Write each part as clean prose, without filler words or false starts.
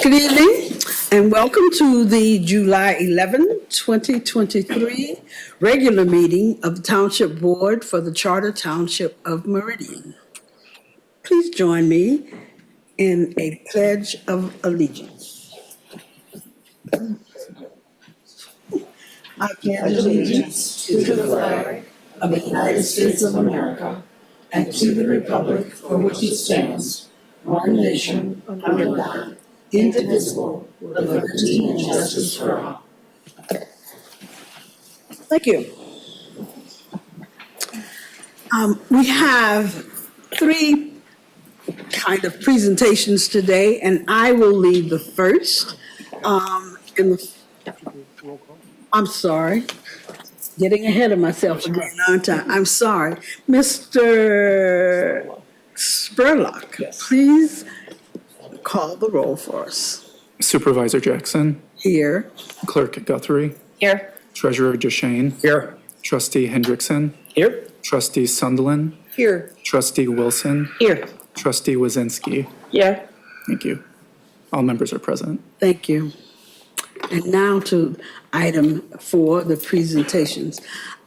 Good evening and welcome to the July 11, 2023 regular meeting of the Township Board for the Charter Township of Meridian. Please join me in a pledge of allegiance. I pledge allegiance to the flag of the United States of America and to the republic for which it stands, one nation, under God, indivisible, with liberty and justice for all. Thank you. We have three kind of presentations today, and I will lead the first. I'm sorry, getting ahead of myself again, aren't I? I'm sorry. Mr. Spurlock, yes. Please call the roll for us. Supervisor Jackson. Here. Clerk Guthrie. Here. Treasurer Deshane. Here. Trustee Hendrickson. Here. Trustee Sunderland. Here. Trustee Wilson. Here. Trustee Wazinski. Here. Thank you. All members are present. Thank you. And now to item 4, the presentations.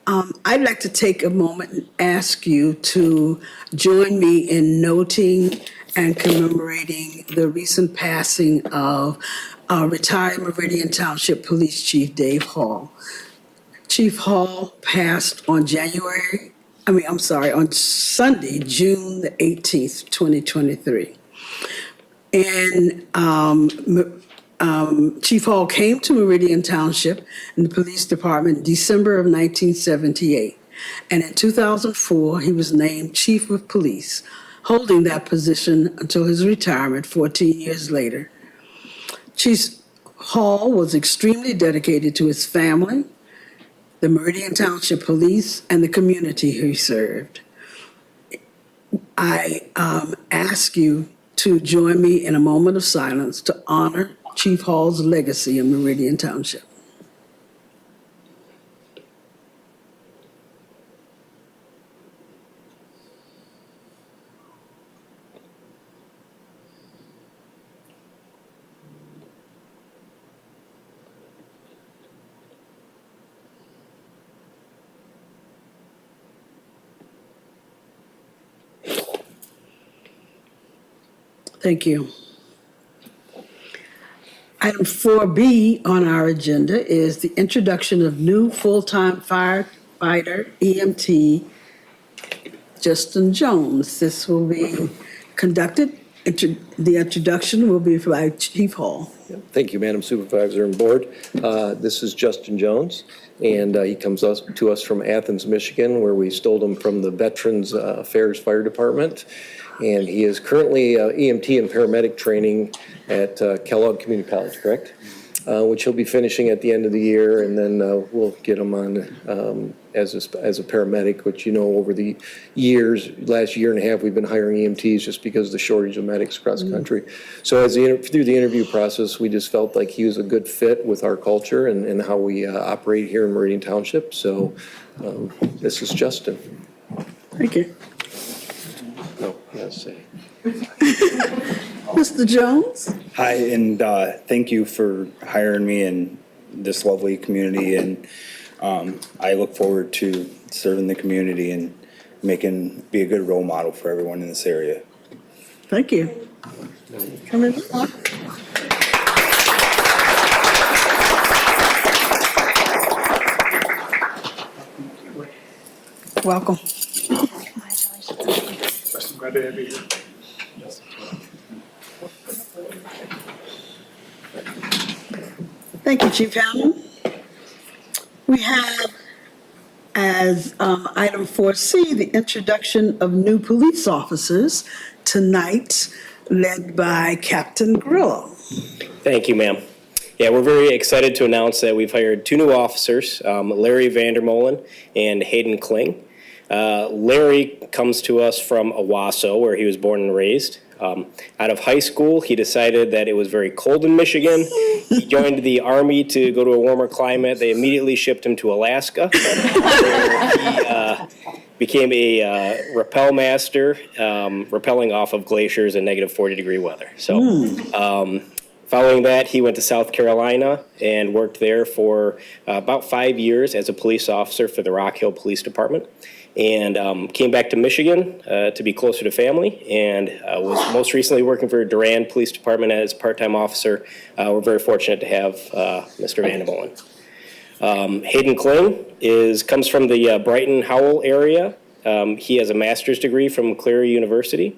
I'd like to take a moment and ask you to join me in noting and commemorating the recent passing of retired Meridian Township Police Chief Dave Hall. Chief Hall passed on on Sunday, June the 18th, 2023. And Chief Hall came to Meridian Township in the police department in December of 1978. And in 2004, he was named Chief of Police, holding that position until his retirement 14 years later. Chief Hall was extremely dedicated to his family, the Meridian Township Police, and the community he served. I ask you to join me in a moment of silence to honor Chief Hall's legacy in Meridian Township. Thank you. Item 4B on our agenda is the introduction of new full-time firefighter EMT, Justin Jones. This will be conducted, the introduction will be by Chief Hall. Thank you, Madam Supervisor and Board. This is Justin Jones, and he comes to us from Athens, Michigan, where we stole him from the Veterans Affairs Fire Department. And he is currently EMT and paramedic training at Kellogg Community College, correct? Which he'll be finishing at the end of the year, and then we'll get him on as a paramedic, which, you know, over the last year and a half, we've been hiring EMTs just because of the shortage of medics across the country. So through the interview process, we just felt like he was a good fit with our culture and how we operate here in Meridian Township. So this is Justin. Thank you. No, yes, say. Mr. Jones? Hi, and thank you for hiring me in this lovely community, and I look forward to serving the community and be a good role model for everyone in this area. Thank you. Come in. Welcome. Glad to have you here. Thank you, Chief Hammond. We have as item 4C, the introduction of new police officers tonight, led by Captain Grillo. Thank you, ma'am. Yeah, we're very excited to announce that we've hired 2 new officers, Larry Vandermolen and Hayden Kling. Larry comes to us from Owasso, where he was born and raised. Out of high school, he decided that it was very cold in Michigan. He joined the Army to go to a warmer climate. They immediately shipped him to Alaska, where he became a rappel master, rappelling off of glaciers in negative 40-degree weather. So following that, he went to South Carolina and worked there for about 5 years as a police officer for the Rock Hill Police Department. And came back to Michigan to be closer to family, and was most recently working for Durand Police Department as part-time officer. We're very fortunate to have Mr. Vandermolen. Hayden Kling comes from the Brighton-Howell area. He has a master's degree from Cleary University.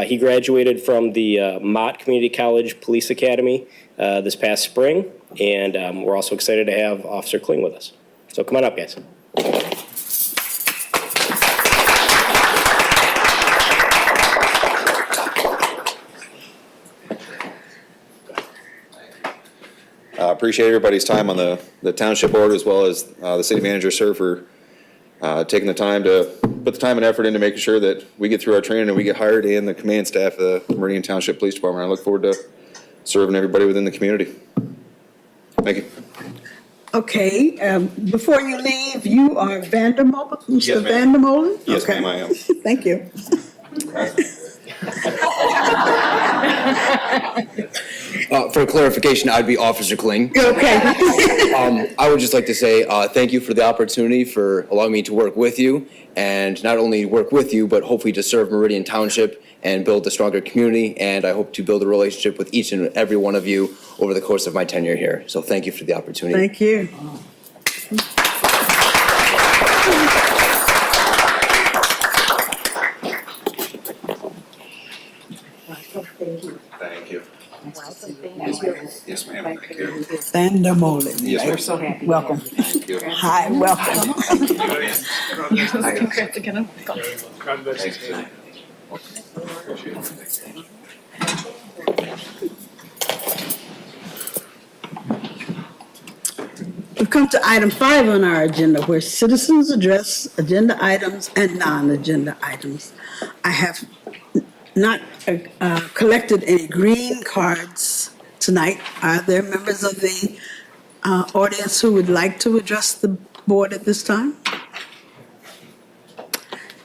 He graduated from the Mott Community College Police Academy this past spring, and we're also excited to have Officer Kling with us. So come on up, guys. Appreciate everybody's time on the township board, as well as the city manager, sir, for taking the time to put the time and effort into making sure that we get through our training and we get hired, and the command staff of the Meridian Township Police Department. I look forward to serving everybody within the community. Thank you. Okay, before you leave, you are Vandermolen, Mr. Yes, ma'am. Vandermolen? Yes, Okay. ma'am, I am. Thank you. For clarification, I'd be Officer Kling. Okay. I would just like to say thank you for the opportunity for allowing me to work with you, and not only work with you, but hopefully to serve Meridian Township and build a stronger community. And I hope to build a relationship with each and every one of you over the course of my tenure here. So thank you for the opportunity. Thank you. Thank you. Yes, ma'am. Thank you. Vandermolen. Yes, ma'am. We're so happy. Welcome. Thank you. Hi, welcome. Congratulations. Appreciate it. Thank you. We've come to item 5 on our agenda, where citizens address agenda items and non-agenda items. I have not collected any green cards tonight. Are there members of the audience who would like to address the board at this time?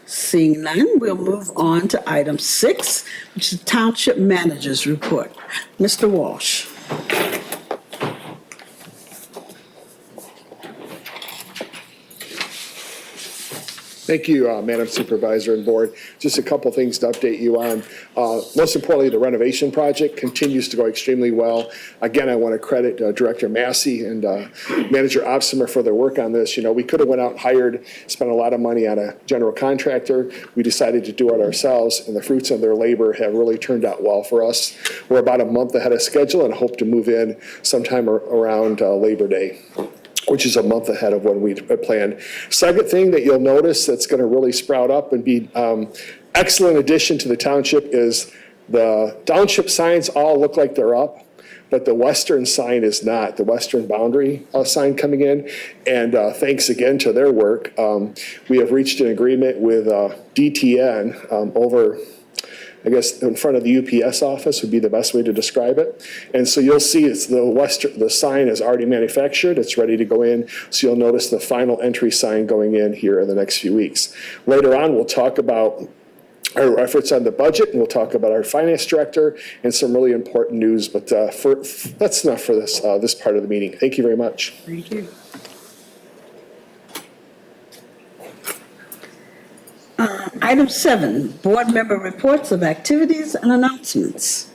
Seeing none, we'll move on to item 6, which is Township Manager's Report. Mr. Walsh. Thank you, Madam Supervisor and Board. Just a couple things to update you on. Most importantly, the renovation project continues to go extremely well. Again, I want to credit Director Massey and Manager Opsimer for their work on this. You know, we could have went out and hired, spent a lot of money on a general contractor. We decided to do it ourselves, and the fruits of their labor have really turned out well for us. We're about a month ahead of schedule and hope to move in sometime around Labor Day, which is a month ahead of when we planned. Second thing that you'll notice that's going to really sprout up and be excellent addition to the township is the township signs all look like they're up, but the western sign is not, the western boundary sign coming in. And thanks again to their work, we have reached an agreement with DTN over, I guess, in front of the UPS office would be the best way to describe it. And so you'll see it's the sign is already manufactured. It's ready to go in. So you'll notice the final entry sign going in here in the next few weeks. Later on, we'll talk about our efforts on the budget, and we'll talk about our finance director and some really important news. But that's enough for this part of the meeting. Thank you very much. Thank you. Item 7, board member reports of activities and announcements.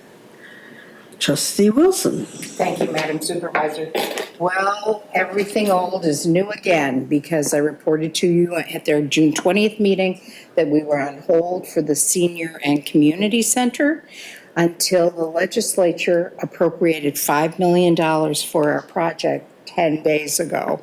Trustee Wilson. Thank you, Madam Supervisor. Well, everything old is new again, because I reported to you at their June 20th meeting that we were on hold for the Senior and Community Center until the legislature appropriated $5 million for our project 10 days ago.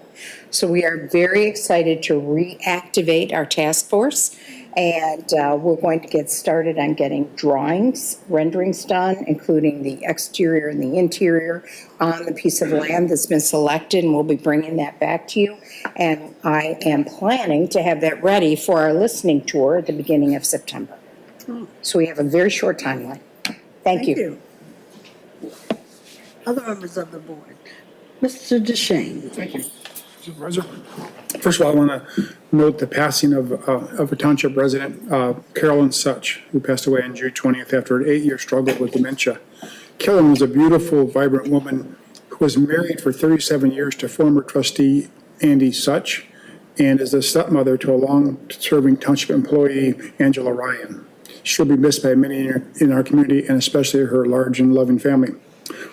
So we are very excited to reactivate our task force And we're going to get started on getting drawings, renderings done, including the exterior and the interior on the piece of land that's been selected, and we'll be bringing that back to you. And I am planning to have that ready for our listening tour at the beginning of September. So we have a very short timeline. Thank you. Other members of the board? Mr. DeShane. Thank you, Supervisor. First of all, I want to note the passing of a township resident, Carolyn Such, who passed away on June 20th after an 8-year struggle with dementia. Carolyn was a beautiful, vibrant woman who was married for 37 years to former trustee Andy Such and is the stepmother to a long-serving township employee, Angela Ryan. She'll be missed by many in our community and especially her large and loving family.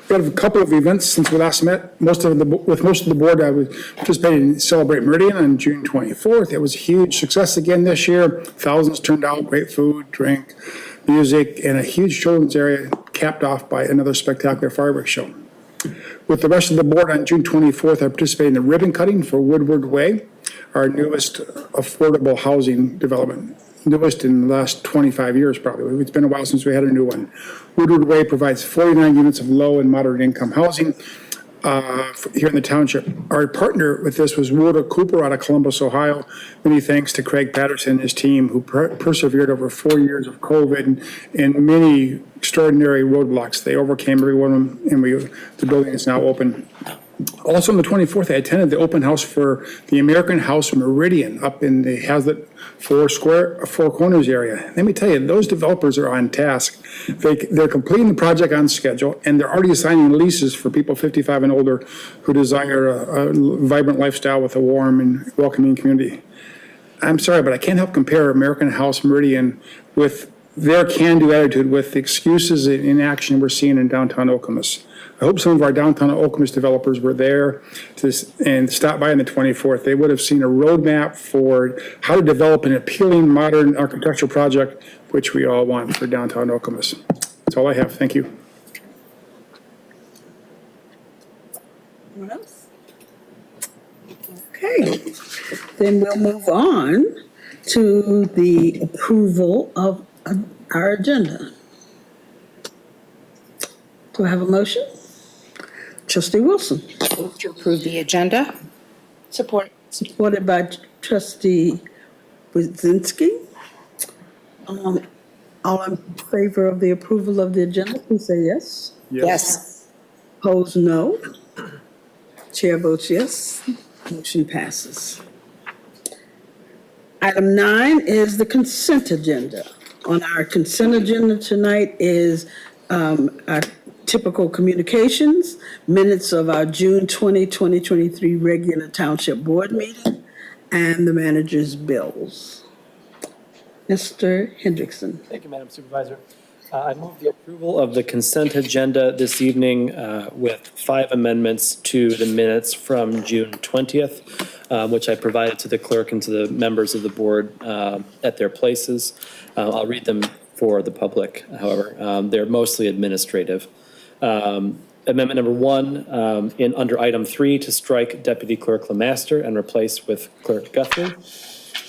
We had a couple of events since we last met. With most of the board, I was participating in Celebrate Meridian on June 24th. It was a huge success again this year. Thousands turned out, great food, drink, music, and a huge children's area capped off by another spectacular fireworks show. With the rest of the board on June 24th, I participated in the ribbon cutting for Woodward Way, our newest affordable housing development. Newest in the last 25 years, probably. It's been a while since we had a new one. Woodward Way provides 49 units of low and moderate income housing here in the township. Our partner with this was Wood Cooper out of Columbus, Ohio. Many thanks to Craig Patterson and his team who persevered over 4 years of COVID and many extraordinary roadblocks. They overcame every one of them, and the building is now open. Also on the 24th, I attended the open house for the American House Meridian up in the Hazlitt Four Corners area. Let me tell you, those developers are on task. They're completing the project on schedule, and they're already signing leases for people 55 and older who desire a vibrant lifestyle with a warm and welcoming community. I'm sorry, but I can't help compare American House Meridian with their can-do attitude with the excuses and inaction we're seeing in downtown Okemos. I hope some of our downtown Okemos developers were there and stopped by on the 24th. They would have seen a roadmap for how to develop an appealing modern architectural project, which we all want for downtown Okemos. That's all I have. Thank you. Anyone else? Okay, then we'll move on to the approval of our agenda. Do I have a motion? Trustee Wilson. Move to approve the agenda. Support. Supported by Trustee Wazinski. All in favor of the approval of the agenda, please say yes. Yes. Opposed, no. Chair votes yes. Motion passes. Item 9 is the consent agenda. On our consent agenda tonight is our typical communications, minutes of our June 20, 2023 regular township board meeting, and the manager's bills. Mr. Hendrickson. Thank you, Madam Supervisor. I move the approval of the consent agenda this evening with 5 amendments to the minutes from June 20th, which I provided to the clerk and to the members of the board at their places. I'll read them for the public, however. They're mostly administrative. Amendment number 1, under item 3, to strike Deputy Clerk Lemaster and replace with Clerk Guthrie.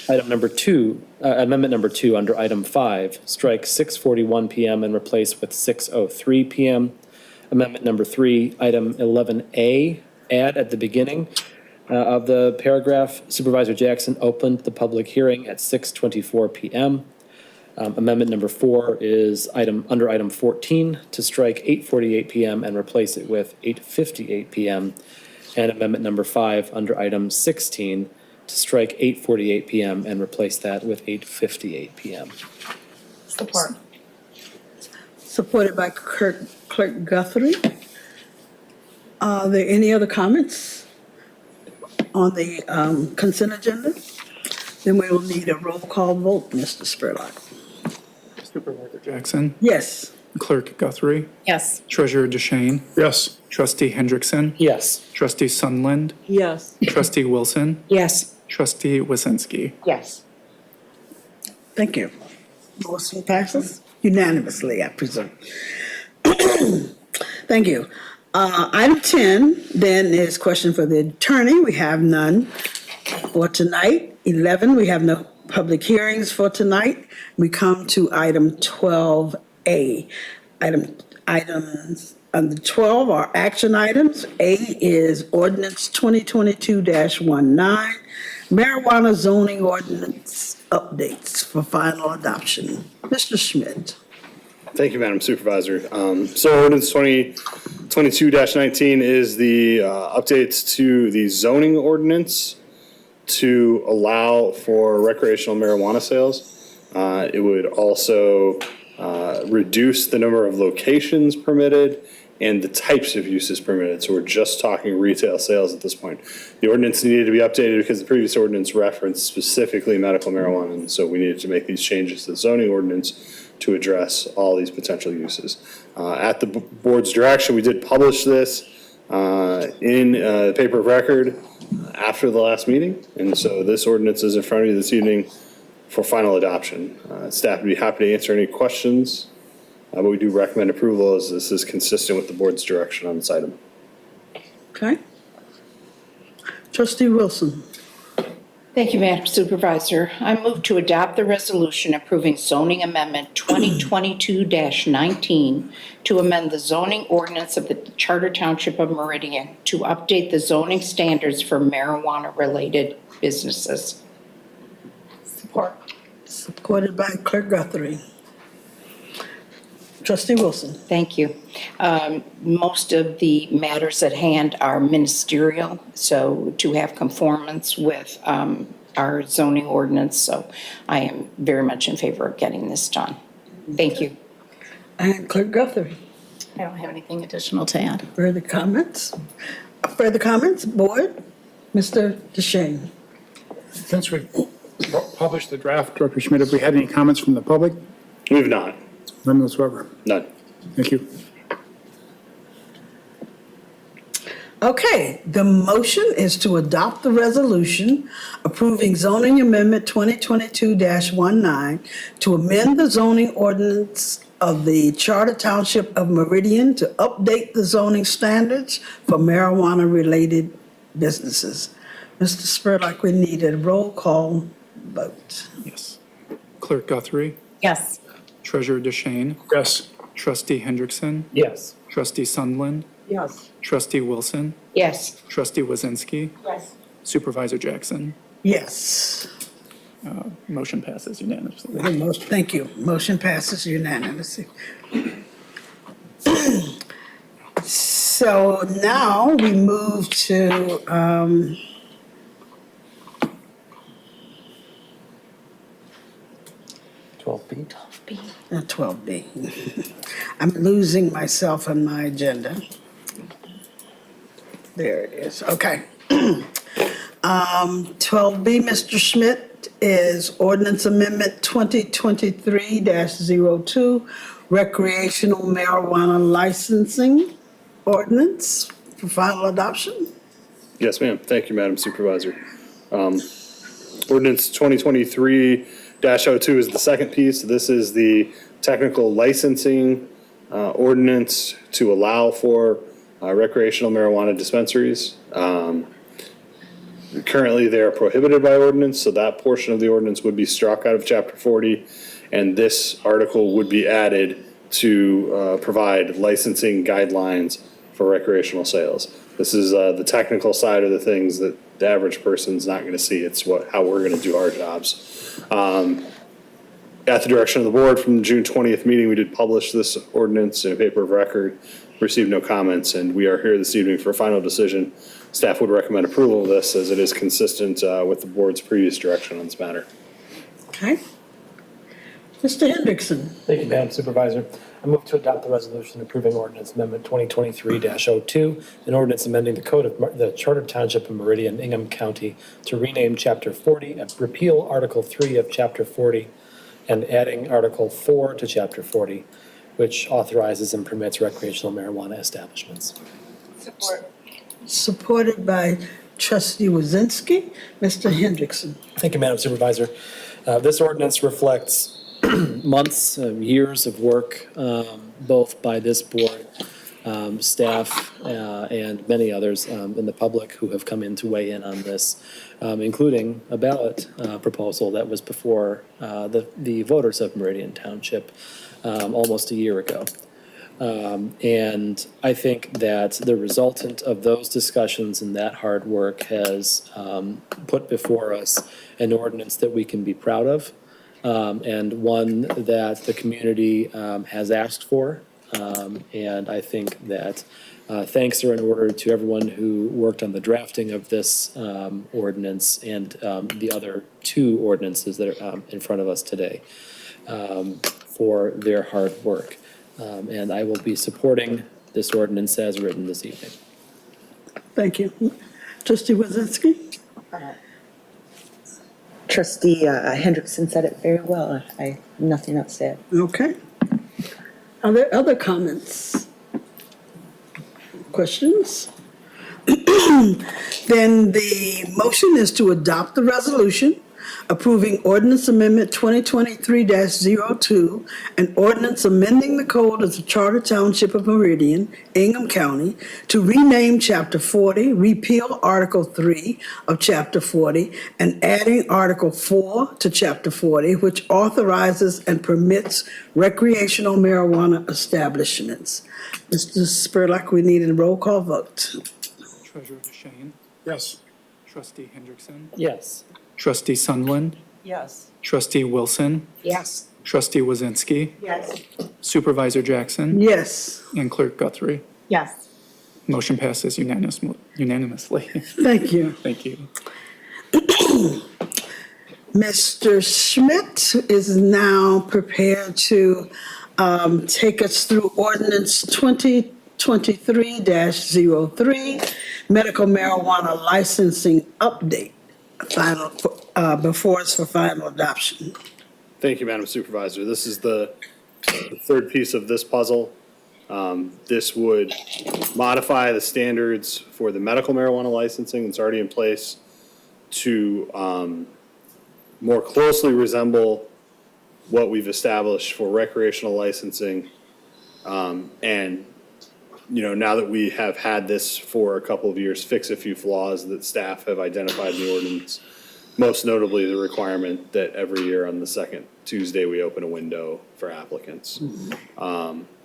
Item number 2, amendment number 2, under item 5, strike 6:41 p.m. and replace with 6:03 p.m. Amendment number 3, item 11A, add at the beginning of the paragraph, Supervisor Jackson opened the public hearing at 6:24 p.m. Amendment number 4 is under item 14 to strike 8:48 p.m. and replace it with 8:58 p.m. And amendment number 5 under item 16 to strike 8:48 p.m. and replace that with 8:58 p.m. Support. Supported by Clerk Guthrie. Are there any other comments on the consent agenda? Then we will need a roll call vote, Mr. Spurlock. Supervisor Jackson, Yes. Clerk Guthrie, Yes. Treasurer DeShane, Yes. Trustee Hendrickson, Yes. Trustee Sundland, Yes. Trustee Wilson, Yes. Trustee Wazinski. Yes. Thank you. Motion passes unanimously, I presume. Thank you. Item 10 then is question for the attorney. We have none for tonight. 11, we have no public hearings for tonight. We come to item 12A. Items under 12 are action items. A is ordinance 2022-19, marijuana zoning ordinance updates for final adoption. Mr. Schmidt. Thank you, Madam Supervisor. So ordinance 2022-19 is the updates to the zoning ordinance to allow for recreational marijuana sales. It would also reduce the number of locations permitted and the types of uses permitted. So we're just talking retail sales at this point. The ordinance needed to be updated because the previous ordinance referenced specifically medical marijuana, and so we needed to make these changes to the zoning ordinance to address all these potential uses. At the board's direction, we did publish this in the paper of record after the last meeting, and so this ordinance is in front of you this evening for final adoption. Staff would be happy to answer any questions, but we do recommend approval as this is consistent with the board's direction on this item. Okay. Trustee Wilson. Thank you, Madam Supervisor. I move to adopt the resolution approving zoning amendment 2022-19 to amend the zoning ordinance of the Charter Township of Meridian to update the zoning standards for marijuana-related businesses. Support. Supported by Clerk Guthrie. Trustee Wilson. Thank you. Most of the matters at hand are ministerial, so to have conformance with our zoning ordinance, so I am very much in favor of getting this done. Thank you. And Clerk Guthrie. I don't have anything additional to add. Further comments? Board? Mr. DeShane. Since we published the draft, Director Schmidt, have we had any comments from the public? We have not. None whatsoever. None. Thank you. Okay, the motion is to adopt the resolution approving zoning amendment 2022-19 to amend the zoning ordinance of the Charter Township of Meridian to update the zoning standards for marijuana-related businesses. Mr. Spurlock, we need a roll call vote. Yes. Clerk Guthrie, Yes. Treasurer DeShane, Yes. Trustee Hendrickson, Yes. Trustee Sundlin, Yes. Trustee Wilson, Yes. Trustee Wazinski, Yes. Supervisor Jackson. Yes. Motion passes unanimously. Thank you. Motion passes unanimously. So now we move to 12B. 12B. I'm losing myself on my agenda. There it is. Okay. 12B, Mr. Schmidt, is ordinance amendment 2023-02, recreational marijuana licensing ordinance for final adoption. Yes, ma'am. Thank you, Madam Supervisor. Ordinance 2023-02 is the second piece. This is the technical licensing ordinance to allow for recreational marijuana dispensaries. Currently, they are prohibited by ordinance, so that portion of the ordinance would be struck out of Chapter 40, and this article would be added to provide licensing guidelines for recreational sales. This is the technical side of the things that the average person's not going to see. It's how we're going to do our jobs. At the direction of the board from the June 20th meeting, we did publish this ordinance in a paper of record, received no comments, and we are here this evening for a final decision. Staff would recommend approval of this as it is consistent with the board's previous direction on this matter. Okay. Mr. Hendrickson. Thank you, Madam Supervisor. I move to adopt the resolution approving ordinance amendment 2023-02, an ordinance amending the code of the Charter Township of Meridian, Ingham County to rename Chapter 40 and repeal Article 3 of Chapter 40 and adding Article 4 to Chapter 40, which authorizes and permits recreational marijuana establishments. Support. Supported by Trustee Wazinski. Mr. Hendrickson. Thank you, Madam Supervisor. This ordinance reflects months, years of work, both by this board staff, and many others in the public who have come in to weigh in on this, including a ballot proposal that was before the voters of Meridian Township almost a year ago. And I think that the resultant of those discussions and that hard work has put before us an ordinance that we can be proud of, and one that the community has asked for. And I think that thanks are in order to everyone who worked on the drafting of this ordinance and the other two ordinances that are in front of us today for their hard work. And I will be supporting this ordinance as written this evening. Thank you. Trustee Wazinski? Trustee Hendrickson said it very well. I have nothing else to add. Okay. Are there other comments? Questions? Then the motion is to adopt the resolution approving ordinance amendment 2023-02, an ordinance amending the code of the Charter Township of Meridian, Ingham County, to rename Chapter 40, repeal Article 3 of Chapter 40, and adding Article 4 to Chapter 40, which authorizes and permits recreational marijuana establishments. Mr. Spurlock, we need a roll call vote. Treasurer DeShane, Yes. Trustee Hendrickson, Yes. Trustee Sundlin, Yes. Trustee Wilson, Yes. Trustee Wazinski, Yes. Supervisor Jackson, Yes, and Clerk Guthrie. Yes. Motion passes unanimously. thank you. Thank you. Mr. Schmidt is now prepared to take us through ordinance 2023-03, medical marijuana licensing update, final, before us for final adoption. Thank you, Madam Supervisor. This is the third piece of this puzzle. This would modify the standards for the medical marijuana licensing that's already in place to more closely resemble what we've established for recreational licensing. And, you know, now that we have had this for a couple of years, fix a few flaws that staff have identified in the ordinance. Most notably, the requirement that every year on the second Tuesday, we open a window for applicants,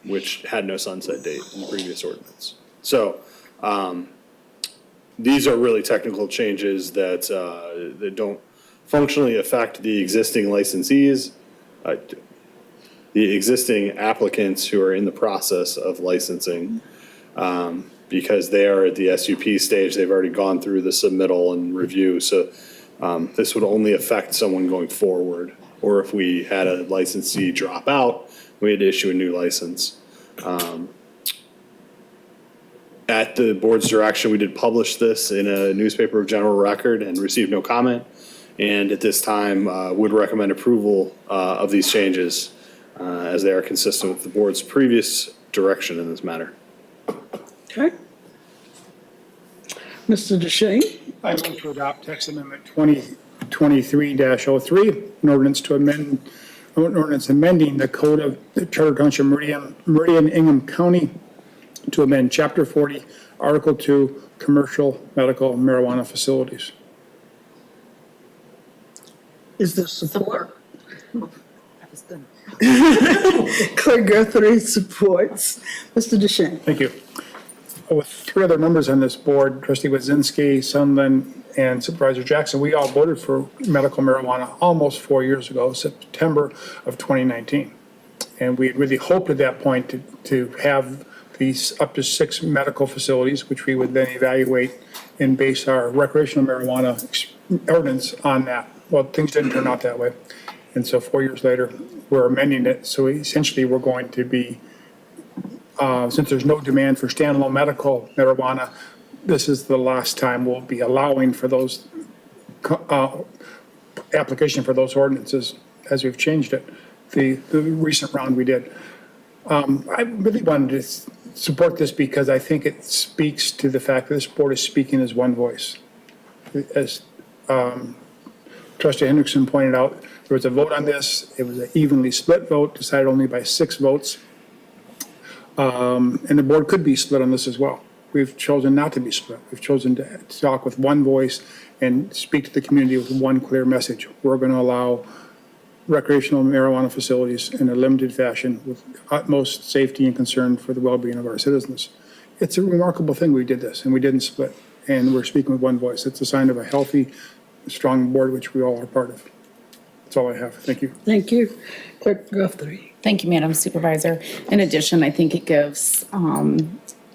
which had no sunset date in the previous ordinance. So these are really technical changes that, that don't functionally affect the existing licensees, the existing applicants who are in the process of licensing, because they are at the SUP stage. They've already gone through the submittal and review. So this would only affect someone going forward, or if we had a licensee drop out, we had to issue a new license. At the board's direction, we did publish this in a newspaper of general record and received no comment. And at this time, would recommend approval of these changes as they are consistent with the board's previous direction in this matter. Okay. Mr. DeShane? I move to adopt text amendment 2023-03, an ordinance amending the code of the Charter Township Meridian Ingham County to amend Chapter 40, Article 2, commercial medical marijuana facilities. Is there support? Clerk Guthrie supports. Mr. DeShane? Thank you. With three other members on this board, Trustee Wazinski, Sundlin, and Supervisor Jackson, we all voted for medical marijuana almost 4 years ago, September of 2019. And we had really hoped at that point to have these up to 6 medical facilities, which we would then evaluate and base our recreational marijuana ordinance on that. Well, things didn't turn out that way. And so 4 years later, we're amending it. So essentially, we're going to be, since there's no demand for standalone medical marijuana, this is the last time we'll be allowing for those application for those ordinances as we've changed it. The recent round we did. I really wanted to support this because I think it speaks to the fact that this board is speaking as one voice. As Trustee Hendrickson pointed out, there was a vote on this. It was an evenly split vote, decided only by 6 votes. And the board could be split on this as well. We've chosen not to be split. We've chosen to talk with one voice and speak to the community with one clear message. We're going to allow recreational marijuana facilities in a limited fashion with utmost safety and concern for the well-being of our citizens. It's a remarkable thing we did this, and we didn't split, and we're speaking with one voice. It's a sign of a healthy, strong board, which we all are part of. That's all I have. Thank you. Thank you. Clerk Guthrie. Thank you, Madam Supervisor. In addition, I think it gives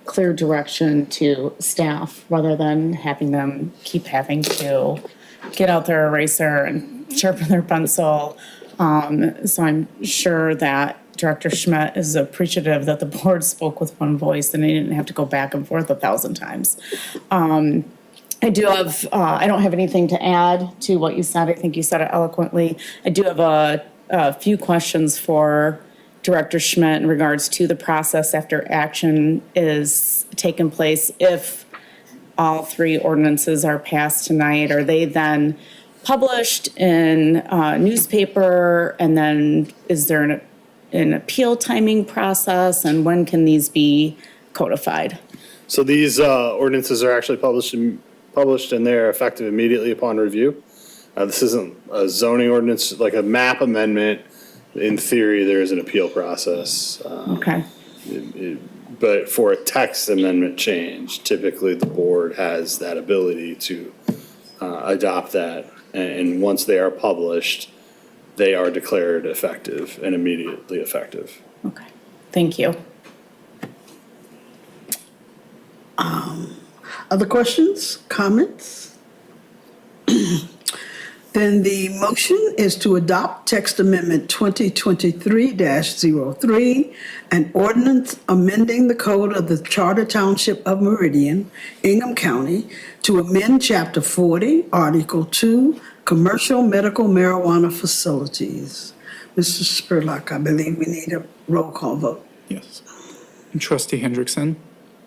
clear direction to staff rather than having them keep having to get out their eraser and sharpen their pencil. So I'm sure that Director Schmidt is appreciative that the board spoke with one voice and they didn't have to go back and forth 1,000 times. I do have, I don't have anything to add to what you said. I think you said it eloquently. I do have a few questions for Director Schmidt in regards to the process after action is taken place. If all three ordinances are passed tonight, are they then published in a newspaper? And then is there an appeal timing process? And when can these be codified? So these ordinances are actually published and they're effective immediately upon review. This isn't a zoning ordinance, like a map amendment. In theory, there is an appeal process. Okay. But for a text amendment change, typically the board has that ability to adopt that. And once they are published, they are declared effective and immediately effective. Okay. Thank you. Other questions, comments? Then the motion is to adopt text amendment 2023-03, an ordinance amending the code of the Charter Township of Meridian, Ingham County, to amend Chapter 40, Article 2, Commercial Medical Marijuana Facilities. Mr. Spurlock, I believe we need a roll call vote. Yes. Trustee Hendrickson,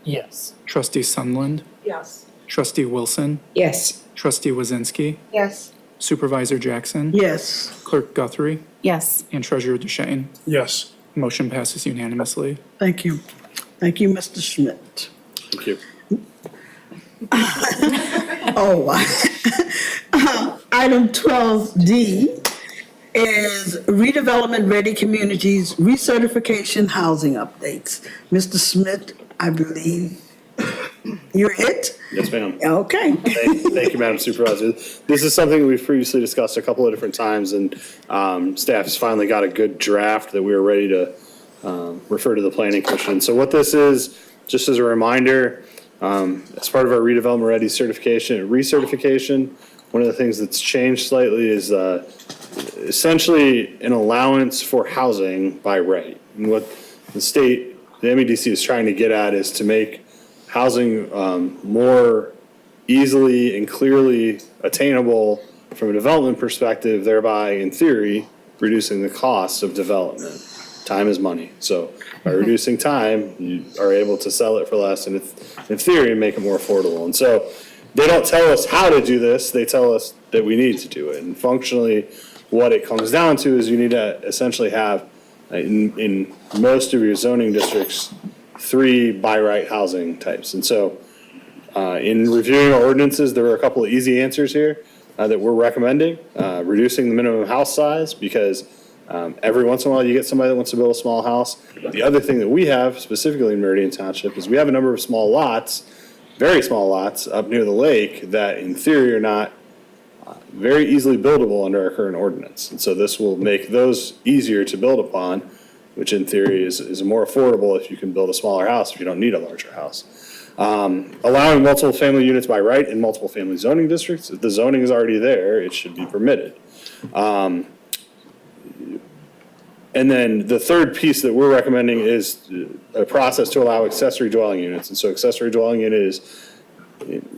Yes. trustee Sunland, Yes. trustee Wilson, Yes. trustee Wazinski, Yes. supervisor Jackson, Yes. clerk Guthrie, Yes. and treasurer Duchesne. Yes. Motion passes unanimously. Thank you. Thank you, Mr. Schmidt. Thank you. Oh, item 12D is redevelopment ready communities recertification housing updates. Mr. Smith, I believe you're it? Yes, ma'am. Okay. Thank you, Madam Supervisor. This is something we've previously discussed a couple of different times, and staff has finally got a good draft that we are ready to refer to the Planning Commission. So what this is, just as a reminder, as part of our redevelopment ready recertification, one of the things that's changed slightly is essentially an allowance for housing by right. And what the state, the MEDC is trying to get at is to make housing more easily and clearly attainable from a development perspective, thereby, in theory, reducing the cost of development. Time is money. So by reducing time, you are able to sell it for less and in theory, make it more affordable. And so they don't tell us how to do this. They tell us that we need to do it. And functionally, what it comes down to is you need to essentially have, in most of your zoning districts, 3 by right housing types. And so in reviewing our ordinances, there are a couple of easy answers here that we're recommending. Reducing the minimum house size, because every once in a while you get somebody that wants to build a small house. The other thing that we have, specifically in Meridian Township, is we have a number of small lots, very small lots up near the lake that in theory are not very easily buildable under our current ordinance. And so this will make those easier to build upon, which in theory is more affordable if you can build a smaller house if you don't need a larger house. Allowing multiple family units by right in multiple family zoning districts. If the zoning is already there, it should be permitted. And then the third piece that we're recommending is a process to allow accessory dwelling units. And so accessory dwelling unit is,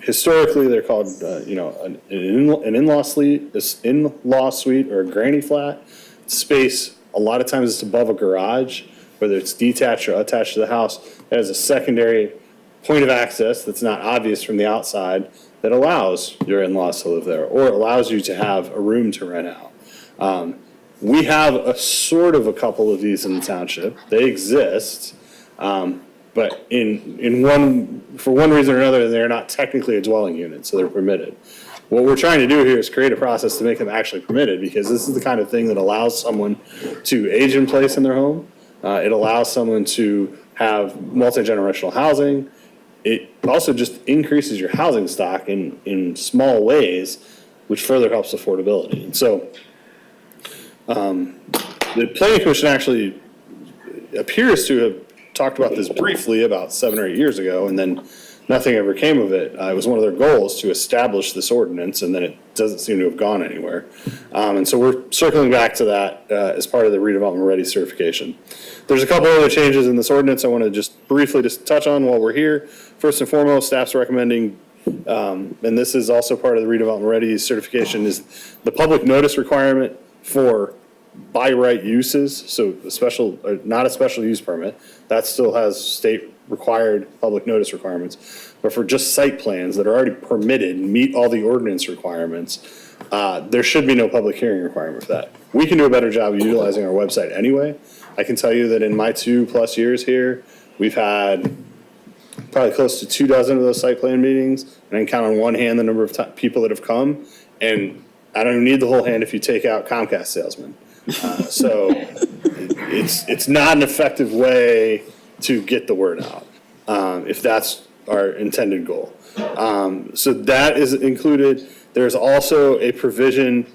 historically, they're called, an in-law suite, or a granny flat. Space, a lot of times it's above a garage, whether it's detached or attached to the house. It has a secondary point of access that's not obvious from the outside that allows your in-laws to live there, or allows you to have a room to rent out. We have a couple of these in the township. They exist. But for one reason or another, they're not technically a dwelling unit, so they're permitted. What we're trying to do here is create a process to make them actually permitted, because this is the kind of thing that allows someone to age in place in their home. It allows someone to have multi-generational housing. It also just increases your housing stock in small ways, which further helps affordability. And so the Planning Commission actually appears to have talked about this briefly about 7 or 8 years ago, and then nothing ever came of it. It was one of their goals to establish this ordinance, and then it doesn't seem to have gone anywhere. And so we're circling back to that as part of the redevelopment ready certification. There's a couple other changes in this ordinance I want to just briefly touch on while we're here. First and foremost, staff's recommending, and this is also part of the redevelopment ready certification, is the public notice requirement for by right uses. So not a special use permit, that still has state required public notice requirements. But for just site plans that are already permitted and meet all the ordinance requirements, there should be no public hearing requirement for that. We can do a better job of utilizing our website anyway. I can tell you that in my 2+ years here, we've had probably close to 24 of those site plan meetings, and I can count on one hand the number of people that have come, and I don't even need the whole hand if you take out Comcast salesmen. So it's not an effective way to get the word out, if that's our intended goal. So that is included. There's also a provision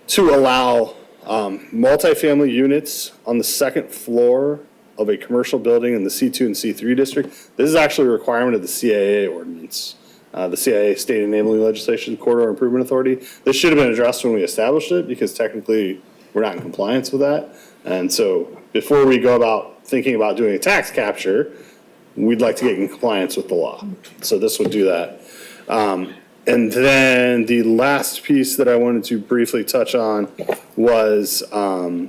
to allow multifamily units on the second floor of a commercial building in the C2 and C3 district. This is actually a requirement of the CAA ordinance. The CAA state enabling legislation, Corridor Improvement Authority. This should have been addressed when we established it, because technically we're not in compliance with that. And so before we go about thinking about doing a tax capture, we'd like to get in compliance with the law. So this would do that. And then the last piece that I wanted to briefly touch on was, I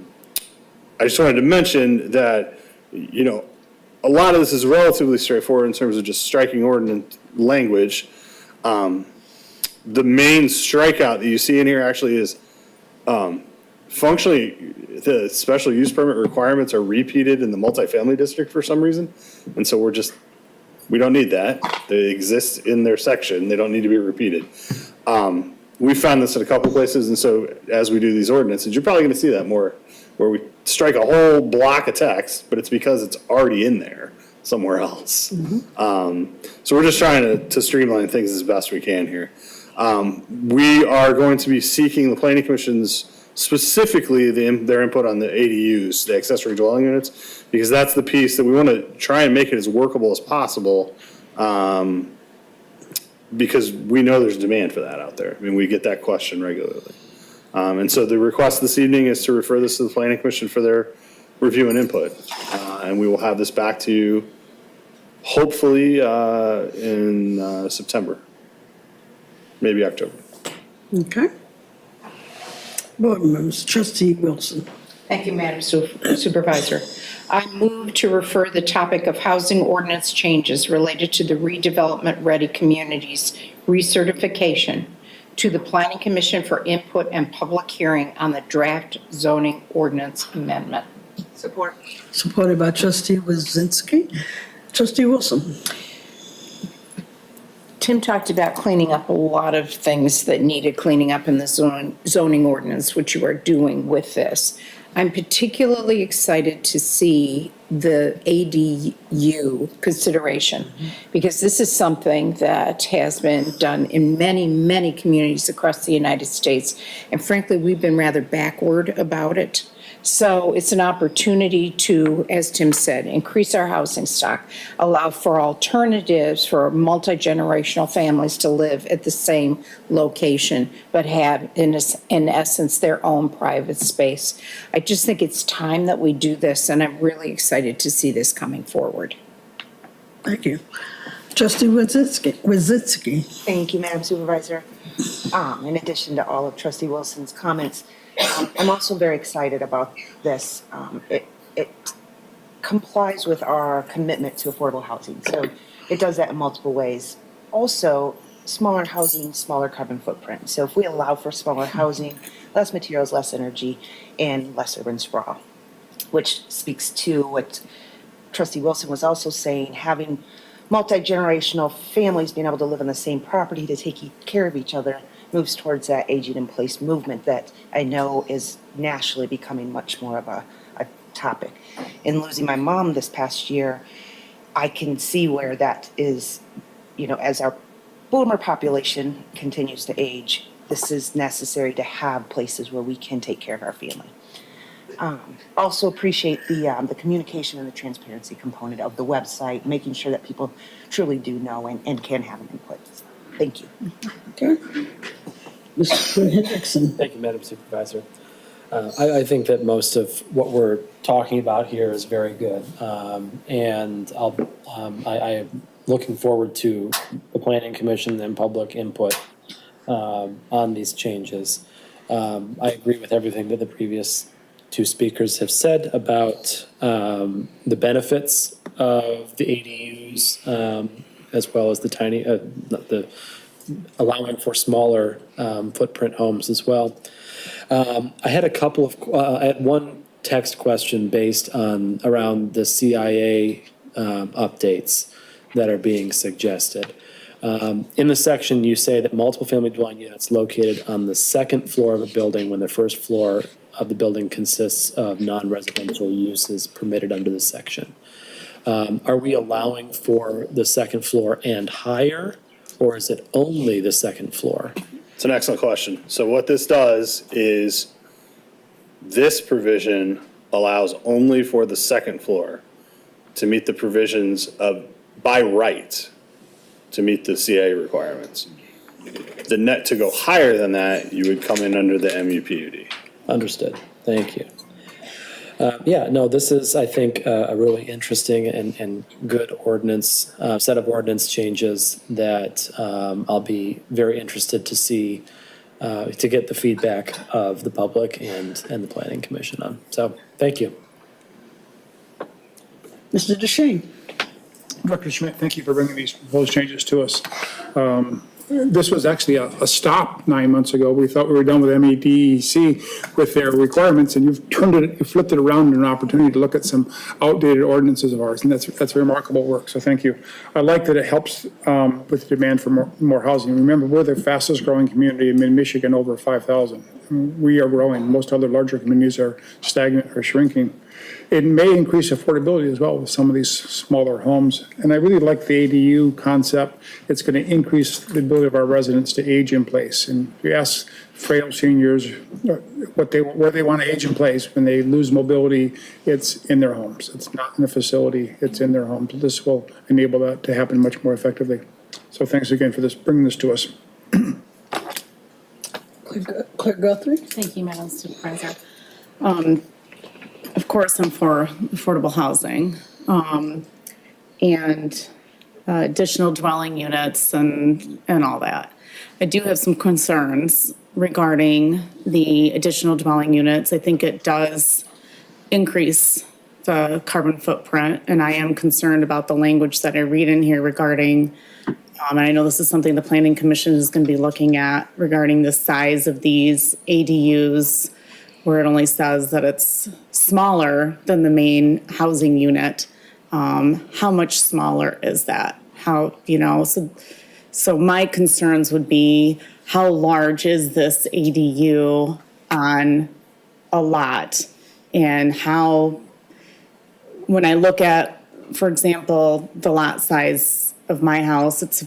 just wanted to mention that, a lot of this is relatively straightforward in terms of just striking ordinance language. The main strikeout that you see in here actually is, functionally, the special use permit requirements are repeated in the multifamily district for some reason. And so we don't need that. They exist in their section. They don't need to be repeated. We found this in a couple places, and so as we do these ordinances, you're probably going to see that more, where we strike a whole block of text, but it's because it's already in there somewhere else. So we're just trying to streamline things as best we can here. We are going to be seeking the Planning Commission's, specifically their input on the ADUs, the accessory dwelling units, because that's the piece that we want to try and make it as workable as possible, because we know there's demand for that out there. I mean, we get that question regularly. And so the request this evening is to refer this to the Planning Commission for their review and input. And we will have this back to you hopefully in September, maybe October. Okay. Board members, Trustee Wilson. Thank you, Madam Supervisor. I move to refer the topic of housing ordinance changes related to the redevelopment ready communities recertification to the Planning Commission for input and public hearing on the draft zoning ordinance amendment. Support. Supported by Trustee Wazinski. Trustee Wilson. Tim talked about cleaning up a lot of things that needed cleaning up in the zoning ordinance, which you are doing with this. I'm particularly excited to see the ADU consideration, because this is something that has been done in many, many communities across the United States. And frankly, we've been rather backward about it. So it's an opportunity to, as Tim said, increase our housing stock, allow for alternatives for multi-generational families to live at the same location, but have, in essence, their own private space. I just think it's time that we do this, and I'm really excited to see this coming forward. Thank you. Trustee Wazinski. Thank you, Madam Supervisor. In addition to all of Trustee Wilson's comments, I'm also very excited about this. It complies with our commitment to affordable housing. So it does that in multiple ways. Also, smaller housing, smaller carbon footprint. So if we allow for smaller housing, less materials, less energy, and less urban sprawl, which speaks to what Trustee Wilson was also saying, having multi-generational families being able to live on the same property to take care of each other moves towards that aging in place movement that I know is nationally becoming much more of a topic. In losing my mom this past year, I can see where that is, as our boomer population continues to age, this is necessary to have places where we can take care of our family. Also appreciate the communication and the transparency component of the website, making sure that people truly do know and can have an input. Thank you. Okay. Mr. Hendrickson. Thank you, Madam Supervisor. I think that most of what we're talking about here is very good. And I am looking forward to the Planning Commission and public input on these changes. I agree with everything that the previous two speakers have said about the benefits of the ADUs, as well as the allowing for smaller footprint homes as well. I had I had one text question based on around the CIA updates that are being suggested. In the section, you say that multiple family dwelling units located on the second floor of a building when the first floor of the building consists of non-residential uses permitted under the section. Are we allowing for the second floor and higher, or is it only the second floor? It's an excellent question. So what this does is this provision allows only for the second floor to meet the provisions of, by right, to meet the CA requirements. The net to go higher than that, you would come in under the MUPUD. Understood. Thank you. This is, I think, a really interesting and good ordinance, set of ordinance changes that I'll be very interested to see, to get the feedback of the public and the Planning Commission on. So, thank you. Mr. DeShane. Dr. Schmidt, thank you for bringing these proposed changes to us. This was actually a stop 9 months ago. We thought we were done with MEDC with their requirements, and you flipped it around in an opportunity to look at some outdated ordinances of ours, and that's remarkable work, so thank you. I like that it helps with the demand for more housing. Remember, we're the fastest growing community in mid-Michigan, over 5,000. We are growing. Most other larger communities are stagnant or shrinking. It may increase affordability as well with some of these smaller homes. And I really like the ADU concept. It's going to increase the ability of our residents to age in place. And if you ask frail seniors where they want to age in place when they lose mobility, it's in their homes. It's not in a facility, it's in their homes. This will enable that to happen much more effectively. So thanks again for bringing this to us. Clerk Guthrie. Thank you, Madam Supervisor. Of course, I'm for affordable housing and additional dwelling units and all that. I do have some concerns regarding the additional dwelling units. I think it does increase the carbon footprint, and I am concerned about the language that I read in here regarding, and I know this is something the Planning Commission is going to be looking at regarding the size of these ADUs, where it only says that it's smaller than the main housing unit. How much smaller is that? So my concerns would be, how large is this ADU on a lot? And how, when I look at, for example, the lot size of my house,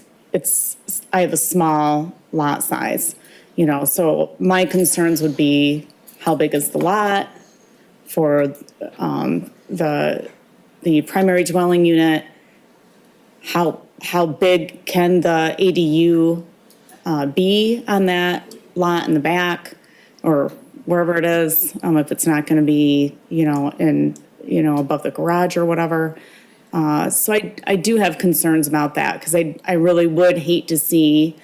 I have a small lot size, so my concerns would be, how big is the lot for the primary dwelling unit? How big can the ADU be on that lot in the back or wherever it is? If it's not going to be, above the garage or whatever. So I do have concerns about that, because I really would hate to see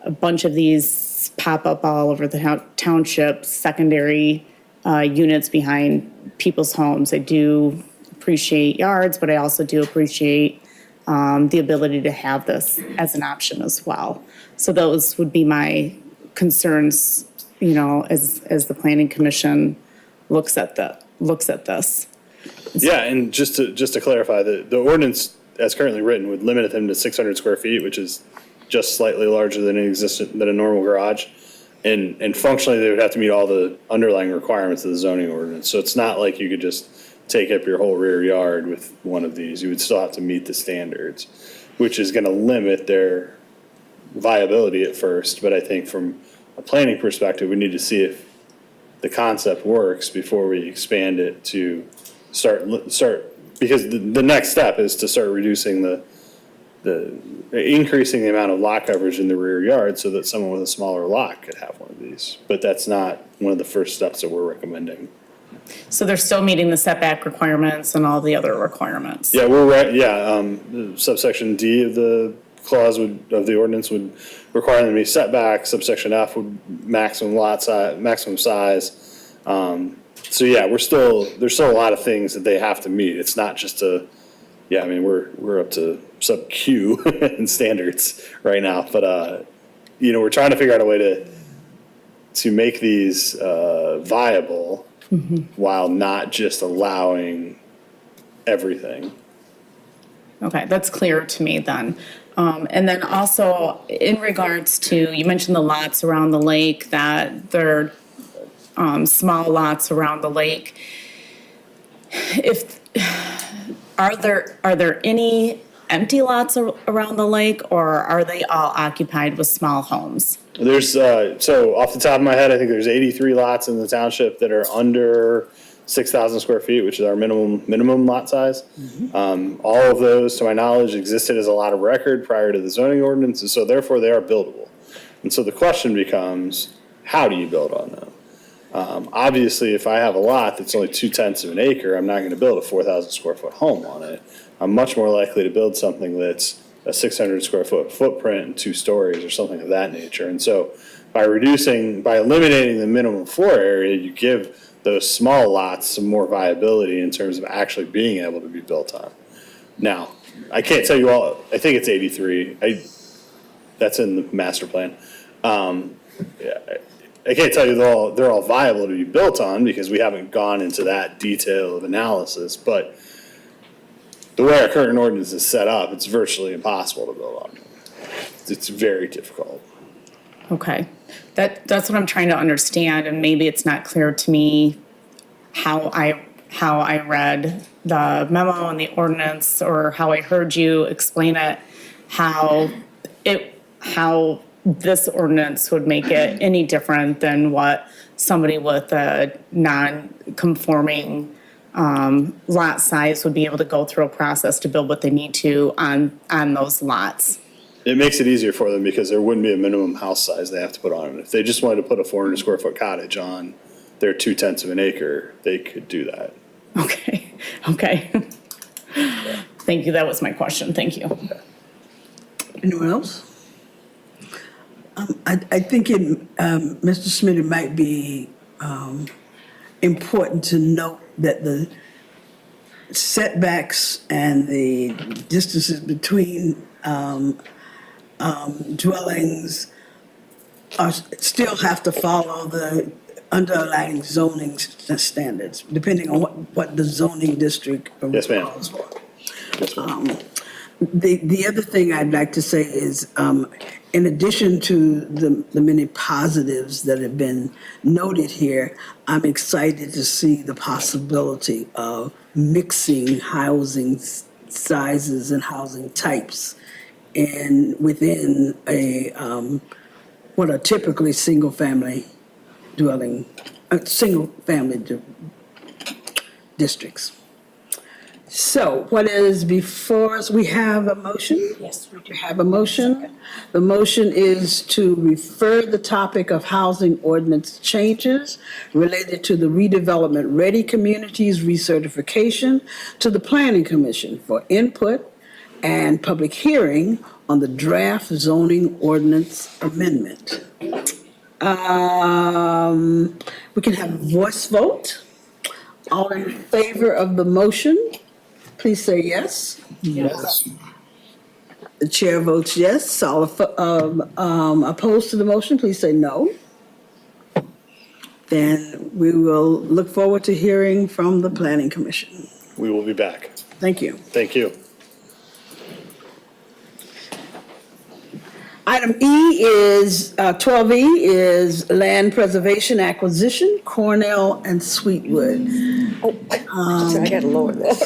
a bunch of these pop up all over the township, secondary units behind people's homes. I do appreciate yards, but I also do appreciate the ability to have this as an option as well. So those would be my concerns, as the Planning Commission looks at this. Yeah, and just to clarify, the ordinance as currently written would limit them to 600 square feet, which is just slightly larger than a normal garage. And functionally, they would have to meet all the underlying requirements of the zoning ordinance. So it's not like you could just take up your whole rear yard with one of these. You would still have to meet the standards, which is going to limit their viability at first. But I think from a planning perspective, we need to see if the concept works before we expand it to start, because the next step is to start reducing increasing the amount of lot coverage in the rear yard so that someone with a smaller lot could have one of these. But that's not one of the first steps that we're recommending. So they're still meeting the setback requirements and all the other requirements? Yeah, we're right, subsection D of the clause of the ordinance would require them to be setback. Subsection F would maximum lot size, maximum size. So yeah, there's still a lot of things that they have to meet. It's not just we're up to sub Q in standards right now, but we're trying to figure out a way to make these viable while not just allowing everything. Okay, that's clear to me then. And then also in regards to, you mentioned the lots around the lake, that they're small lots around the lake. Are there any empty lots around the lake, or are they all occupied with small homes? There's, so off the top of my head, I think there's 83 lots in the township that are under 6,000 square feet, which is our minimum lot size. All of those, to my knowledge, existed as a lot of record prior to the zoning ordinance, and so therefore they are buildable. And so the question becomes, how do you build on them? Obviously, if I have a lot that's only 2/10 of an acre, I'm not going to build a 4,000 square foot home on it. I'm much more likely to build something that's a 600 square foot footprint and 2 stories or something of that nature. And so by eliminating the minimum floor area, you give those small lots some more viability in terms of actually being able to be built on. Now, I can't tell you all, I think it's 83. That's in the master plan. I can't tell you they're all viable to be built on because we haven't gone into that detail of analysis, but the way our current ordinance is set up, it's virtually impossible to build on. It's very difficult. Okay, that's what I'm trying to understand, and maybe it's not clear to me how I read the memo and the ordinance, or how I heard you explain it, how this ordinance would make it any different than what somebody with a non-conforming lot size would be able to go through a process to build what they need to on those lots. It makes it easier for them because there wouldn't be a minimum house size they have to put on it. If they just wanted to put a 400 square foot cottage on their 2/10 of an acre, they could do that. Okay. Thank you, that was my question, thank you. Anyone else? I think Mr. Smith, it might be important to note that the setbacks and the distances between dwellings still have to follow the underlying zoning standards, depending on what the zoning district Yes, ma'am. calls for. Yes, ma'am. The other thing I'd like to say is, in addition to the many positives that have been noted here, I'm excited to see the possibility of mixing housing sizes and housing types within what are typically single-family districts. So what is before us, we have a motion? Yes, we do. Have a motion. The motion is to refer the topic of housing ordinance changes related to the redevelopment ready communities recertification to the Planning Commission for input and public hearing on the draft zoning ordinance amendment. We can have a voice vote. All in favor of the motion, please say yes. Yes. The chair votes yes. All opposed to the motion, please say no. Then we will look forward to hearing from the Planning Commission. we will be back. Thank you. Thank you. Item E is, 12E is land preservation acquisition, Cornell and Sweetwood. I got to lower this.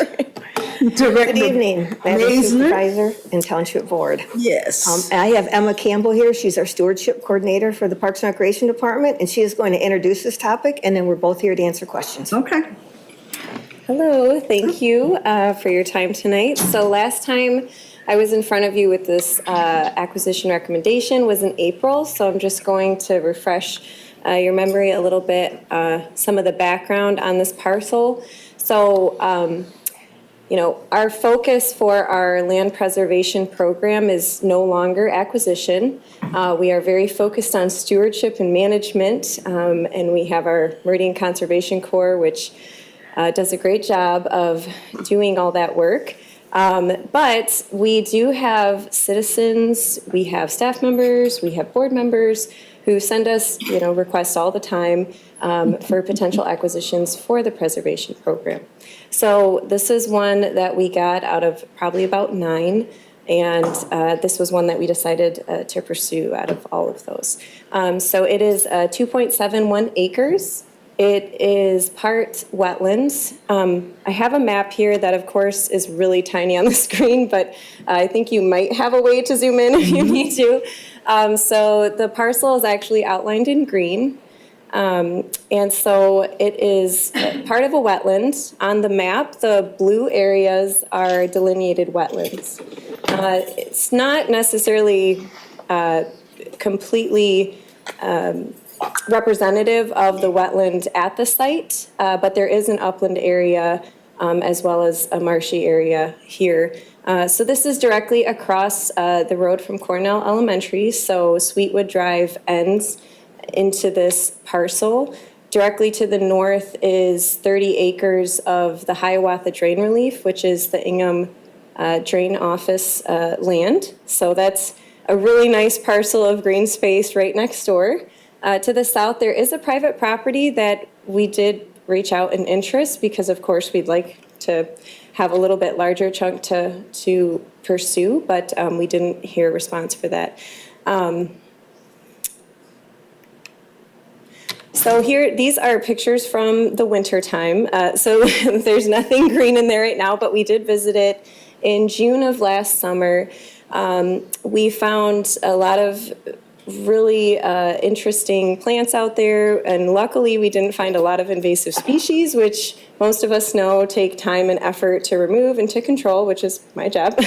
Director Good evening, Madam Maisner. Supervisor and Township Board. Yes. I have Emma Campbell here. She's our stewardship coordinator for the Parks and Recreation Department, and she is going to introduce this topic, and then we're both here to answer questions. Okay. Hello, thank you for your time tonight. So last time I was in front of you with this acquisition recommendation was in April, so I'm just going to refresh your memory a little bit, some of the background on this parcel. So, our focus for our land preservation program is no longer acquisition. We are very focused on stewardship and management, and we have our Meridian Conservation Corps, which does a great job of doing all that work. But we do have citizens, we have staff members, we have board members who send us, requests all the time for potential acquisitions for the preservation program. So this is one that we got out of probably about 9, and this was one that we decided to pursue out of all of those. So it is 2.71 acres. It is part wetlands. I have a map here that, of course, is really tiny on the screen, but I think you might have a way to zoom in if you need to. So the parcel is actually outlined in green. And so it is part of a wetland. On the map, the blue areas are delineated wetlands. It's not necessarily completely representative of the wetland at the site, but there is an upland area as well as a marshy area here. So this is directly across the road from Cornell Elementary, so Sweetwood Drive ends into this parcel. Directly to the north is 30 acres of the Hiawatha Drain Relief, which is the Ingham Drain Office land. So that's a really nice parcel of green space right next door. To the south, there is a private property that we did reach out in interest because, of course, we'd like to have a little bit larger chunk to pursue, but we didn't hear a response for that. So here, these are pictures from the winter time. So there's nothing green in there right now, but we did visit it in June of last summer. We found a lot of really interesting plants out there, and luckily we didn't find a lot of invasive species, which most of us know take time and effort to remove and to control, which is my job.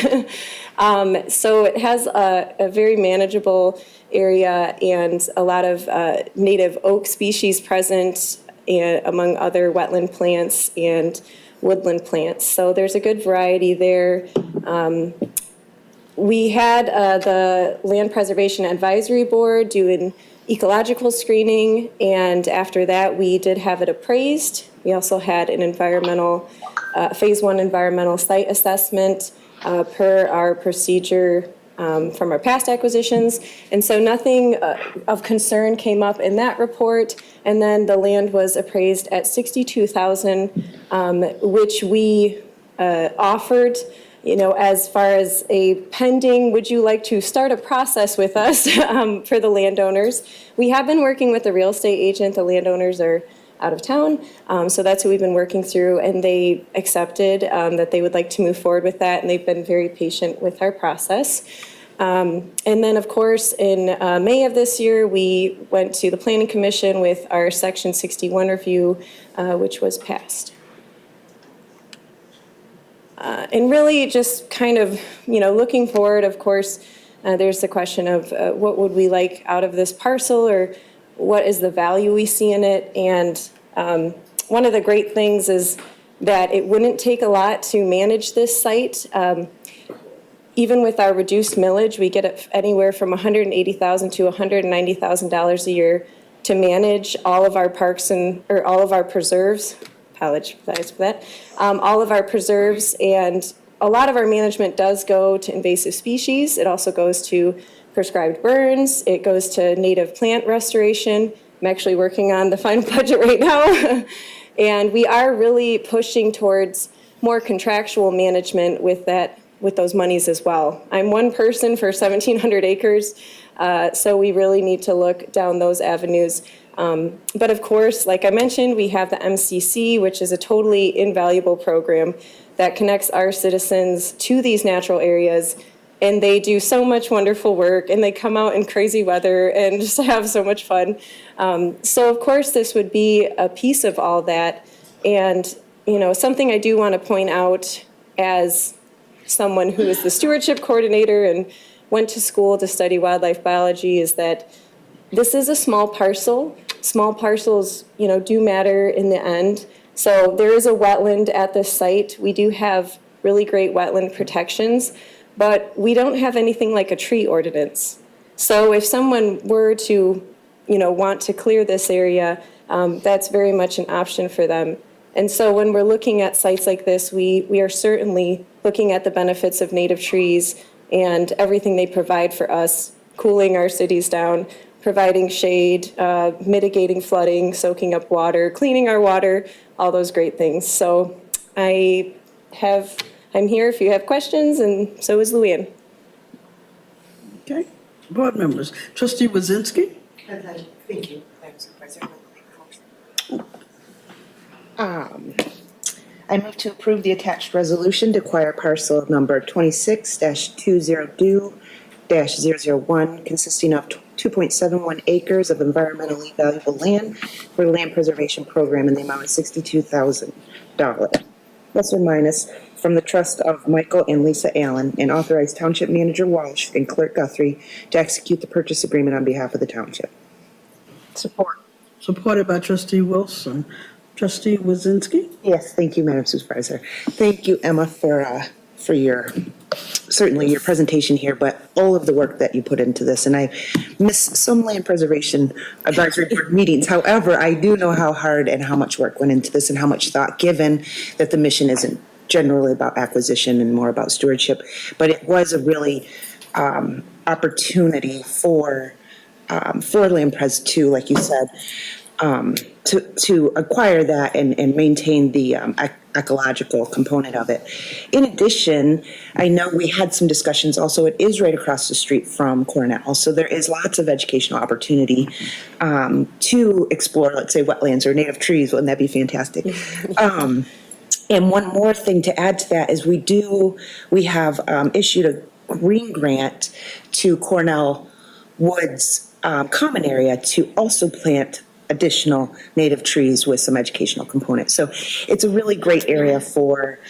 So it has a very manageable area and a lot of native oak species present, among other wetland plants and woodland plants. So there's a good variety there. We had the Land Preservation Advisory Board do an ecological screening, and after that, we did have it appraised. We also had an environmental, phase 1 environmental site assessment per our procedure from our past acquisitions. And so nothing of concern came up in that report. And then the land was appraised at $62,000, which we offered, as far as a pending, would you like to start a process with us for the landowners? We have been working with the real estate agent. The landowners are out of town, so that's who we've been working through, and they accepted that they would like to move forward with that, and they've been very patient with our process. And then, of course, in May of this year, we went to the Planning Commission with our Section 61 review, which was passed. And really just kind of, looking forward, of course, there's the question of what would we like out of this parcel, or what is the value we see in it. And one of the great things is that it wouldn't take a lot to manage this site. Even with our reduced millage, we get anywhere from $180,000 to $190,000 a year to manage all of our parks or all of our preserves. Apologize for that. All of our preserves, and a lot of our management does go to invasive species. It also goes to prescribed burns. It goes to native plant restoration. I'm actually working on the final budget right now. And we are really pushing towards more contractual management with those monies as well. I'm one person for 1,700 acres, so we really need to look down those avenues. But of course, like I mentioned, we have the MCC, which is a totally invaluable program that connects our citizens to these natural areas. And they do so much wonderful work, and they come out in crazy weather and just have so much fun. So of course, this would be a piece of all that. And, something I do want to point out as someone who is the stewardship coordinator and went to school to study wildlife biology is that this is a small parcel. Small parcels, do matter in the end. So there is a wetland at this site. We do have really great wetland protections, but we don't have anything like a tree ordinance. So if someone were to, want to clear this area, that's very much an option for them. And so when we're looking at sites like this, we are certainly looking at the benefits of native trees and everything they provide for us, cooling our cities down, providing shade, mitigating flooding, soaking up water, cleaning our water, all those great things. So I'm here if you have questions, and so is Luann. Okay. Board members, Trustee Wazinski? Thank you, Madam Supervisor. I move to approve the attached resolution to acquire parcel number 26-202-001 consisting of 2.71 acres of environmentally valuable land for the land preservation program in the amount of $62,000, plus or minus, from the trust of Michael and Lisa Allen, and authorize Township Manager Walsh and Clerk Guthrie to execute the purchase agreement on behalf of the township. Support. Supported by Trustee Wilson. Trustee Wazinski? Yes, thank you, Madam Supervisor. Thank you, Emma, for certainly your presentation here, but all of the work that you put into this. And I miss some land preservation advisory board meetings. However, I do know how hard and how much work went into this and how much thought, given that the mission isn't generally about acquisition and more about stewardship. But it was a really opportunity for Land Pres 2, like you said, to acquire that and maintain the ecological component of it. In addition, I know we had some discussions also, it is right across the street from Cornell, so there is lots of educational opportunity to explore, let's say, wetlands or native trees. Wouldn't that be fantastic? And one more thing to add to that is we have issued a green grant to Cornell Woods common area to also plant additional native trees with some educational components. So it's a really great area for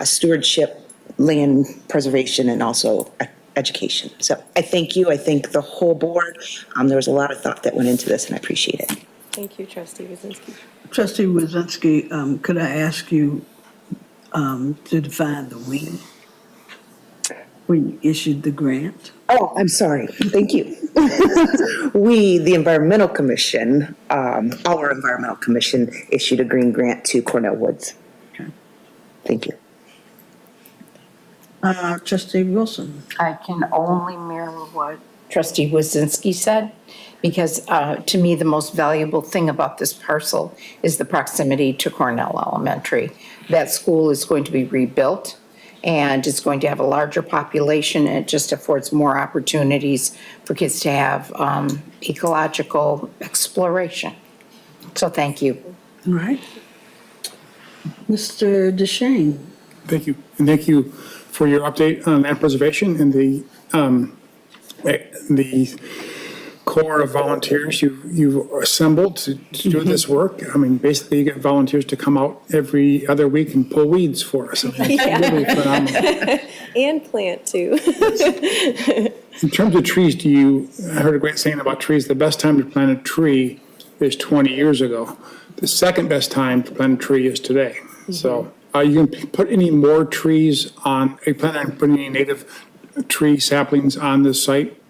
stewardship, land preservation, and also education. So I thank you. I thank the whole board. There was a lot of thought that went into this, and I appreciate it. Thank you, Trustee Wazinski. Trustee Wazinski, could I ask you to define the we when you issued the grant? Oh, I'm sorry. Thank you. We, the Environmental Commission, our Environmental Commission issued a green grant to Cornell Woods. Okay. Thank you. Trustee Wilson? I can only mirror what Trustee Wazinski said, because to me, the most valuable thing about this parcel is the proximity to Cornell Elementary. That school is going to be rebuilt, and it's going to have a larger population, and it just affords more opportunities for kids to have ecological exploration. So thank you. All right. Mr. DeShane? Thank you. And thank you for your update on land preservation and the core of volunteers you've assembled to do this work. I mean, basically you get volunteers to come out every other week and pull weeds for us. I mean, it's really phenomenal. And plant too. In terms of trees, I heard a great saying about trees, the best time to plant a tree is 20 years ago. The second best time to plant a tree is today. So are you going to put any more trees are you planning on putting any native tree saplings on this site?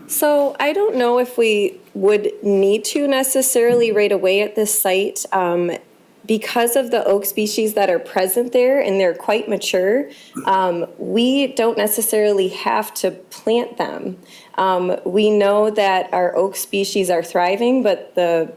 So I don't know if we would need to necessarily right away at this site. Because of the oak species that are present there and they're quite mature, we don't necessarily have to plant them. We know that our oak species are thriving, but the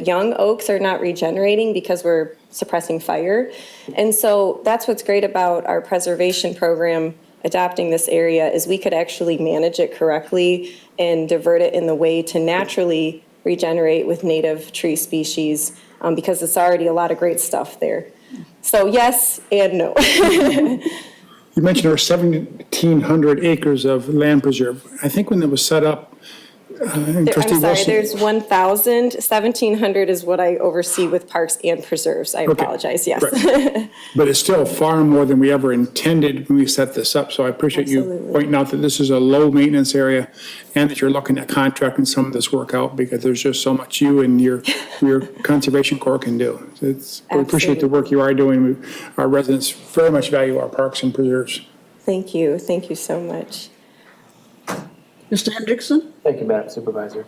young oaks are not regenerating because we're suppressing fire. And so that's what's great about our preservation program adopting this area is we could actually manage it correctly and divert it in the way to naturally regenerate with native tree species because it's already a lot of great stuff there. So yes and no. You mentioned our 1,700 acres of land preserve. I think when it was set up, I'm Trustee sorry, Wilson. there's 1,000, 1,700 is what I oversee with parks and preserves. I apologize, yes. Right. But it's still far more than we ever intended when we set this up. So I appreciate you Absolutely. pointing out that this is a low maintenance area and that you're looking at contracting some of this work out because there's just so much you and your conservation corps can do. We appreciate the work you are doing. Our residents very much value our parks and preserves. Thank you so much. Mr. Hendrickson? Thank you, Madam Supervisor.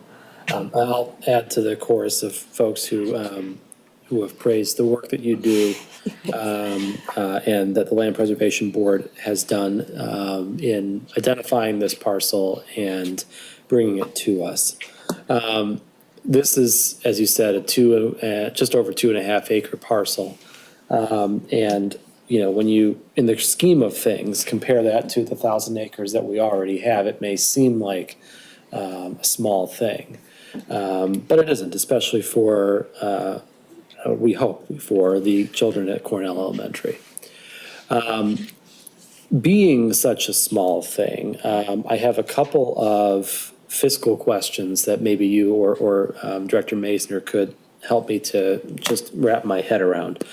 I'll add to the chorus of folks who have praised the work that you do and that the Land Preservation Board has done in identifying this parcel and bringing it to us. This is, as you said, just over 2.5 acre parcel. And you know, when you, in the scheme of things, compare that to the 1,000 acres that we already have, it may seem like a small thing. But it isn't, especially for, we hope, for the children at Cornell Elementary. Being such a small thing, I have a couple of fiscal questions that maybe you or Director Masner could help me to just wrap my head around.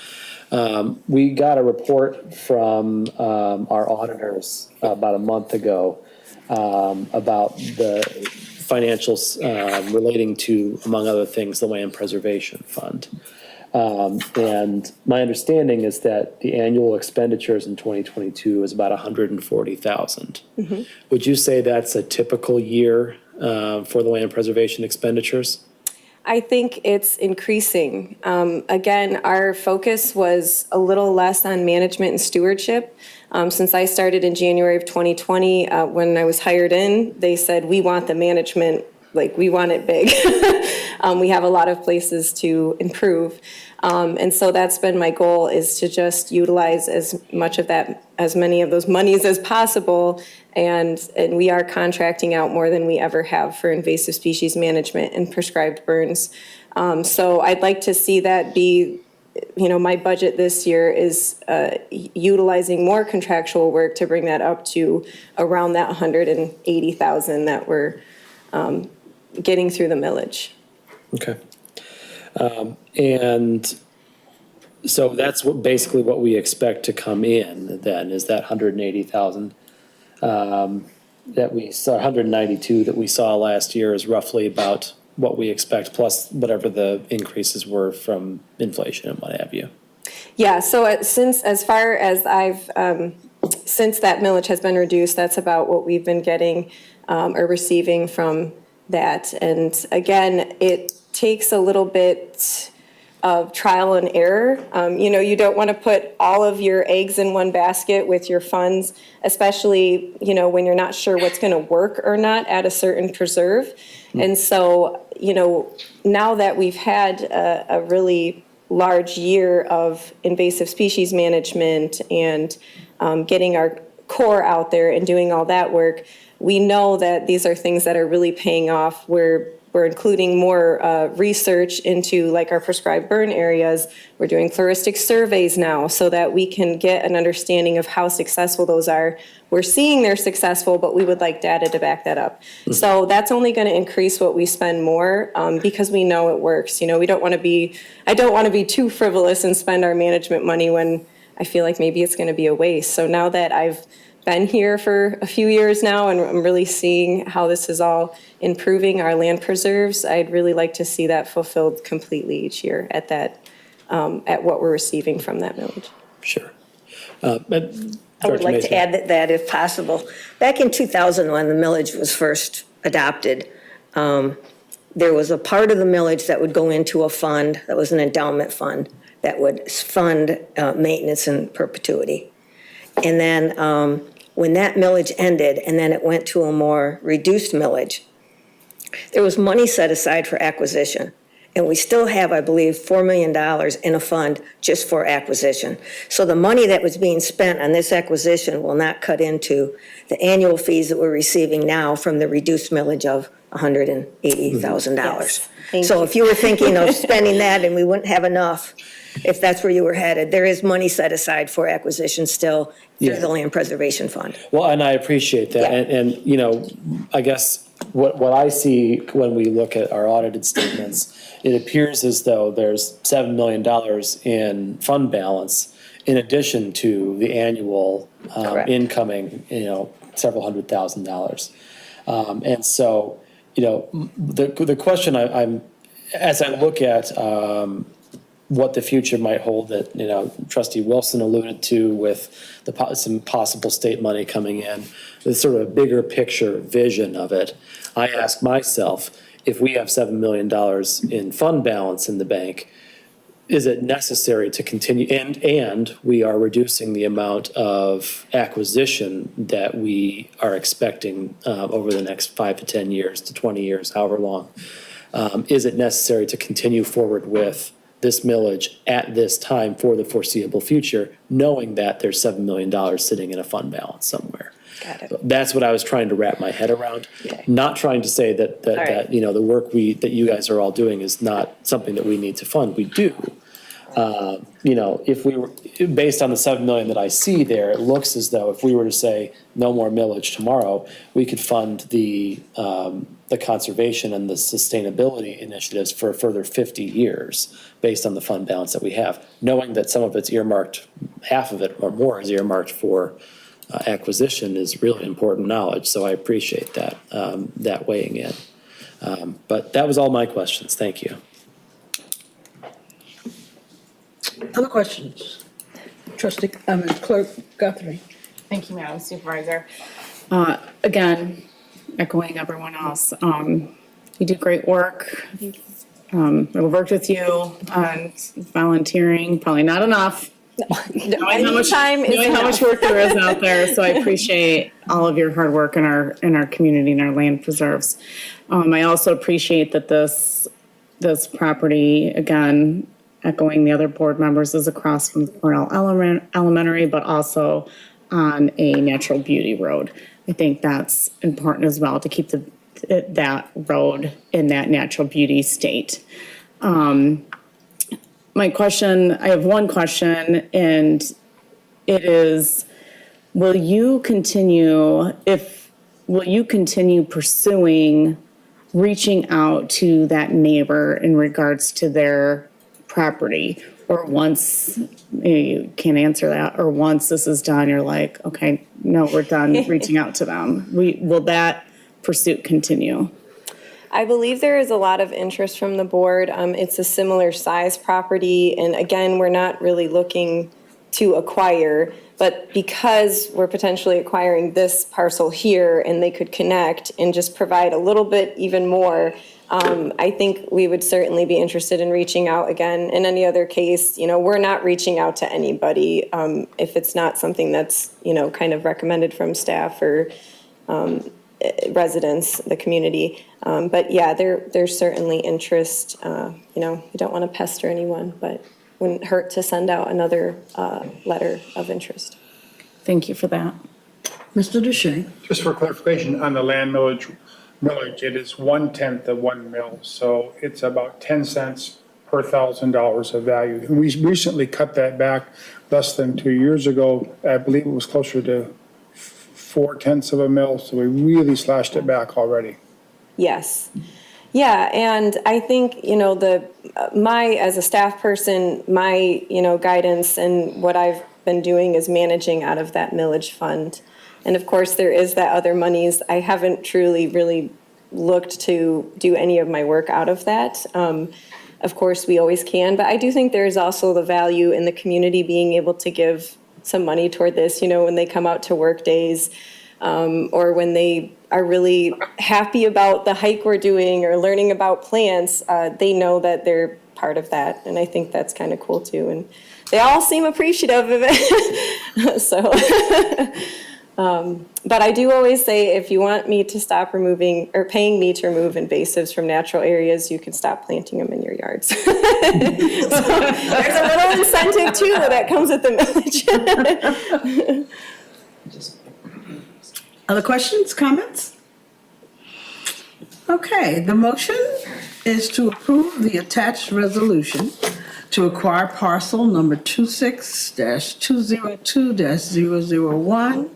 We got a report from our auditors about a month ago about the financials relating to, among other things, the Land Preservation Fund. And my understanding is that the annual expenditures in 2022 is about $140,000. Mm-hmm. Would you say that's a typical year for the land preservation expenditures? I think it's increasing. Again, our focus was a little less on management and stewardship. Since I started in January of 2020, when I was hired in, they said, we want the management, like we want it big. We have a lot of places to improve. And so that's been my goal, is to just utilize as much of that, as many of those monies as possible. And we are contracting out more than we ever have for invasive species management and prescribed burns. So I'd like to see that be, you know, my budget this year is utilizing more contractual work to bring that up to around that 180,000 that we're getting through the millage. Okay. And so that's basically what we expect to come in then, is that 180,000 that we saw, 192 that we saw last year is roughly about what we expect, plus whatever the increases were from inflation and what have you. Yeah, so since that millage has been reduced, that's about what we've been getting or receiving from that. And again, it takes a little bit of trial and error. You know, you don't want to put all of your eggs in one basket with your funds, especially, you know, when you're not sure what's going to work or not at a certain preserve. And so, you know, now that we've had a really large year of invasive species management and getting our core out there and doing all that work, we know that these are things that are really paying off. We're including more research into like our prescribed burn areas. We're doing floristic surveys now so that we can get an understanding of how successful those are. We're seeing they're successful, but we would like data to back that up. Mm-hmm. So that's only going to increase what we spend more because we know it works. You know, I don't want to be too frivolous and spend our management money when I feel like maybe it's going to be a waste. So now that I've been here for a few years now and I'm really seeing how this is all improving our land preserves, I'd really like to see that fulfilled completely each year at that, at what we're receiving from that millage. Sure. I would like to add that if possible. Back in 2000, when the millage was first adopted, there was a part of the millage that would go into a fund that was an endowment fund that would fund maintenance in perpetuity. And then when that millage ended and then it went to a more reduced millage, there was money set aside for acquisition. And we still have, I believe, $4 million in a fund just for acquisition. So the money that was being spent on this acquisition will not cut into the annual fees that we're receiving now from the reduced millage of $180,000. Thank So you. if you were thinking of spending that and we wouldn't have enough, if that's where you were headed, there is money set aside for acquisition still through the Land Preservation Fund. Well, and I appreciate that. Yeah. And, you know, I guess what I see when we look at our audited statements, it appears as though there's $7 million in fund balance in addition to the annual Correct. incoming, you know, several $100,000. And so, you know, the question I'm, as I look at what the future might hold that, you know, Trustee Wilson alluded to with some possible state money coming in, the sort of a bigger picture vision of it. I ask myself, if we have $7 million in fund balance in the bank, is it necessary to continue, and we are reducing the amount of acquisition that we are expecting over the next 5 to 10 years to 20 years, however long. Is it necessary to continue forward with this millage at this time for the foreseeable future, knowing that there's $7 million sitting in a fund balance somewhere? Got it. That's what I was trying to wrap my head around. Okay. Not trying to say that right. you know, the work that you guys are all doing is not something that we need to fund. We do. You know, if we were, based on the 7 million that I see there, it looks as though if we were to say no more millage tomorrow, we could fund the conservation and the sustainability initiatives for a further 50 years based on the fund balance that we have, knowing that some of it's earmarked, half of it or more is earmarked for acquisition is really important knowledge. So I appreciate that, that weighing in. But that was all my questions. Thank you. Other questions? Clerk Guthrie. Thank you, Madam Supervisor. Again, echoing everyone else, you do great work. I've worked with you on volunteering, probably not enough. Knowing how much work there is out there, so I appreciate all of your hard work in our community and our land preserves. I also appreciate that this property, again, echoing the other board members, is across from Cornell Elementary, but also on a natural beauty road. I think that's important as well to keep that road in that natural beauty state. My question, I have one question, and it is, will you continue pursuing reaching out to that neighbor in regards to their property? Or once, you can't answer that, or once this is done, you're like, okay, no, we're done reaching out to them. Will that pursuit continue? I believe there is a lot of interest from the board. It's a similar size property, and again, we're not really looking to acquire, but because we're potentially acquiring this parcel here and they could connect and just provide a little bit even more, I think we would certainly be interested in reaching out again. In any other case, you know, we're not reaching out to anybody if it's not something that's, you know, kind of recommended from staff or residents, the community. But yeah, there's certainly interest. You know, you don't want to pester anyone, but wouldn't hurt to send out another letter of interest. Thank you for that. Mr. Duchesne. Just for clarification, on the land millage, it is 1/10 of 1 mil, so it's about 10 cents per $1,000 of value. And we recently cut that back less than 2 years ago. I believe it was closer to 4/10 of a mil, so we really slashed it back already. Yes. Yeah, and I think, you know, as a staff person, my, you know, guidance and what I've been doing is managing out of that millage fund. And of course, there is that other monies. I haven't truly really looked to do any of my work out of that. Of course, we always can, but I do think there is also the value in the community being able to give some money toward this, you know, when they come out to work days, or when they are really happy about the hike we're doing or learning about plants, they know that they're part of that. And I think that's kind of cool too. And they all seem appreciative of it. So But I do always say, if you want me to stop removing or paying me to remove invasives from natural areas, you can stop planting them in your yards. So there's a little incentive too that comes with the millage. Other questions, comments? Okay, the motion is to approve the attached resolution to acquire parcel number 26-202-001,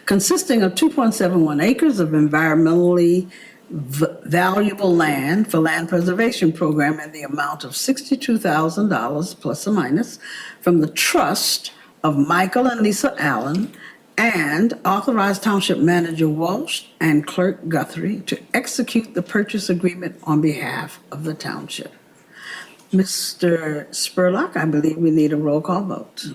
consisting of 2.71 acres of environmentally valuable land for land preservation program in the amount of $62,000 plus or minus from the trust of Michael and Lisa Allen, and authorize Township Manager Walsh and Clerk Guthrie to execute the purchase agreement on behalf of the township. Mr. Spurlock, I believe we need a roll call vote.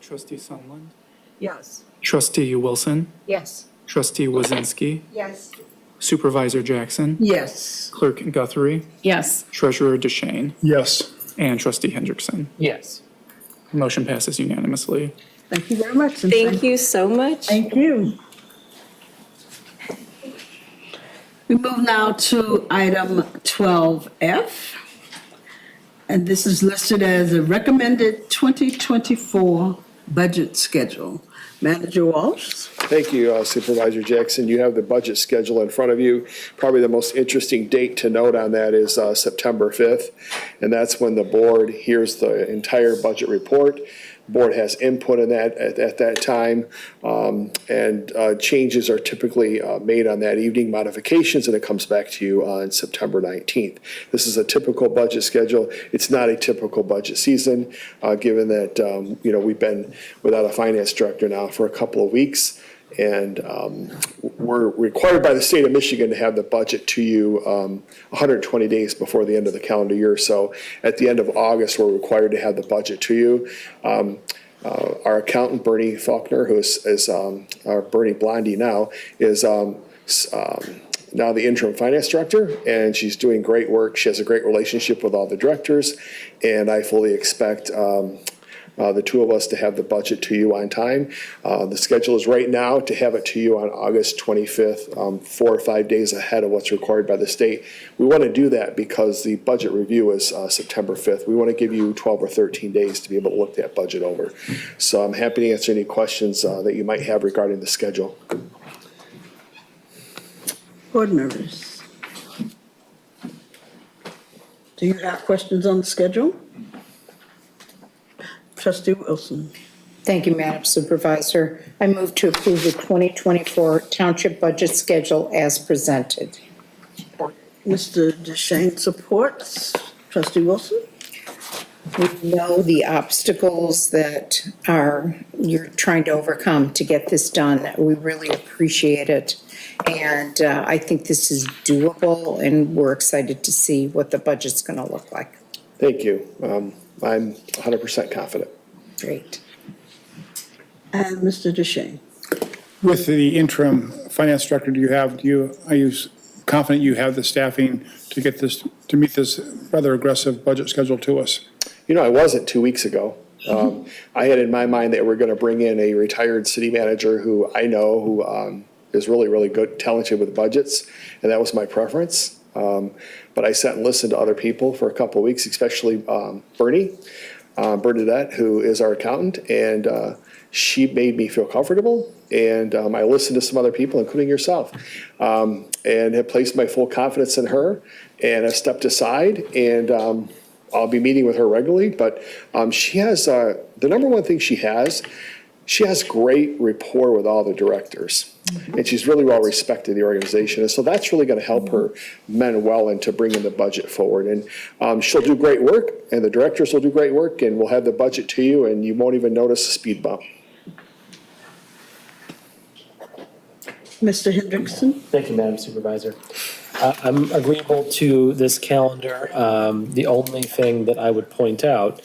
Trustee Sunland, Yes. Trustee Wilson, Yes. Trustee Wazinski, Yes. Supervisor Jackson, Yes. Clerk Guthrie, Yes. Treasurer DeShane, Yes. and Trustee Hendrickson. Yes. Motion passes unanimously. Thank you very much. and Thank you so much. Thank you. We move now to item 12F. And this is listed as a recommended 2024 budget schedule. Manager Walsh? Thank you, Supervisor Jackson. You have the budget schedule in front of you. Probably the most interesting date to note on that is September 5th, and that's when the board hears the entire budget report. Board has input in that at that time, and changes are typically made on that evening, modifications, and it comes back to you on September 19th. This is a typical budget schedule. It's not a typical budget season, given that we've been without a finance director now for a couple of weeks. And we're required by the state of Michigan to have the budget to you 120 days before the end of the calendar year. So at the end of August, we're required to have the budget to you. Our accountant, Bernie Faulkner, who is Bernie Blondie now, is now the interim finance director, and she's doing great work. She has a great relationship with all the directors, and I fully expect the two of us to have the budget to you on time. The schedule is right now to have it to you on August 25th, 4 or 5 days ahead of what's required by the state. We want to do that because the budget review is September 5th. We want to give you 12 or 13 days to be able to look that budget over. So I'm happy to answer any questions that you might have regarding the schedule. Board members? Do you have questions on the schedule? Trustee Wilson. Thank you, Madam Supervisor. I move to approve the 2024 Township Budget Schedule as presented. Mr. DeShane supports. Trustee Wilson? We know the obstacles that you're trying to overcome to get this done. We really appreciate it. And I think this is doable, and we're excited to see what the budget's going to look like. Thank you. I'm 100% confident. Great. And Mr. DeShane? With the interim finance director, are you confident you have the staffing to meet this rather aggressive budget schedule to us? I wasn't 2 weeks ago. I had in my mind that we're going to bring in a retired city manager who I know who is really, really good, talented with budgets, and that was my preference. But I sat and listened to other people for a couple of weeks, especially Bernadette, who is our accountant, and she made me feel comfortable. And I listened to some other people, including yourself, and have placed my full confidence in her, and have stepped aside, and I'll be meeting with her regularly. But she has, the number one thing she has great rapport with all the directors. And she's really well respected in the organization. And so that's really going to help her mend well into bringing the budget forward. And she'll do great work, and the directors will do great work, and we'll have the budget to you, and you won't even notice a speed bump. Mr. Hendrickson? Thank you, Madam Supervisor. I'm agreeable to this calendar. The only thing that I would point out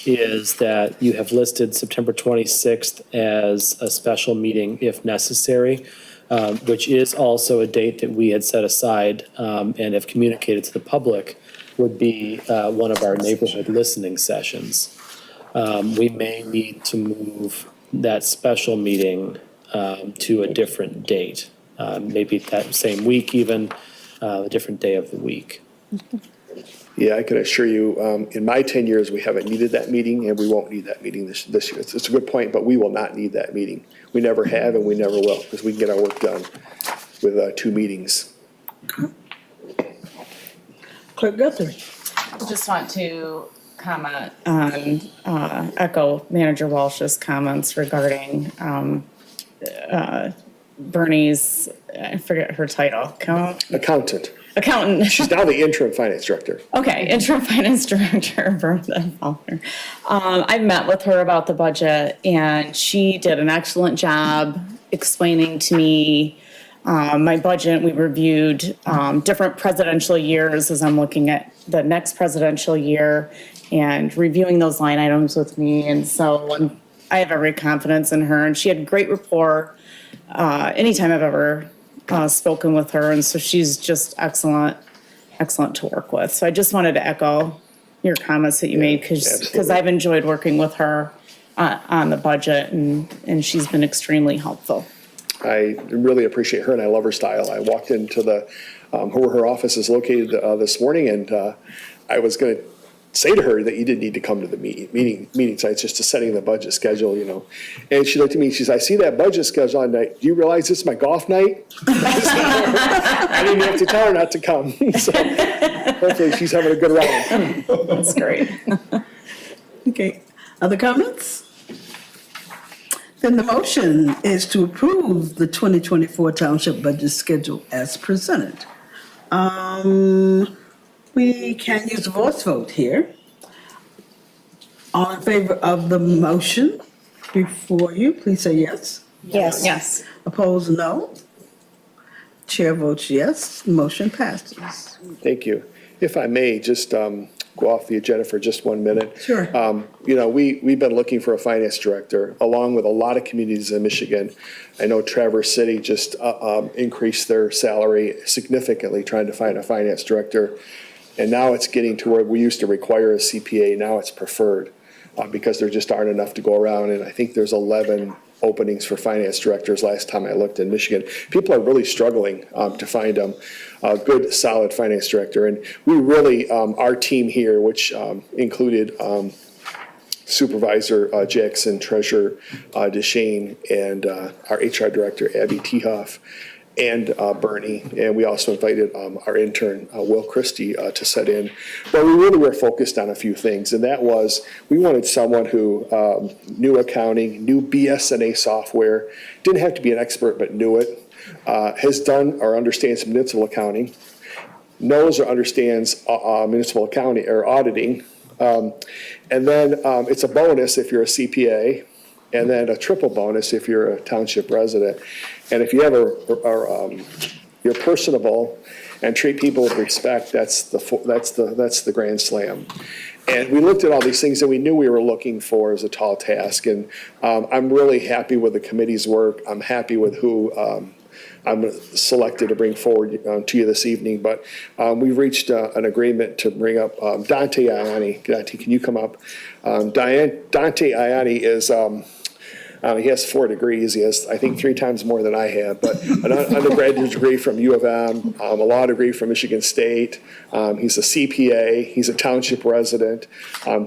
is that you have listed September 26th as a special meeting if necessary, which is also a date that we had set aside and have communicated to the public would be one of our neighborhood listening sessions. We may need to move that special meeting to a different date, maybe that same week even, a different day of the week. Yeah, I can assure you, in my 10 years, we haven't needed that meeting, and we won't need that meeting this year. It's a good point, but we will not need that meeting. We never have, and we never will, because we can get our work done with 2 meetings. Clerk Guthrie. I just want to comment on, echo Manager Walsh's comments regarding Bernie's, I forget her title, Accountant. Accountant. She's now the interim finance director. Okay, interim finance director, Bertha Fowler. I met with her about the budget, and she did an excellent job explaining to me my budget. We reviewed different presidential years as I'm looking at the next presidential year and reviewing those line items with me. And so I have every confidence in her, and she had great rapport anytime I've ever spoken with her. And so she's just excellent to work with. So I just wanted to echo your comments that you made, because I've enjoyed working with her on the budget, and she's been extremely helpful. I really appreciate her, and I love her style. I walked into where her office is located this morning, and I was going to say to her that you didn't need to come to the meeting sites, just to setting the budget schedule, And she looked at me, she said, I see that budget schedule on night. Do you realize this is my golf night? I didn't have to tell her not to come. So hopefully she's having a good round. That's great. Okay, other comments? Then the motion is to approve the 2024 Township Budget Schedule as presented. We can use a voice vote here. All in favor of the motion before you, please say yes. Yes. Yes. Opposed, no. Chair votes yes, motion passes. Thank you. If I may, just go off the agenda for just 1 minute. Sure. We've been looking for a finance director, along with a lot of communities in Michigan. I know Traverse City just increased their salary significantly trying to find a finance director. And now it's getting to where we used to require a CPA, now it's preferred, because there just aren't enough to go around. And I think there's 11 openings for finance directors last time I looked in Michigan. People are really struggling to find a good, solid finance director. And we really, our team here, which included Supervisor Jackson, Treasurer DeShane, and our HR Director, Abby Tehoff, and Bernie, and we also invited our intern, Will Christie, to sit in. But we really were focused on a few things, and that was, we wanted someone who knew accounting, knew BS&A software, didn't have to be an expert, but knew it, has done or understands municipal accounting, knows or understands municipal accounting or auditing, and then it's a bonus if you're a CPA, and then a triple bonus if you're a township resident. And if you have you're personable and treat people with respect, that's the grand slam. And we looked at all these things that we knew we were looking for as a tall task. And I'm really happy with the committee's work. I'm happy with who I'm selected to bring forward to you this evening. But we've reached an agreement to bring up Dante Ianni. Dante, can you come up? Dante Ianni is... he has 4 degrees. He has, I think, 3 times more than I have, but an undergraduate degree from U of M, a law degree from Michigan State. He's a CPA. He's a township resident,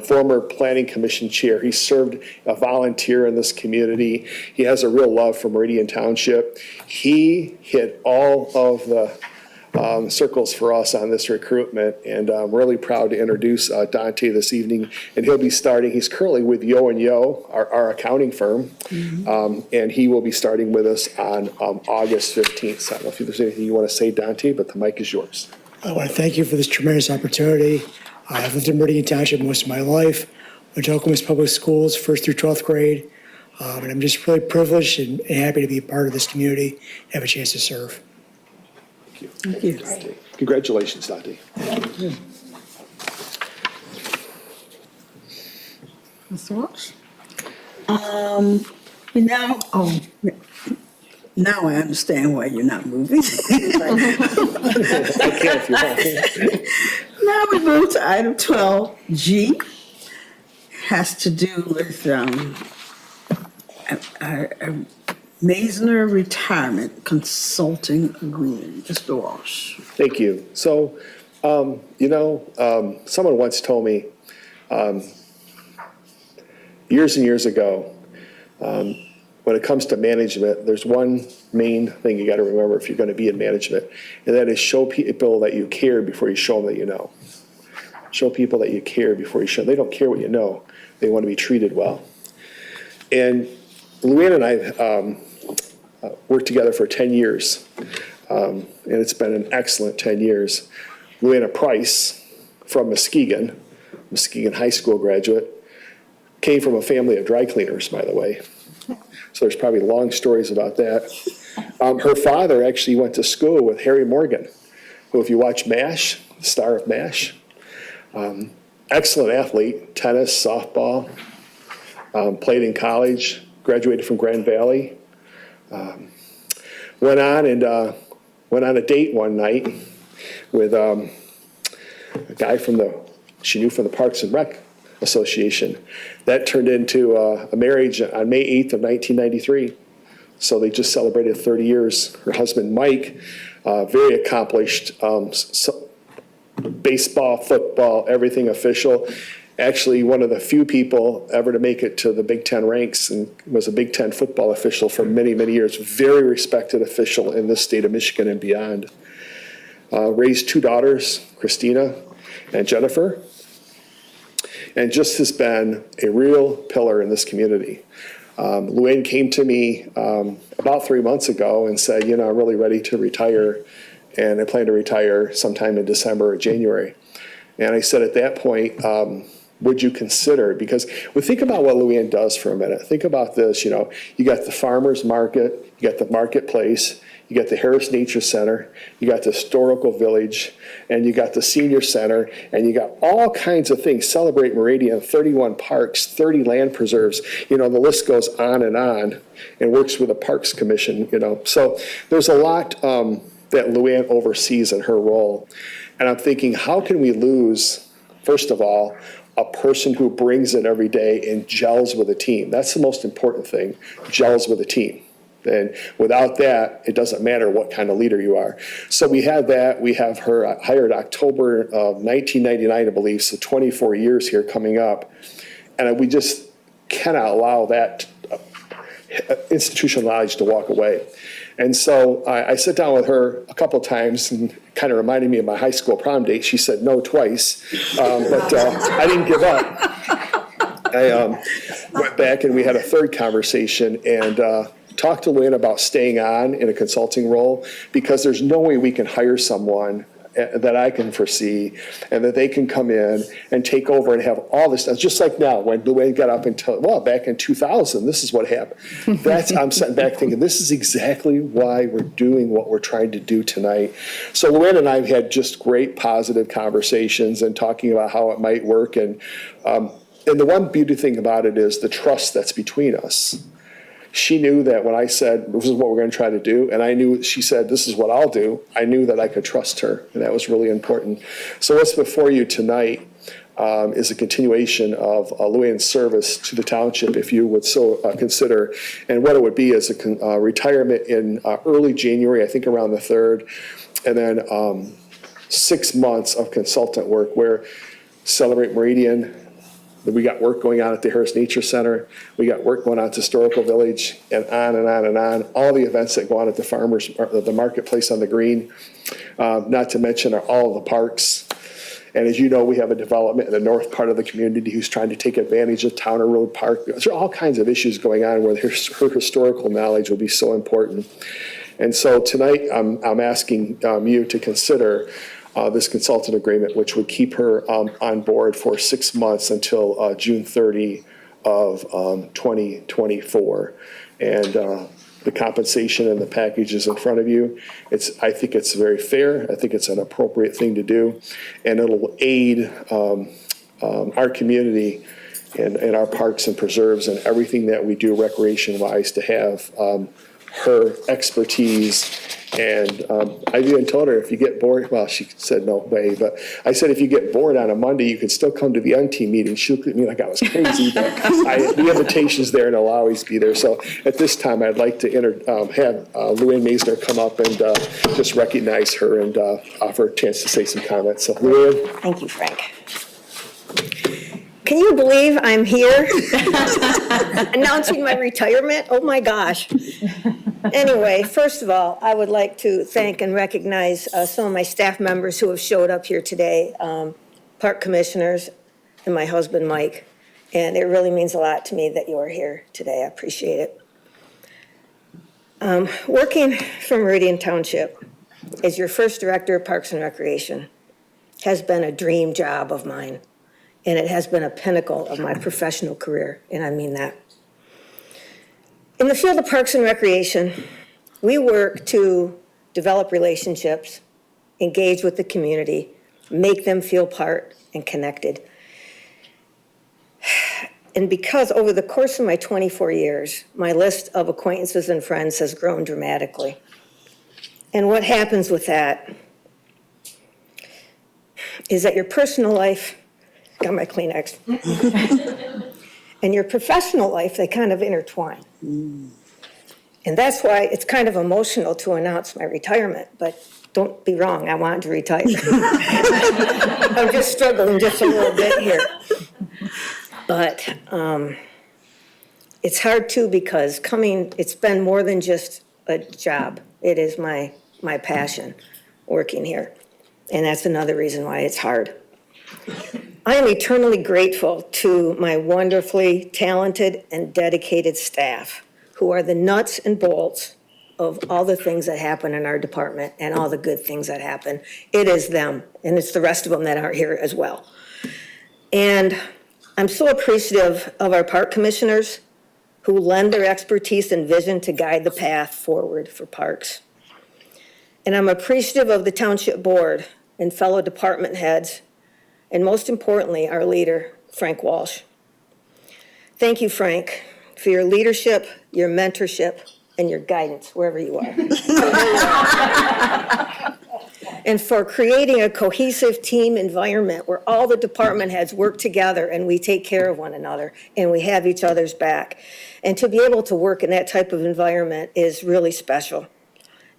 former planning commission chair. He served a volunteer in this community. He has a real love for Meridian Township. He hit all of the circles for us on this recruitment, and I'm really proud to introduce Dante this evening, and he'll be starting, he's currently with Yo & Yo, our accounting firm, and he will be starting with us on August 15th. So I don't know if there's anything you want to say, Dante, but the mic is yours. I want to thank you for this tremendous opportunity. I've lived in Meridian Township most of my life, went to Oklahoma's public schools, 1st through 12th grade, and I'm just really privileged and happy to be a part of this community and have a chance to serve. Thank you. Dante. Congratulations, Dante. Mr. Walsh? Now I understand why you're not moving. Now we move to item 12G. Has to do with Maisner Retirement Consulting Agreement. Mr. Walsh. Thank you. So, someone once told me years and years ago, when it comes to management, there's one main thing you got to remember if you're going to be in management, and that is show people that you care before you show them that you know. Show people that you care before you show them. They don't care what you know. They want to be treated well. And Luann and I worked together for 10 years, and it's been an excellent 10 years. Luann Price from Muskegon High School graduate, came from a family of dry cleaners, by the way. So there's probably long stories about that. Her father actually went to school with Harry Morgan, who, if you watch MASH, the star of MASH, excellent athlete, tennis, softball, played in college, graduated from Grand Valley. Went on a date one night with a guy she knew from the Parks and Rec Association. That turned into a marriage on May 8th of 1993. So they just celebrated 30 years. Her husband, Mike, very accomplished, baseball, football, everything official. Actually, one of the few people ever to make it to the Big Ten ranks, and was a Big Ten football official for many, many years. Very respected official in this state of Michigan and beyond. Raised two daughters, Christina and Jennifer, and just has been a real pillar in this community. Luann came to me about 3 months ago and said, I'm really ready to retire, and I plan to retire sometime in December or January. And I said at that point, would you consider, because think about what Luann does for a minute. Think about this, you got the farmer's market, you got the marketplace, you got the Harris Nature Center, you got the historical village, and you got the senior center, and you got all kinds of things. Celebrate Meridian, 31 parks, 30 land preserves. The list goes on, and works with the Parks Commission. So there's a lot that Luann oversees in her role. And I'm thinking, how can we lose, first of all, a person who brings it every day and gels with a team? That's the most important thing, gels with a team. And without that, it doesn't matter what kind of leader you are. So we have that. We have her hired October of 1999, I believe, so 24 years here coming up. And we just cannot allow that institutional knowledge to walk away. And so I sat down with her a couple of times, and kind of reminded me of my high school prom date. She said no twice, but I didn't give up. I went back and we had a third conversation, and talked to Luann about staying on in a consulting role, because there's no way we can hire someone that I can foresee, and that they can come in and take over and have all this stuff. Just like now, when Luann got up and back in 2000, this is what happened. I'm sitting back thinking, this is exactly why we're doing what we're trying to do tonight. So Luann and I had just great positive conversations and talking about how it might work. And the one beauty thing about it is the trust that's between us. She knew that when I said, this is what we're going to try to do, and she said, this is what I'll do, I knew that I could trust her, and that was really important. So what's before you tonight is a continuation of Luann's service to the township, if you would so consider. And what it would be is a retirement in early January, I think around the 3rd, and then 6 months of consultant work where Celebrate Meridian. We got work going on at the Harris Nature Center. We got work going on at the Historical Village, and on and on and on. All the events that go on at the marketplace on the green, not to mention all of the parks. And as you know, we have a development in the north part of the community who's trying to take advantage of Towner Road Park. There are all kinds of issues going on where her historical knowledge will be so important. And so tonight, I'm asking you to consider this consultant agreement, which would keep her on board for 6 months until June 30 of 2024. And the compensation and the package is in front of you. I think it's very fair. I think it's an appropriate thing to do. And it'll aid our community and our parks and preserves and everything that we do recreation-wise to have her expertise. And I even told her, if you get bored, well, she said no way, but I said, if you get bored on a Monday, you can still come to the NT meeting. She looked at me like I was crazy, but the invitation's there and I'll always be there. So at this time, I'd like to have Luann Maisner come up and just recognize her and offer a chance to say some comments. So Luann. Thank you, Frank. Can you believe I'm here announcing my retirement? Oh my gosh. Anyway, first of all, I would like to thank and recognize some of my staff members who have showed up here today, park commissioners and my husband, Mike. And it really means a lot to me that you are here today. I appreciate it. Working for Meridian Township as your first director of Parks and Recreation has been a dream job of mine. And it has been a pinnacle of my professional career, and I mean that. In the field of Parks and Recreation, we work to develop relationships, engage with the community, make them feel part and connected. And because over the course of my 24 years, my list of acquaintances and friends has grown dramatically. And what happens with that is that your personal life, got my Kleenex, and your professional life, they kind of intertwine. And that's why it's kind of emotional to announce my retirement, but don't be wrong, I want to retire. I'm just struggling just a little bit here. But it's hard too because it's been more than just a job. It is my passion working here. And that's another reason why it's hard. I am eternally grateful to my wonderfully talented and dedicated staff who are the nuts and bolts of all the things that happen in our department and all the good things that happen. It is them, and it's the rest of them that aren't here as well. And I'm so appreciative of our park commissioners who lend their expertise and vision to guide the path forward for parks. And I'm appreciative of the Township Board and fellow department heads, and most importantly, our leader, Frank Walsh. Thank you, Frank, for your leadership, your mentorship, and your guidance, wherever you are. And for creating a cohesive team environment where all the department heads work together and we take care of one another and we have each other's back. And to be able to work in that type of environment is really special.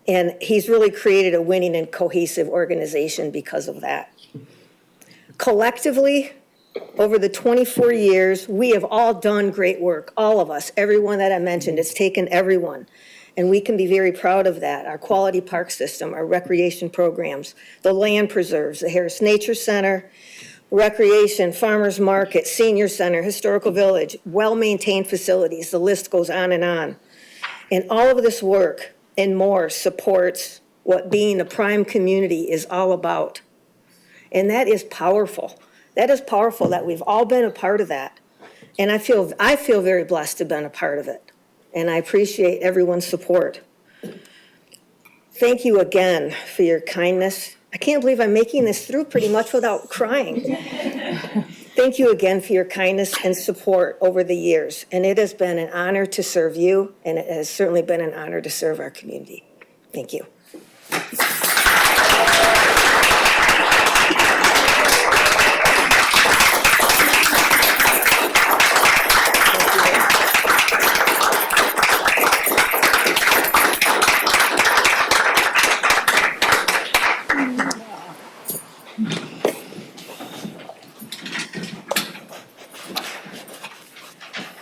And he's really created a winning and cohesive organization because of that. Collectively, over the 24 years, we have all done great work, all of us, everyone that I mentioned. It's taken everyone, and we can be very proud of that. Our quality park system, our recreation programs, the land preserves, the Harris Nature Center, recreation, farmers market, senior center, historical village, well-maintained facilities, the list goes on. And all of this work and more supports what being a prime community is all about. And that is powerful. That is powerful that we've all been a part of that. And I feel very blessed to have been a part of it. And I appreciate everyone's support. Thank you again for your kindness. I can't believe I'm making this through pretty much without crying. Thank you again for your kindness and support over the years. And it has been an honor to serve you, and it has certainly been an honor to serve our community. Thank you.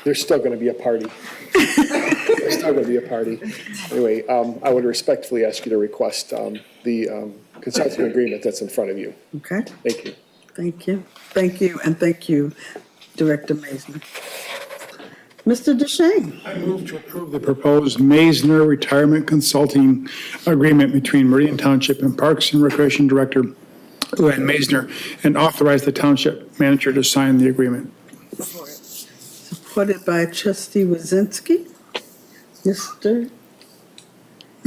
There's still going to be a party. There's still going to be a party. Anyway, I would respectfully ask you to request the consulting agreement that's in front of you. Okay, Thank you. thank you. Thank you, and thank you, Director Maisner. Mr. DeShane. I move to approve the proposed Maisner Retirement Consulting Agreement between Meridian Township and Parks and Recreation Director Luann Maisner, and authorize the Township Manager to sign the agreement. Supported by Trustee Wazinski. Mr.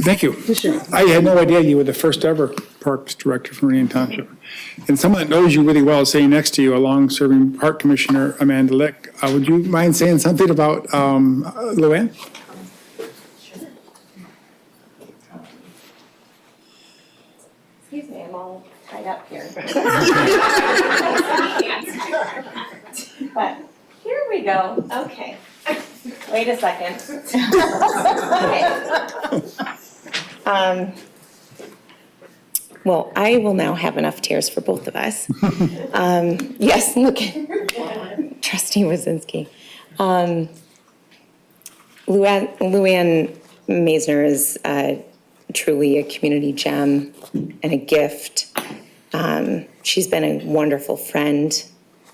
Thank you. DeShane. I had no idea you were the first ever Parks Director for Meridian Township. And someone that knows you really well is sitting next to you, a long-serving Park Commissioner, Amanda Lick. Would you mind saying something about Luann? Excuse me, I'm all tied up here. But here we go. Okay. Wait a second. Okay. Well, I will now have enough tears for both of us. Yes, look at Trustee Wazinski. Luann Maisner is truly a community gem and a gift. She's been a wonderful friend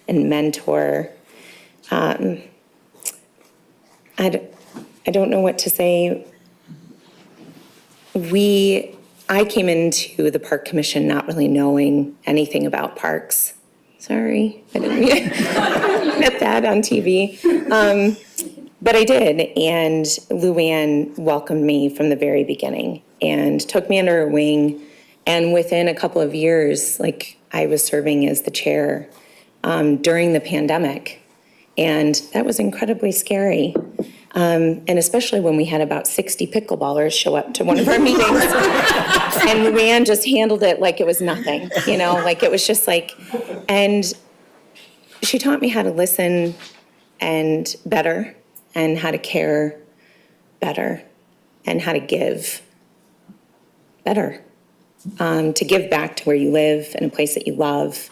and mentor. I don't know what to say. I came into the Park Commission not really knowing anything about parks. Sorry, I didn't admit that on TV. But I did, and Luann welcomed me from the very beginning and took me under her wing. And within a couple of years, like, I was serving as the chair during the pandemic. And that was incredibly scary. And especially when we had about 60 pickleballers show up to one of our meetings. And Luann just handled it like it was nothing, you know, like it was just like, and she taught me how to listen and better, and how to care better, and how to give better. To give back to where you live and a place that you love.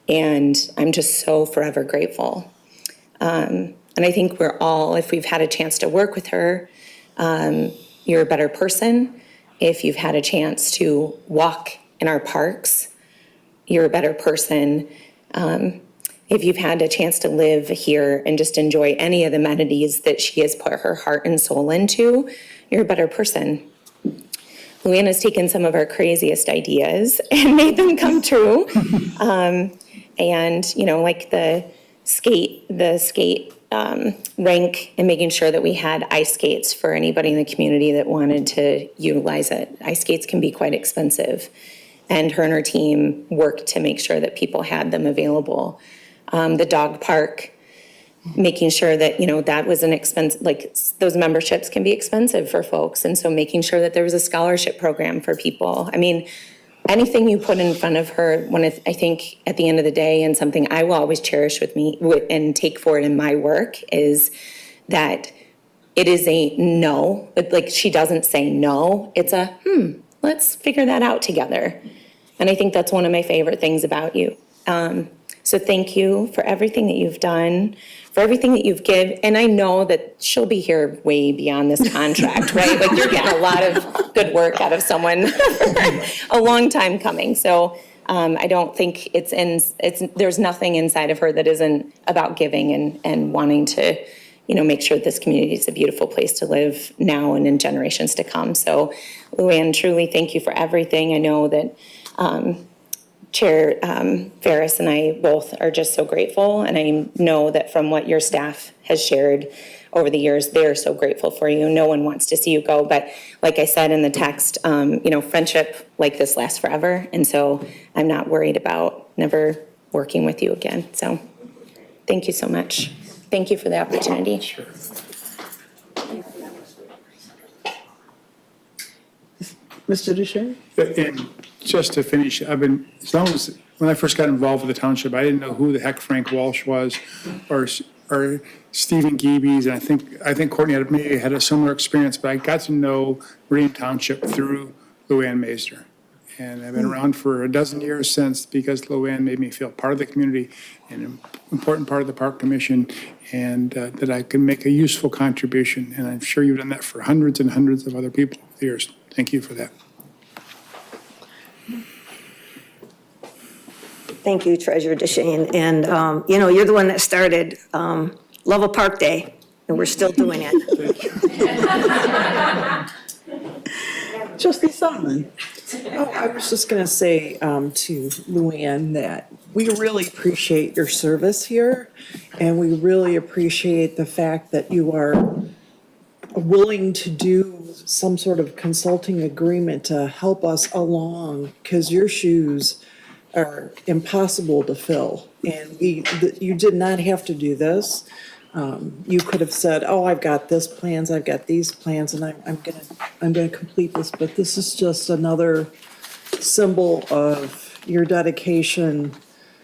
And I'm just so forever grateful. And I think we're all, if we've had a chance to work with her, you're a better person. If you've had a chance to walk in our parks, you're a better person. If you've had a chance to live here and just enjoy any of the amenities that she has put her heart and soul into, you're a better person. Luann has taken some of our craziest ideas and made them come true. And, you know, like the skate rink, and making sure that we had ice skates for anybody in the community that wanted to utilize it. Ice skates can be quite expensive. And her and her team worked to make sure that people had them available. The dog park, making sure that, you know, that was an expense, like those memberships can be expensive for folks. And so making sure that there was a scholarship program for people. I mean, anything you put in front of her, when I think at the end of the day, and something I will always cherish with me and take forward in my work, is that it is a no. Like, she doesn't say no. It's a, let's figure that out together. And I think that's one of my favorite things about you. So thank you for everything that you've done, for everything that you've given. And I know that she'll be here way beyond this contract, right? Like, you're getting a lot of good work out of someone a long time coming. So I don't think there's nothing inside of her that isn't about giving and wanting to, you know, make sure that this community is a beautiful place to live now and in generations to come. So Luann, truly thank you for everything. I know that Chair Ferris and I both are just so grateful, and I know that from what your staff has shared over the years, they're so grateful for you. No one wants to see you go, but like I said in the text, you know, friendship like this lasts forever, and so I'm not worried about never working with you again. So thank you so much. Thank you for the opportunity. Sure. Mr. Duchesne? And just to finish, when I first got involved with the township, I didn't know who the heck Frank Walsh was, or Stephen Geebies, and I think Courtney had a similar experience, but I got to know Meridian Township through Luann Maisner. And I've been around for a dozen years since, because Luann made me feel part of the community and an important part of the Park Commission, and that I can make a useful contribution. And I'm sure you've done that for hundreds and hundreds of other people over the years. Thank you for that. Thank you, Treasurer Duchesne. And, you know, you're the one that started Level Park Day, and we're still doing it. Trustee Solomon? Oh, I was just going to say to Luann that we really appreciate your service here, and we really appreciate the fact that you are willing to do some sort of consulting agreement to help us along, because your shoes are impossible to fill. And you did not have to do this. You could have said, oh, I've got this plans, I've got these plans, and I'm gonna complete this, but this is just another symbol of your dedication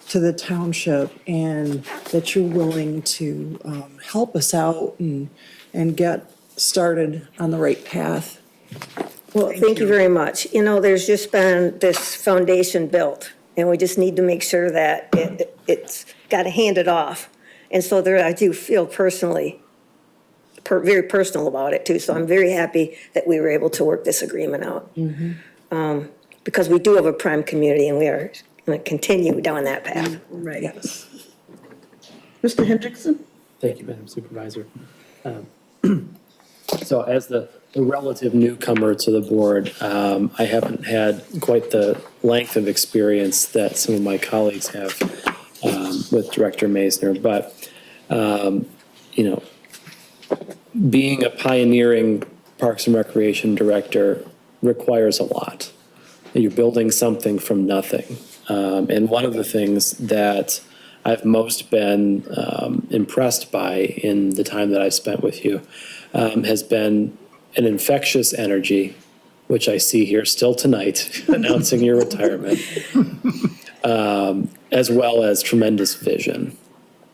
to the township and that you're willing to help us out and get started on the right path. Well, thank you very much. You know, there's just been this foundation built, and we just need to make sure that it's got to hand it off. And so there, I do feel personally, very personal about it too. So I'm very happy that we were able to work this agreement out. Because we do have a prime community, and we are going to continue down that path. Right. Yes. Mr. Hendrickson? Thank you, Madam Supervisor. So as the relative newcomer to the board, I haven't had quite the length of experience that some of my colleagues have with Director Maisner, but you know, being a pioneering Parks and Recreation Director requires a lot. You're building something from nothing. And one of the things that I've most been impressed by in the time that I've spent with you has been an infectious energy, which I see here still tonight, announcing your retirement, as well as tremendous vision.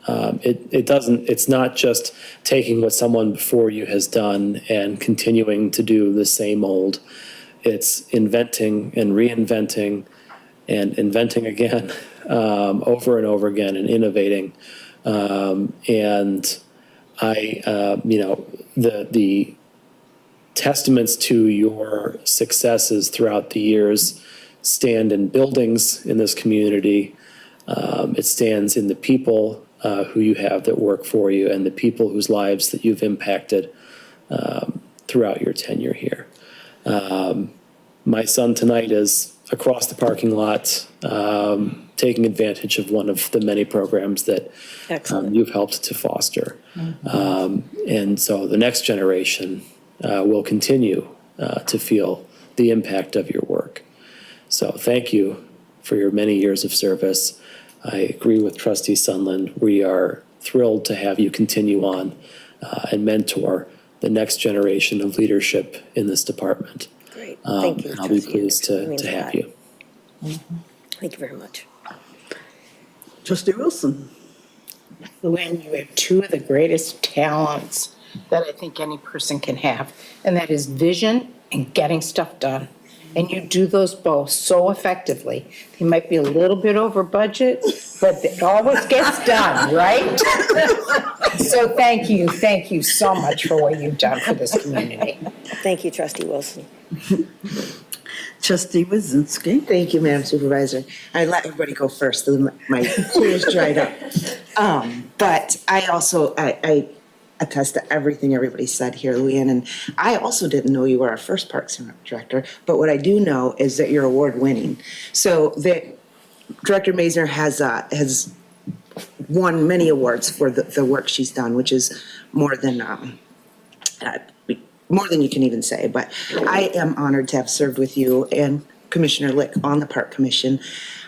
It's not just taking what someone before you has done and continuing to do the same old. It's inventing and reinventing and inventing again, over and over again, and innovating. And I, you know, the testaments to your successes throughout the years stand in buildings in this community. It stands in the people who you have that work for you and the people whose lives that you've impacted throughout your tenure here. My son tonight is across the parking lot, taking advantage of one of the many programs that you've helped to foster. And so the next generation will continue to feel the impact of your work. So thank you for your many years of service. I agree with Trustee Sunland. We are thrilled to have you continue on and mentor the next generation of leadership in this department. Great, thank you. And I'll be pleased to have you. Thank you very much. Trustee Wilson? Luann, you have two of the greatest talents that I think any person can have, and that is vision and getting stuff done. And you do those both so effectively. They might be a little bit over budget, but it always gets done, right? So thank you so much for what you've done for this community. Thank you, Trustee Wilson. Trustee Wazinski? Thank you, Madam Supervisor. I let everybody go first, my tears dried up. But I also, I attest to everything everybody said here, Luann, and I also didn't know you were our first Parks and Rec Director, but what I do know is that you're award-winning. So Director Maisner has won many awards for the work she's done, which is more than you can even say. But I am honored to have served with you and Commissioner Lick on the Park Commission.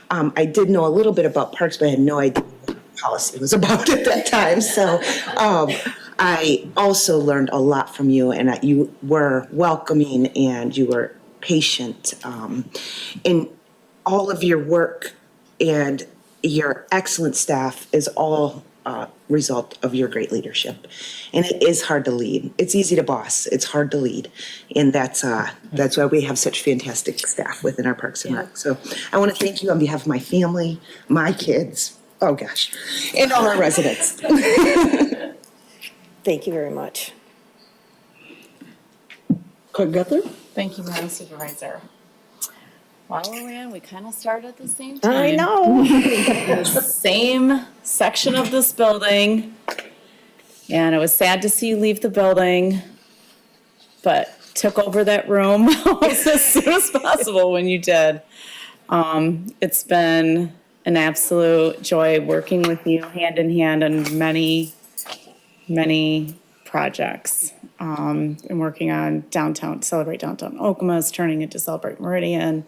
I did know a little bit about parks, but I had no idea what policy was about at that time. So I also learned a lot from you, and that you were welcoming and you were patient in all of your work, and your excellent staff is all result of your great leadership. And it is hard to lead. It's easy to boss. It's hard to lead. And that's why we have such fantastic staff within our Parks and Rec. So I want to thank you on behalf of my family, my kids, oh gosh, and all our residents. Thank you very much. Clerk Guthrie? Thank you, Madam Supervisor. Well, Luann, we kind of started at the same time. I know. Same section of this building. And it was sad to see you leave the building, but took over that room almost as soon as possible when you did. It's been an absolute joy working with you hand in hand on many projects. And working on downtown, Celebrate Downtown Oklamas, turning it to Celebrate Meridian,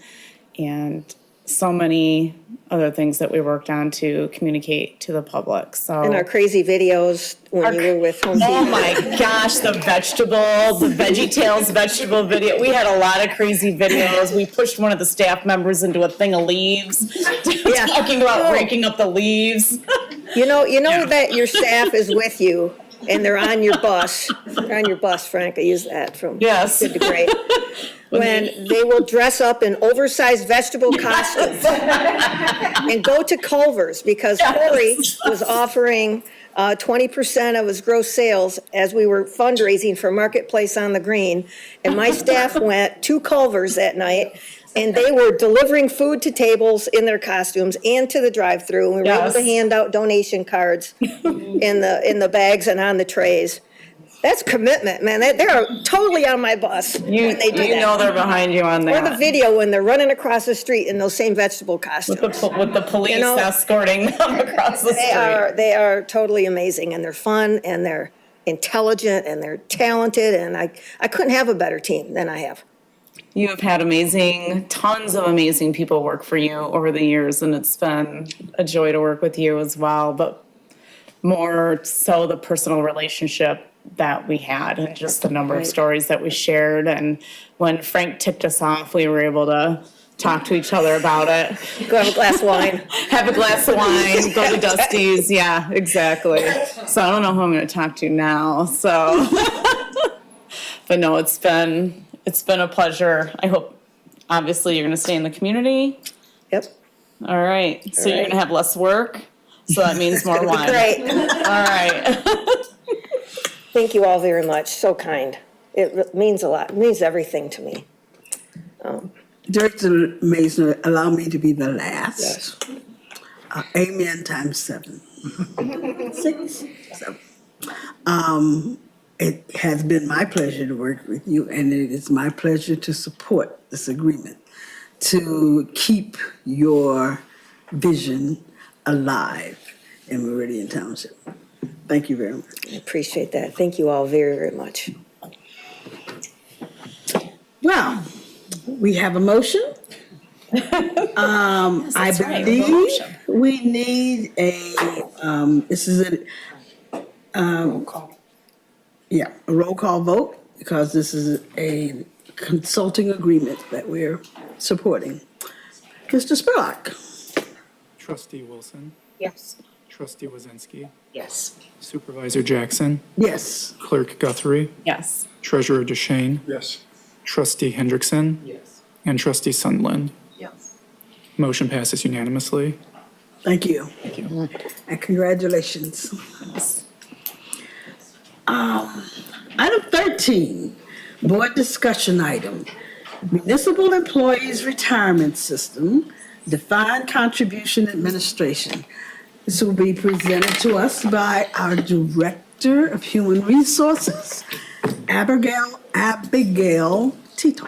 and so many other things that we worked on to communicate to the public, so. And our crazy videos when you were with Home Oh Depot. my gosh, the Veggie Tales vegetable video. We had a lot of crazy videos. We pushed one of the staff members into a thing of leaves, talking about breaking up the leaves. You know that your staff is with you and they're on your bus. They're on your bus, Frank. I use that from Yes. good to great. When they will dress up in oversized vegetable costumes and go to Culver's because Corey was offering 20% of his gross sales as we were fundraising for Marketplace on the Green. And my staff went to Culver's that night and they were delivering food to tables in their costumes and to the drive-through. And we were able to hand out donation cards in the bags and on the trays. That's commitment, man. They're totally on my bus when they do that. You know they're behind you on that. Or the video when they're running across the street in those same vegetable costumes. With the police escorting them across the street. They are totally amazing, and they're fun, and they're intelligent, and they're talented, and I couldn't have a better team than I have. You have had tons of amazing people work for you over the years, and it's been a joy to work with you as well, but more so the personal relationship that we had and just the number of stories that we shared. And when Frank tipped us off, we were able to talk to each other about it. Go have a glass of wine. Have a glass of wine, go to Dusty's. Yeah, exactly. So I don't know who I'm going to talk to now. So, but no, it's been a pleasure. I hope, obviously, you're going to stay in the community. Yep. All right. So you're going to have less work. So that means more wine. Great. All right. Thank you all very much. So kind. It means a lot. It means everything to me. Director Mason, allow me to be the last. Yes. Amen times 7. 6, 7. It has been my pleasure to work with you, and it is my pleasure to support this agreement to keep your vision alive in Meridian Township. Thank you very much. I appreciate that. Thank you all very, very much. Well, we have a motion. I believe we need this is a roll call vote because this is a consulting agreement that we're supporting. Mr. Spurlock. Trustee Wilson. Yes. Trustee Wazinski. Yes. Supervisor Jackson. Yes. Clerk Guthrie. Yes. Treasurer DeShane. Yes. Trustee Hendrickson. Yes. And Trustee Sundlund. Yes. Motion passes unanimously. Thank you. Thank you. And congratulations. Item 13, board discussion item. Municipal Employees Retirement System, Defined Contribution Administration. This will be presented to us by our Director of Human Resources, Abigail Tito.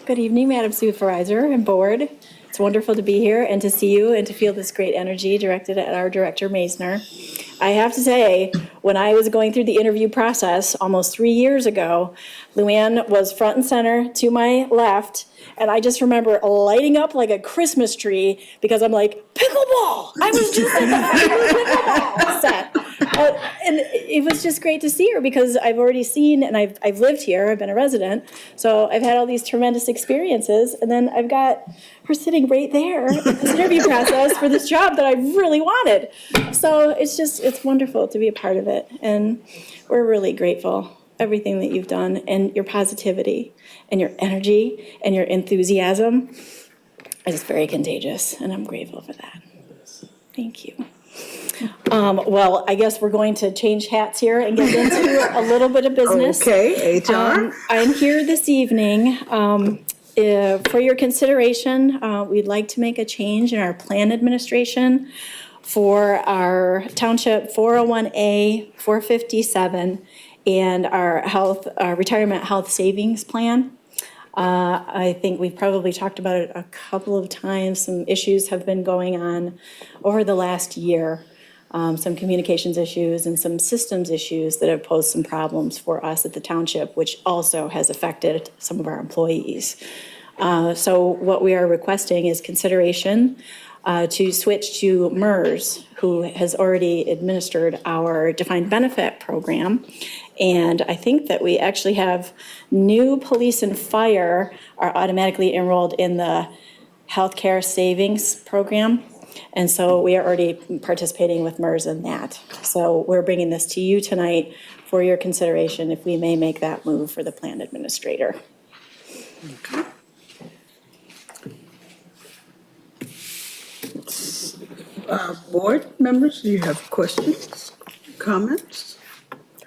Good evening, Madam Supervisor and Board. It's wonderful to be here and to see you and to feel this great energy directed at our Director Maisner. I have to say, when I was going through the interview process almost 3 years ago, Luann was front and center to my left, and I just remember lighting up like a Christmas tree because I'm like, pickleball! I was just at the pickleball set. And it was just great to see her because I've already seen and I've lived here, I've been a resident, so I've had all these tremendous experiences, and then I've got her sitting right there in this interview process for this job that I really wanted. So it's wonderful to be a part of it, and we're really grateful. Everything that you've done and your positivity and your energy and your enthusiasm is just very contagious, and I'm grateful for that. Thank you. Well, I guess we're going to change hats here and get into a little bit of business. Okay, HR. I'm here this evening for your consideration. We'd like to make a change in our plan administration for our Township 401A 457 and our retirement health savings plan. I think we've probably talked about it a couple of times. Some issues have been going on over the last year. Some communications issues and some systems issues that have posed some problems for us at the township, which also has affected some of our employees. So what we are requesting is consideration to switch to MERS, who has already administered our defined benefit program. And I think that we actually have new police and fire are automatically enrolled in the healthcare savings program. And so we are already participating with MERS in that. So we're bringing this to you tonight for your consideration if we may make that move for the plan administrator. Board members, do you have questions, comments?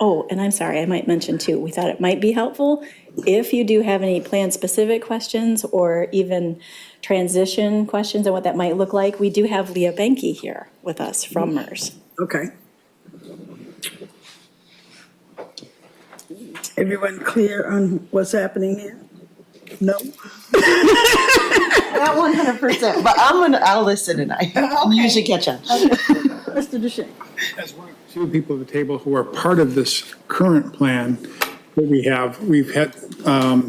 Oh, and I'm sorry, I might mention too, we thought it might be helpful if you do have any plan-specific questions or even transition questions on what that might look like. We do have Leah Benke here with us from MERS. Okay. Everyone clear on what's happening here? No? Not 100%, but I'll listen and I usually catch on. Mr. Duchesne. As one of two people at the table who are part of this current plan that we've had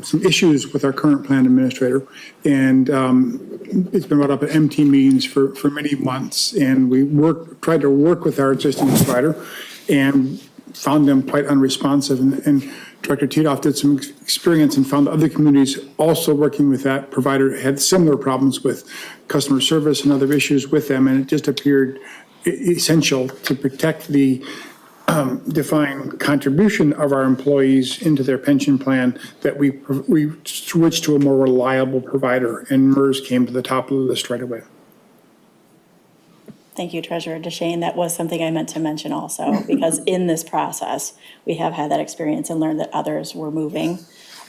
some issues with our current plan administrator, and it's been brought up at MT meetings for many months, and we tried to work with our existing provider and found them quite unresponsive, and Director Titoff did some experience and found other communities also working with that provider had similar problems with customer service and other issues with them, and it just appeared essential to protect the defined contribution of our employees into their pension plan that we switched to a more reliable provider, and MERS came to the top of the list right away. Thank you, Treasurer Duchesne. That was something I meant to mention also, because in this process, we have had that experience and learned that others were moving.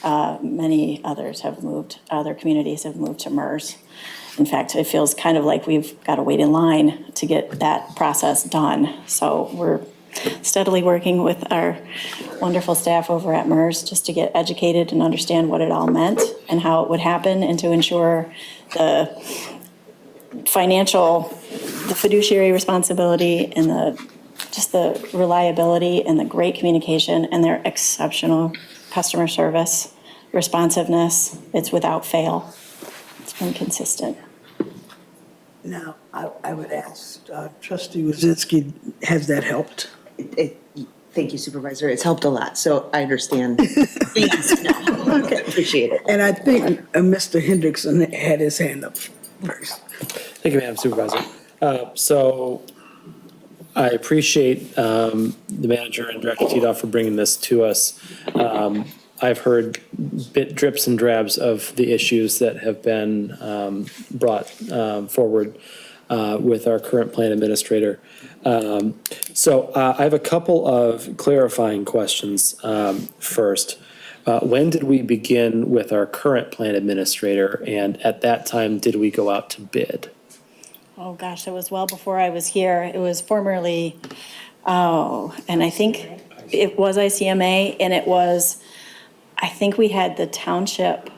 Many others have moved, other communities have moved to MERS. In fact, it feels kind of like we've got to wait in line to get that process done. So we're steadily working with our wonderful staff over at MERS just to get educated and understand what it all meant and how it would happen, and to ensure the fiduciary responsibility and the reliability and the great communication and their exceptional customer service, responsiveness. It's without fail. It's been consistent. Now, I would ask Trustee Wazinski, has that helped? Thank you, Supervisor. It's helped a lot, so I understand. Thanks. No. Okay. Appreciate it. And I think Mr. Hendrickson had his hand up first. Thank you, Madam Supervisor. So I appreciate the manager and Director Titoff for bringing this to us. I've heard drips and drabs of the issues that have been brought forward with our current plan administrator. So I have a couple of clarifying questions first. When did we begin with our current plan administrator, and at that time, did we go out to bid? Oh, gosh, it was well before I was here. It was formerly, and I think it was ICMA, and it was, I think we had the township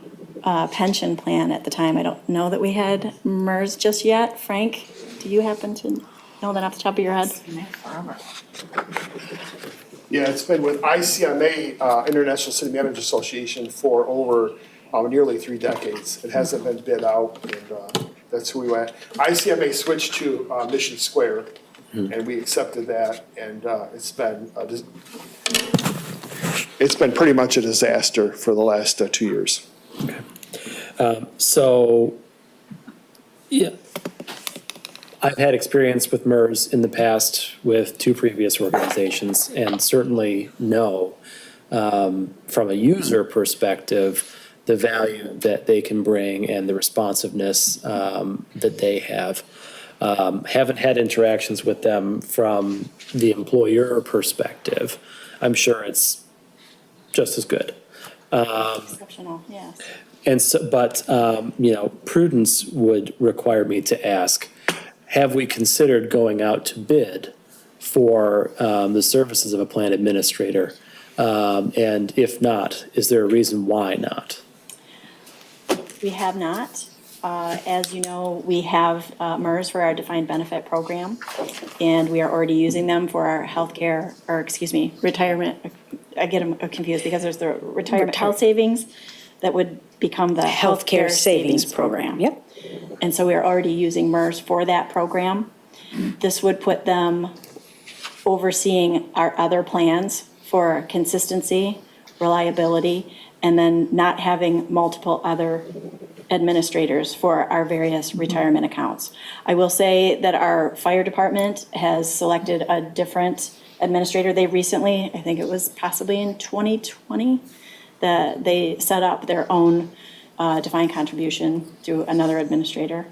pension plan at the time. I don't know that we had MERS just yet. Frank, do you happen to know that off the top of your head? Yeah, it's been with ICMA, International City Managers Association, for over nearly 3 decades. It hasn't been bid out, and that's who we went. ICMA switched to Mission Square, and we accepted that, and it's been pretty much a disaster for the last 2 years. Okay. So, yeah, I've had experience with MERS in the past with 2 previous organizations, and certainly know from a user perspective the value that they can bring and the responsiveness that they have. Haven't had interactions with them from the employer perspective. I'm sure it's just as good. Exceptional, yes. And so, but prudence would require me to ask, have we considered going out to bid for the services of a plan administrator? And if not, is there a reason why not? We have not. As you know, we have MERS for our defined benefit program, and we are already using them for our healthcare, or excuse me, retirement. I get them confused because there's the retirement health savings. that would become the Healthcare Savings Program. Yep. And so we are already using MERS for that program. This would put them overseeing our other plans for consistency, reliability, and then not having multiple other administrators for our various retirement accounts. I will say that our fire department has selected a different administrator. They recently, I think it was possibly in 2020, that they set up their own defined contribution through another administrator,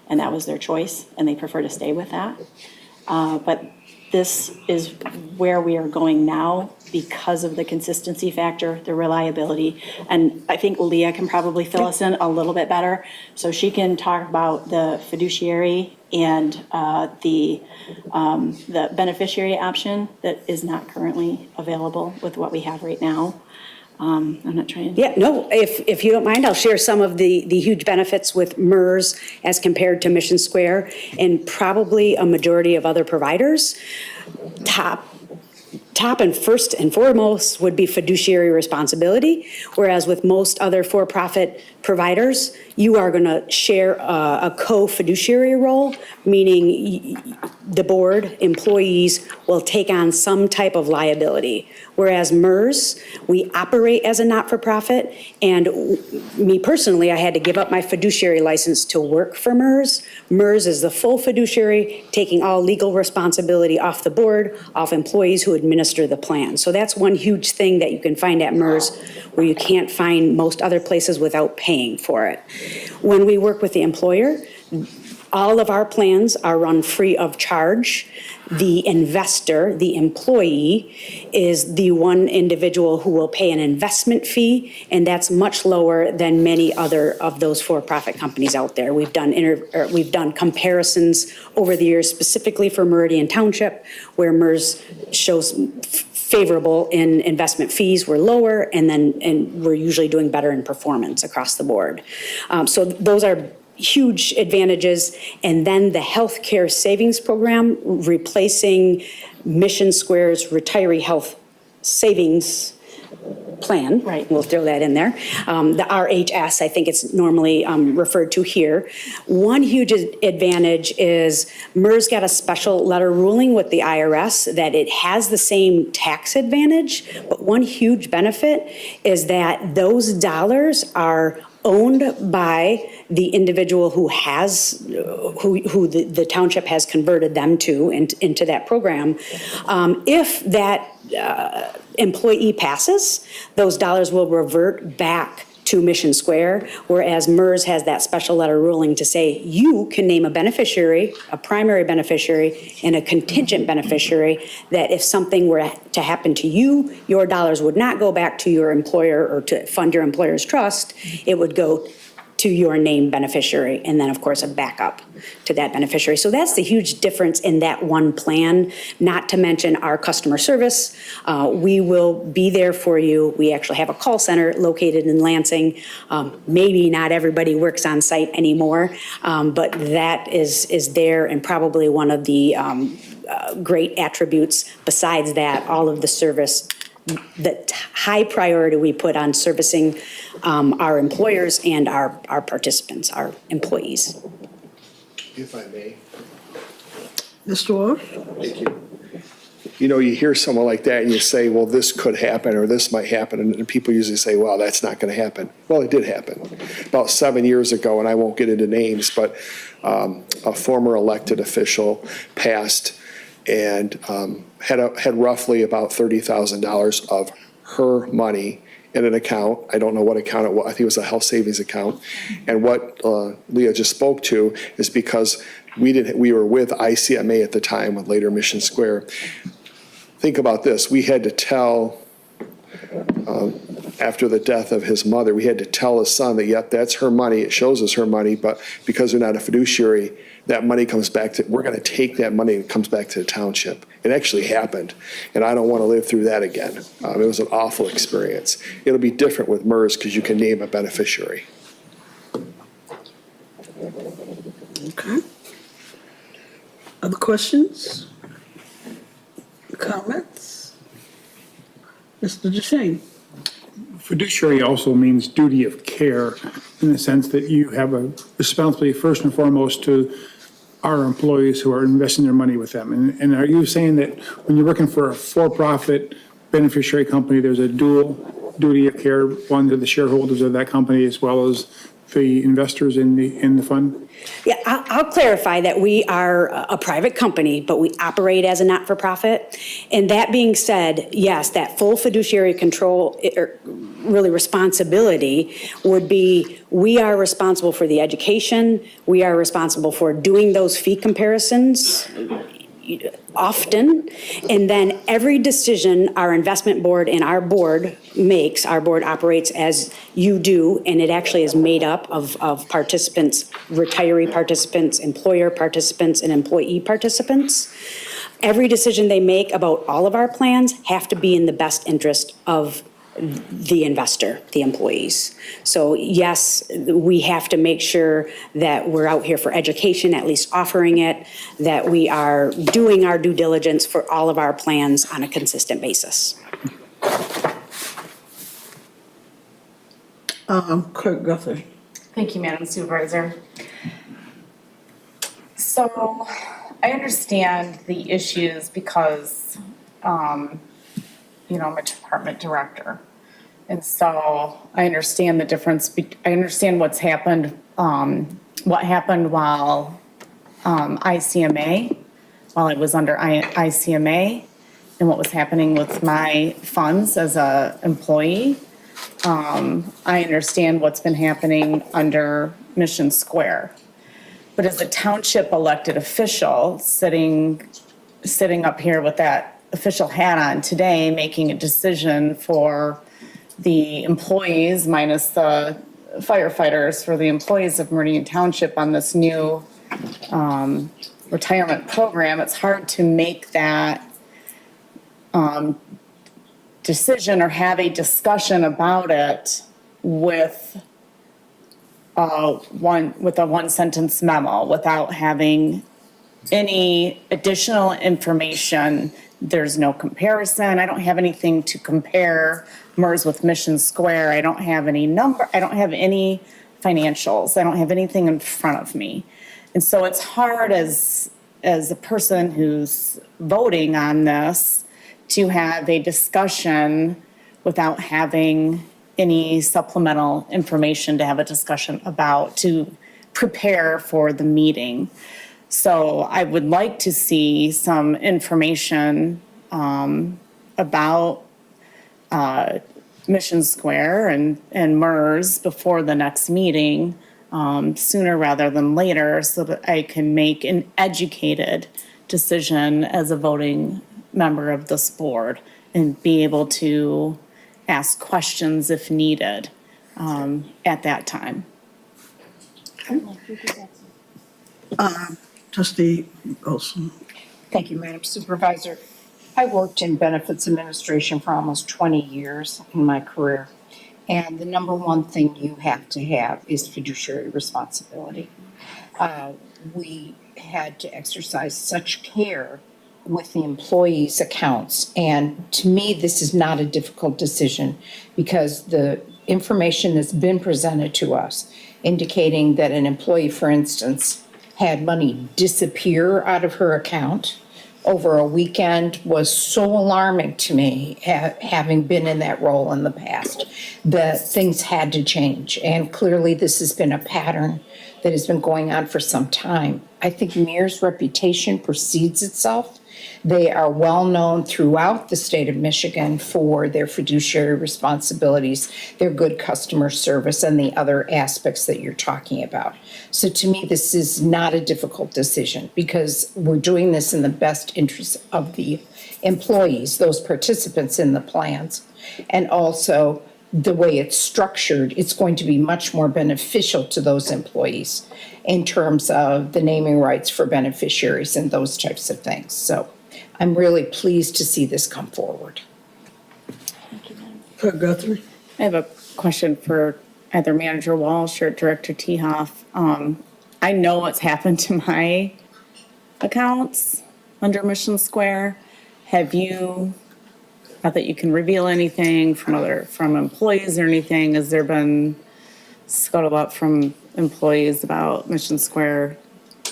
and that was their choice, and they prefer to stay with that. But this is where we are going now because of the consistency factor, the reliability. And I think Leah can probably fill us in a little bit better. So she can talk about the fiduciary and the beneficiary option that is not currently available with what we have right now. I'm not trying to. Yeah, no, if you don't mind, I'll share some of the huge benefits with MERS as compared to Mission Square and probably a majority of other providers. Top and first and foremost would be fiduciary responsibility, whereas with most other for-profit providers, you are going to share a co-fiduciary role, meaning the board, employees will take on some type of liability. Whereas MERS, we operate as a not-for-profit, and me personally, I had to give up my fiduciary license to work for MERS. MERS is the full fiduciary, taking all legal responsibility off the board, off employees who administer the plan. So that's one huge thing that you can find at MERS where you can't find most other places without paying for it. When we work with the employer, all of our plans are run free of charge. The investor, the employee, is the one individual who will pay an investment fee, and that's much lower than many other of those for-profit companies out there. We've done comparisons over the years, specifically for Meridian Township, where MERS shows favorable in investment fees were lower, and we're usually doing better in performance across the board. So those are huge advantages. And then the healthcare savings program, replacing Mission Square's retiree health savings plan. Right. We'll throw that in there. The RHS, I think it's normally referred to here. One huge advantage is MERS got a special letter ruling with the IRS that it has the same tax advantage, but one huge benefit is that those dollars are owned by the individual who has, who the township has converted them to into that program. If that employee passes, those dollars will revert back to Mission Square, whereas MERS has that special letter ruling to say you can name a beneficiary, a primary beneficiary, and a contingent beneficiary, that if something were to happen to you, your dollars would not go back to your employer or to fund your employer's trust. It would go to your named beneficiary, and then, of course, a backup to that beneficiary. So that's the huge difference in that one plan, not to mention our customer service. We will be there for you. We actually have a call center located in Lansing. Maybe not everybody works on site anymore, but that is there, and probably one of the great attributes. Besides that, all of the service, the high priority we put on servicing our employers and our participants, our employees. If I may. Mr. Wolf? Thank you. You know, you hear someone like that and you say, well, this could happen or this might happen. And people usually say, well, that's not going to happen. Well, it did happen. About 7 years ago, and I won't get into names, but a former elected official passed and had roughly about $30,000 of her money in an account. I don't know what account it was. I think it was a health savings account. And what Leah just spoke to is because we were with ICMA at the time, with later Mission Square. Think about this. We had to tell, after the death of his mother, we had to tell his son that, yep, that's her money. It shows us her money, but because we're not a fiduciary, that money comes back to, we're going to take that money and it comes back to the township. It actually happened, and I don't want to live through that again. It was an awful experience. It'll be different with MERS because you can name a beneficiary. Okay. Other questions? Comments? Mr. DeShane? fiduciary also means duty of care in the sense that you have a responsibility first and foremost to our employees who are investing their money with them. And are you saying that when you're working for a for-profit beneficiary company, there's a dual duty of care, one to the shareholders of that company as well as the investors in the fund? Yeah, I'll clarify that we are a private company, but we operate as a not-for-profit. And that being said, yes, that full fiduciary control, or really responsibility, would be we are responsible for the education, we are responsible for doing those fee comparisons often, and then every decision our investment board and our board makes, our board operates as you do, and it actually is made up of participants, retiree participants, employer participants, and employee participants. Every decision they make about all of our plans have to be in the best interest of the investor, the employees. So yes, we have to make sure that we're out here for education, at least offering it, that we are doing our due diligence for all of our plans on a consistent basis. Clerk Guthrie. Thank you, Madam Supervisor. So I understand the issues because, I'm a department director. And so I understand the difference. I understand what's happened, what happened while ICMA, while I was under ICMA, and what was happening with my funds as a employee. I understand what's been happening under Mission Square. But as a township elected official, sitting up here with that official hat on today, making a decision for the employees minus the firefighters, for the employees of Meridian Township on this new retirement program, it's hard to make that decision or have a discussion about it with a one sentence memo without having any additional information. There's no comparison. I don't have anything to compare MERS with Mission Square. I don't have any number. I don't have any financials. I don't have anything in front of me. And so it's hard as a person who's voting on this to have a discussion without having any supplemental information to have a discussion about, to prepare for the meeting. So I would like to see some information about Mission Square and MERS before the next meeting, sooner rather than later, so that I can make an educated decision as a voting member of this board and be able to ask questions if needed at that time. Trustee Olson. Thank you, Madam Supervisor. I worked in benefits administration for almost 20 years in my career. And the number one thing you have to have is fiduciary responsibility. We had to exercise such care with the employees' accounts. And to me, this is not a difficult decision because the information that's been presented to us indicating that an employee, for instance, had money disappear out of her account over a weekend was so alarming to me, having been in that role in the past, that things had to change. And clearly this has been a pattern that has been going on for some time. I think MER's reputation precedes itself. They are well known throughout the state of Michigan for their fiduciary responsibilities, their good customer service, and the other aspects that you're talking about. So to me, this is not a difficult decision because we're doing this in the best interest of the employees, those participants in the plans, and also the way it's structured, it's going to be much more beneficial to those employees in terms of the naming rights for beneficiaries and those types of things. So I'm really pleased to see this come forward. Clerk Guthrie. I have a question for either Manager Walsh or Director Tehoff. I know what's happened to my accounts under Mission Square. Have you Not that you can reveal anything from employees or anything. Has there been scuttlebutt from employees about Mission Square?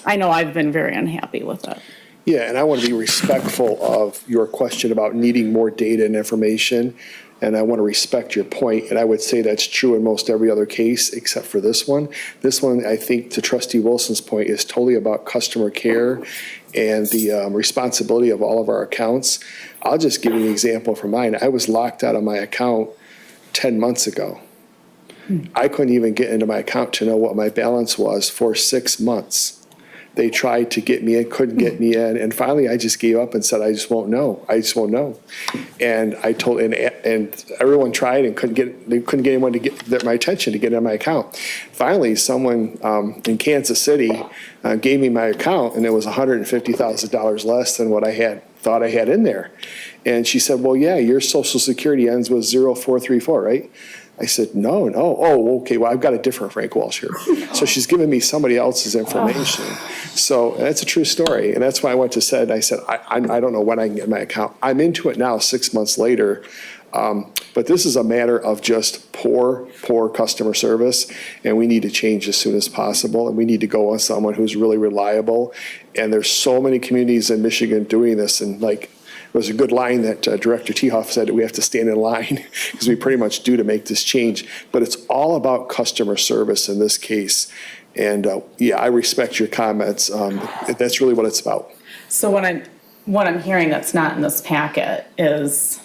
I know I've been very unhappy with it. Yeah, and I want to be respectful of your question about needing more data and information, and I want to respect your point, and I would say that's true in most every other case except for this one. This one, I think, to Trustee Wilson's point, is totally about customer care and the responsibility of all of our accounts. I'll just give you an example from mine. I was locked out of my account 10 months ago. I couldn't even get into my account to know what my balance was for 6 months. They tried to get me in, couldn't get me in, and finally I just gave up and said, I just won't know. I just won't know. And I told, and everyone tried and they couldn't get anyone to get my attention to get in my account. Finally, someone in Kansas City gave me my account, and it was $150,000 less than what I thought I had in there. And she said, well, yeah, your Social Security ends with 0434, right? I said, no. Oh, okay, well, I've got a different Frank Walsh here. So she's giving me somebody else's information. So that's a true story. And that's why I went to SED. I said, I don't know when I can get my account. I'm into it now 6 months later. But this is a matter of just poor customer service. And we need to change as soon as possible. And we need to go on someone who's really reliable. And there's so many communities in Michigan doing this. And like, it was a good line that Director Tehoff said that we have to stand in line because we pretty much do to make this change. But it's all about customer service in this case. And yeah, I respect your comments. That's really what it's about. So what I'm hearing that's not in this packet is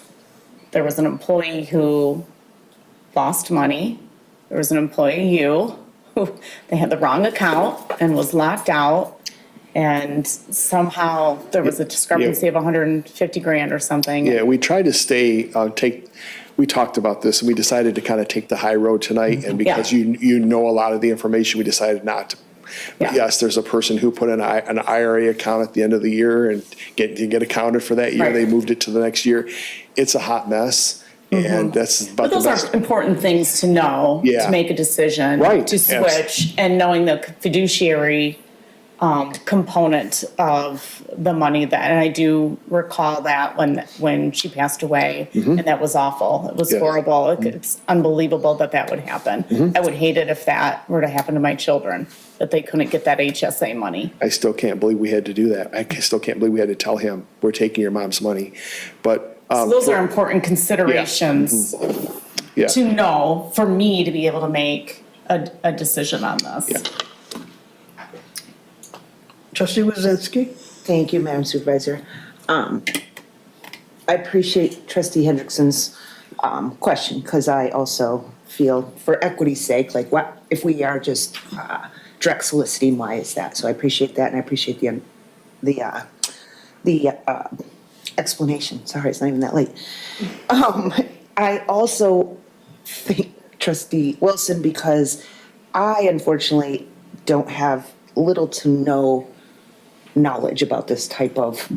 there was an employee who lost money. There was an employee, who they had the wrong account and was locked out. And somehow there was a discrepancy of 150 grand or something. Yeah, we tried to we talked about this and we decided to kind of take the high road tonight. And because you know a lot of the information, we decided not to. But yes, there's a person who put an IRA account at the end of the year and get accounted for that year. Right. They moved it to the next year. It's a hot mess. And that's about But those are important things to know to make a decision, to switch, and knowing the fiduciary component of the money that, and I do recall that when she passed away, and that was awful. It was horrible. It's unbelievable that would happen. I would hate it if that were to happen to my children, that they couldn't get that HSA money. I still can't believe we had to do that. I still can't believe we had to tell him, we're taking your mom's money. But so those are important considerations to know for me to be able to make a decision on this. Yeah. Trustee Wazinski? Thank you, Madam Supervisor. I appreciate Trustee Hendrickson's question, because I also feel, for equity's sake, like, what if we are just direct soliciting, why is that? So I appreciate that, and I appreciate the explanation. Sorry, it's not even that late. I also thank Trustee Wilson, because I unfortunately don't have little to no knowledge about this type of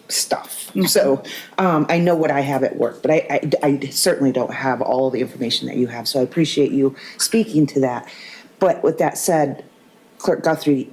stuff. So I know what I have at work, but I certainly don't have all the information that you have. So I appreciate you speaking to that. But with that said, Clerk Guthrie,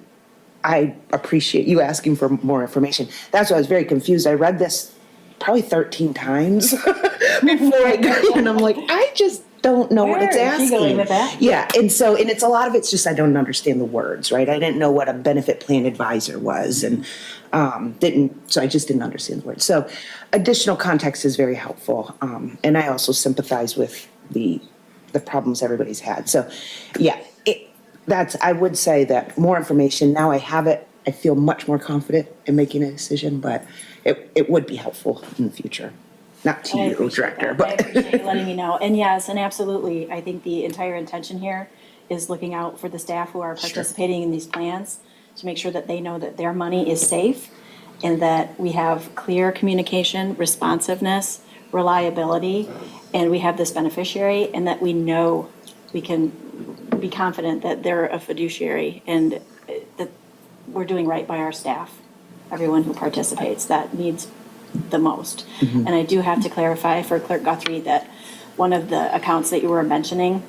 I appreciate you asking for more information. That's why I was very confused. I read this probably 13 times before I got here, and I'm like, I just don't know what it's asking. Yeah, and it's a lot of it's just I don't understand the words, right? I didn't know what a benefit plan advisor was, and so I just didn't understand the words. So additional context is very helpful, and I also sympathize with the problems everybody's had. So yeah, I would say that more information, now I have it, I feel much more confident in making a decision, but it would be helpful in the future. Not to you, Director, but. I appreciate you letting me know. And yes, and absolutely, I think the entire intention here is looking out for the staff who are participating in these plans to make sure that they know that their money is safe and that we have clear communication, responsiveness, reliability, and we have this beneficiary, and that we know we can be confident that they're a fiduciary and that we're doing right by our staff, everyone who participates that needs the most. And I do have to clarify for Clerk Guthrie that one of the accounts that you were mentioning,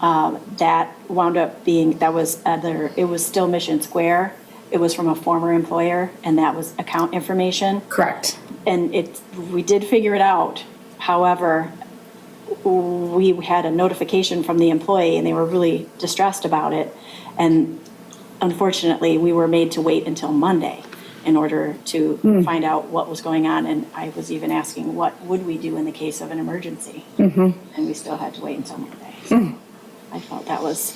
that wound up being, it was still Mission Square. It was from a former employer, and that was account information. Correct. And we did figure it out. However, we had a notification from the employee and they were really distressed about it. And unfortunately, we were made to wait until Monday in order to find out what was going on. And I was even asking, what would we do in the case of an emergency? And we still had to wait until Monday. So I felt that was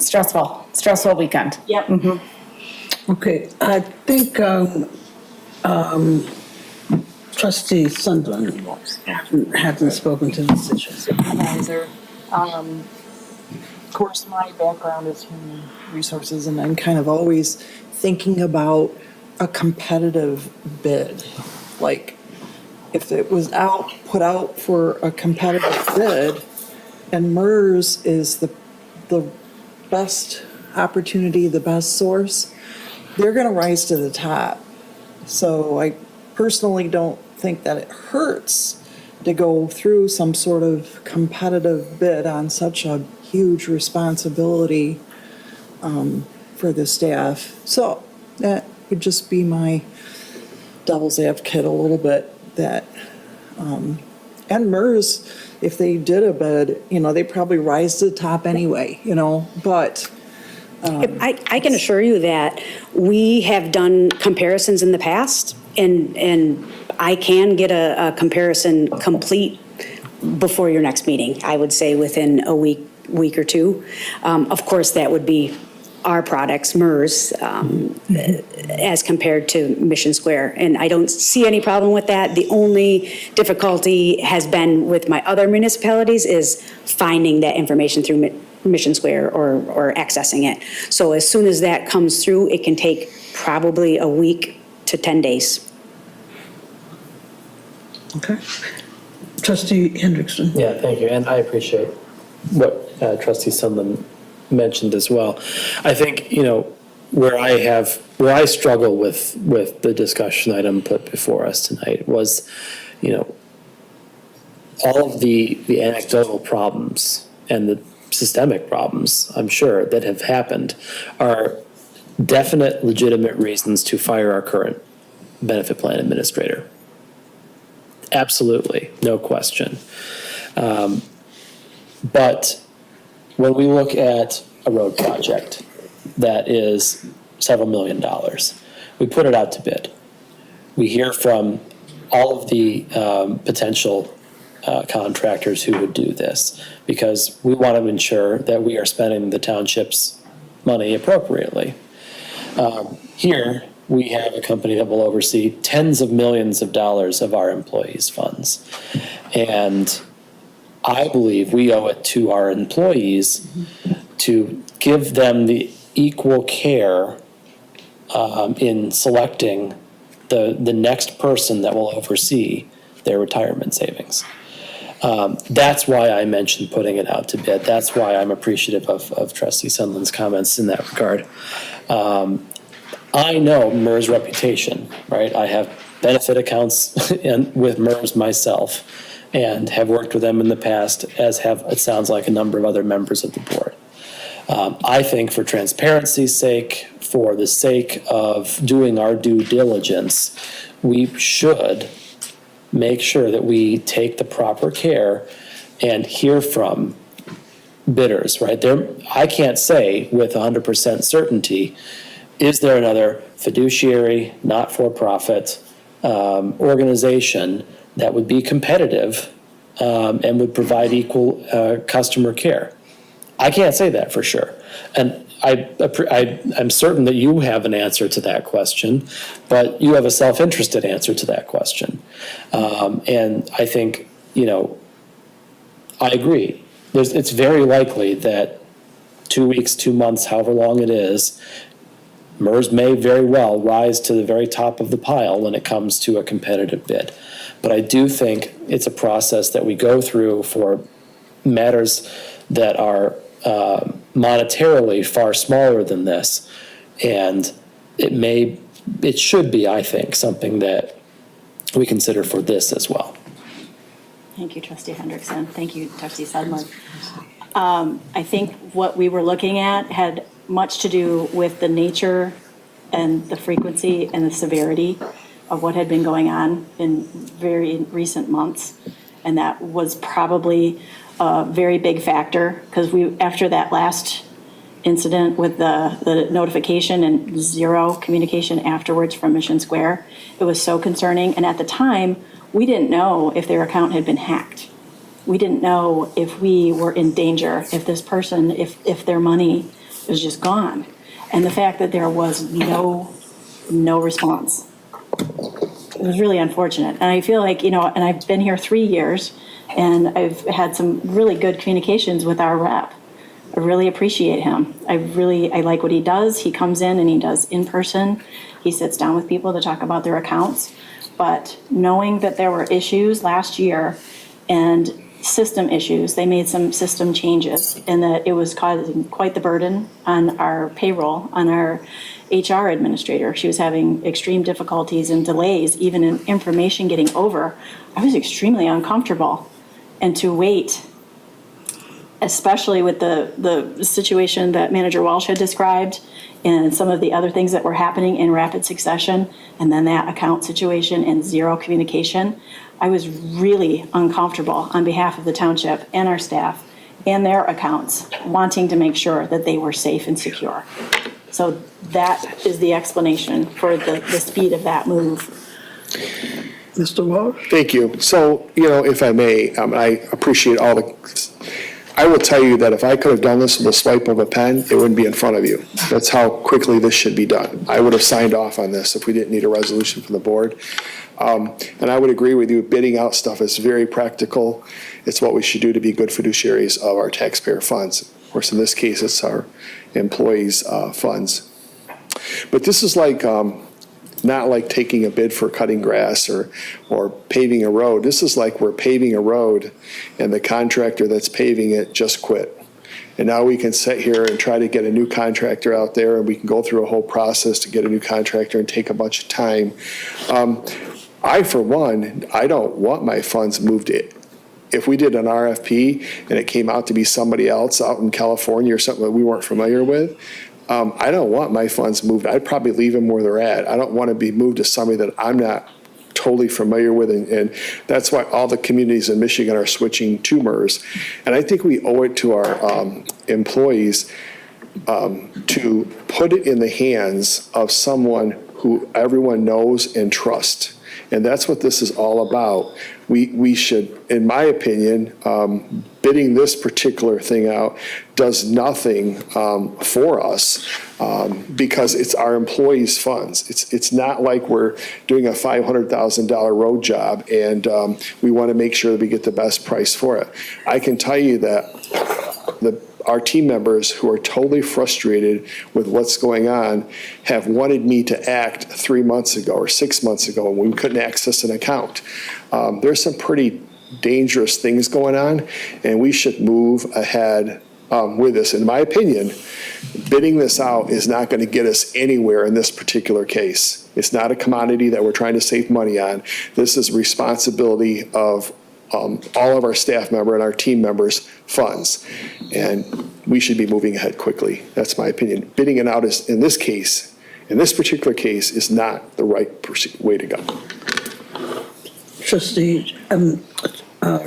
Stressful weekend. Yep. Okay, I think trustee Sunderland hasn't spoken to this issue. Supervisor. Of course, my background is human resources, and I'm kind of always thinking about a competitive bid. Like, if it was put out for a competitive bid, and MERS is the best opportunity, the best source, they're going to rise to the top. So I personally don't think that it hurts to go through some sort of competitive bid on such a huge responsibility for the staff. So that would just be my devil's advocate a little bit, that, and MERS, if they did a bid, they probably rise to the top anyway, but. I can assure you that we have done comparisons in the past, and I can get a comparison complete before your next meeting. I would say within a week or two. Of course, that would be our products, MERS, as compared to Mission Square. And I don't see any problem with that. The only difficulty has been with my other municipalities is finding that information through Mission Square or accessing it. So as soon as that comes through, it can take probably a week to 10 days. Okay. Trustee Hendrickson. Yeah, thank you, and I appreciate what Trustee Sunland mentioned as well. I think, where I struggle with the discussion item put before us tonight was, all of the anecdotal problems and the systemic problems, I'm sure, that have happened are definite, legitimate reasons to fire our current benefit plan administrator. Absolutely, no question. But when we look at a road project that is several $1 million, we put it out to bid. We hear from all of the potential contractors who would do this, because we want to ensure that we are spending the township's money appropriately. Here, we have a company that will oversee tens of millions of dollars of our employees' funds. And I believe we owe it to our employees to give them the equal care in selecting the next person that will oversee their retirement savings. That's why I mentioned putting it out to bid. That's why I'm appreciative of Trustee Sunland's comments in that regard. I know MERS reputation, right? I have benefit accounts with MERS myself and have worked with them in the past, as have, it sounds like, a number of other members of the board. I think for transparency's sake, for the sake of doing our due diligence, we should make sure that we take the proper care and hear from bidders, right? I can't say with 100% certainty, is there another fiduciary, not-for-profit organization that would be competitive and would provide equal customer care? I can't say that for sure. And I'm certain that you have an answer to that question, but you have a self-interested answer to that question. And I think, I agree. It's very likely that 2 weeks, 2 months, however long it is, MERS may very well rise to the very top of the pile when it comes to a competitive bid. But I do think it's a process that we go through for matters that are monetarily far smaller than this. And it should be, I think, something that we consider for this as well. Thank you, Trustee Hendrickson. Thank you, Trustee Sunland. I think what we were looking at had much to do with the nature and the frequency and the severity of what had been going on in very recent months. And that was probably a very big factor, because after that last incident with the notification and zero communication afterwards from Mission Square, it was so concerning. And at the time, we didn't know if their account had been hacked. We didn't know if we were in danger, if this person, if their money was just gone. And the fact that there was no response, it was really unfortunate. And I feel like, and I've been here 3 years, and I've had some really good communications with our rep. I really appreciate him. I like what he does. He comes in and he does in person. He sits down with people to talk about their accounts. But knowing that there were issues last year and system issues, they made some system changes, and that it was causing quite the burden on our payroll, on our HR administrator. She was having extreme difficulties and delays, even in information getting over. I was extremely uncomfortable. And to wait, especially with the situation that Manager Walsh had described and some of the other things that were happening in rapid succession, and then that account situation and zero communication, I was really uncomfortable on behalf of the township and our staff and their accounts, wanting to make sure that they were safe and secure. So that is the explanation for the speed of that move. Mr. Walsh? Thank you. So, if I may, I appreciate all I will tell you that if I could have done this with a swipe of a pen, it wouldn't be in front of you. That's how quickly this should be done. I would have signed off on this if we didn't need a resolution from the board. And I would agree with you, bidding out stuff is very practical. It's what we should do to be good fiduciaries of our taxpayer funds. Of course, in this case, it's our employees' funds. But this is not like taking a bid for cutting grass or paving a road. This is like we're paving a road and the contractor that's paving it just quit. And now we can sit here and try to get a new contractor out there, and we can go through a whole process to get a new contractor and take a bunch of time. I, for one, I don't want my funds moved. If we did an RFP and it came out to be somebody else out in California or something that we weren't familiar with, I don't want my funds moved. I'd probably leave them where they're at. I don't want to be moved to somebody that I'm not totally familiar with, and that's why all the communities in Michigan are switching to MERS. And I think we owe it to our employees to put it in the hands of someone who everyone knows and trusts. And that's what this is all about. We should, in my opinion, bidding this particular thing out does nothing for us because it's our employees' funds. It's not like we're doing a $500,000 road job and we want to make sure that we get the best price for it. I can tell you that our team members who are totally frustrated with what's going on have wanted me to act 3 months ago or 6 months ago when we couldn't access an account. There's some pretty dangerous things going on, and we should move ahead with this. In my opinion, bidding this out is not going to get us anywhere in this particular case. It's not a commodity that we're trying to save money on. This is responsibility of all of our staff member and our team members' funds, and we should be moving ahead quickly. That's my opinion. Bidding it out is, in this case, in this particular case, is not the right way to go. Trustee,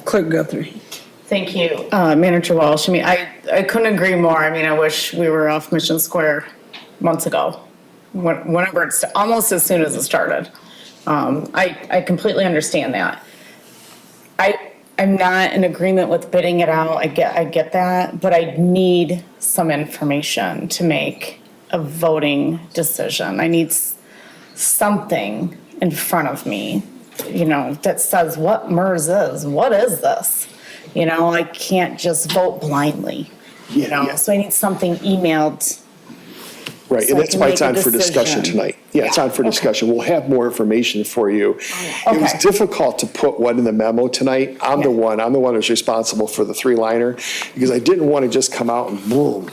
Clerk Guthrie. Thank you, Manager Walsh. I couldn't agree more. I wish we were off Mission Square months ago, whenever it's almost as soon as it started. I completely understand that. I'm not in agreement with bidding it out. I get that, but I need some information to make a voting decision. I need something in front of me, that says what MERS is. What is this? I can't just vote blindly, so I need something emailed. Right, and that's why it's on for discussion tonight. Yeah, it's on for discussion. We'll have more information for you. It was difficult to put what in the memo tonight. I'm the one who's responsible for the 3-liner because I didn't want to just come out and boom,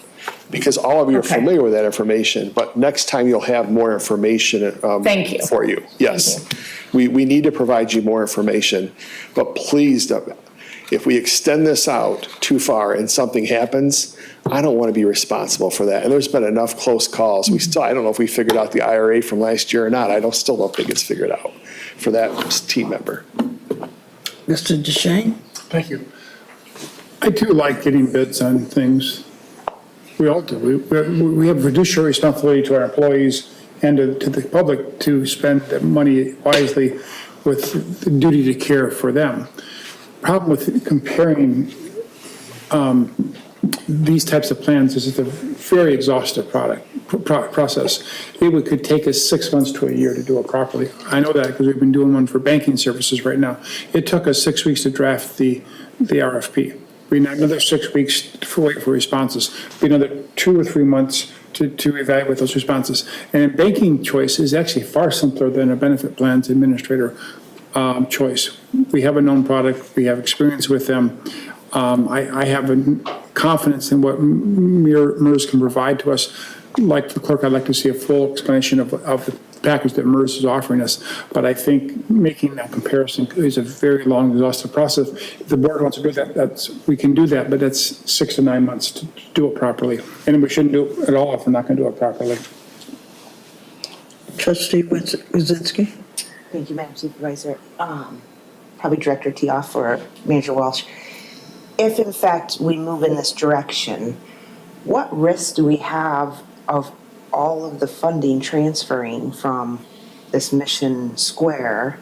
because all of you are familiar with that information, but next time you'll have more information Thank you. For you. Yes, we need to provide you more information, but please don't. if we extend this out too far and something happens, I don't want to be responsible for that. And there's been enough close calls. I don't know if we figured out the IRA from last year or not. Still don't think it's figured out for that team member. Mr. DeShane? Thank you. I too like getting bids on things. We all do. We have fiduciary responsibility to our employees and to the public to spend the money wisely with the duty to care for them. Problem with comparing these types of plans is it's a very exhaustive process. It could take us 6 months to a year to do it properly. I know that because we've been doing one for banking services right now. It took us 6 weeks to draft the RFP. We need another 6 weeks to wait for responses. We another 2 or 3 months to evaluate those responses. And a banking choice is actually far simpler than a benefit plans administrator choice. We have a known product. We have experience with them. I have a confidence in what MERS can provide to us. Like the clerk, I'd like to see a full explanation of the package that MERS is offering us. But I think making that comparison is a very long, exhaustive process. If the board wants to do that, we can do that, but that's 6 to 9 months to do it properly. And we shouldn't do it at all if we're not going to do it properly. Trustee Wazinski? Thank you, Madam Supervisor. Probably Director Tioff or Manager Walsh. If in fact we move in this direction, what risk do we have of all of the funding transferring from this Mission Square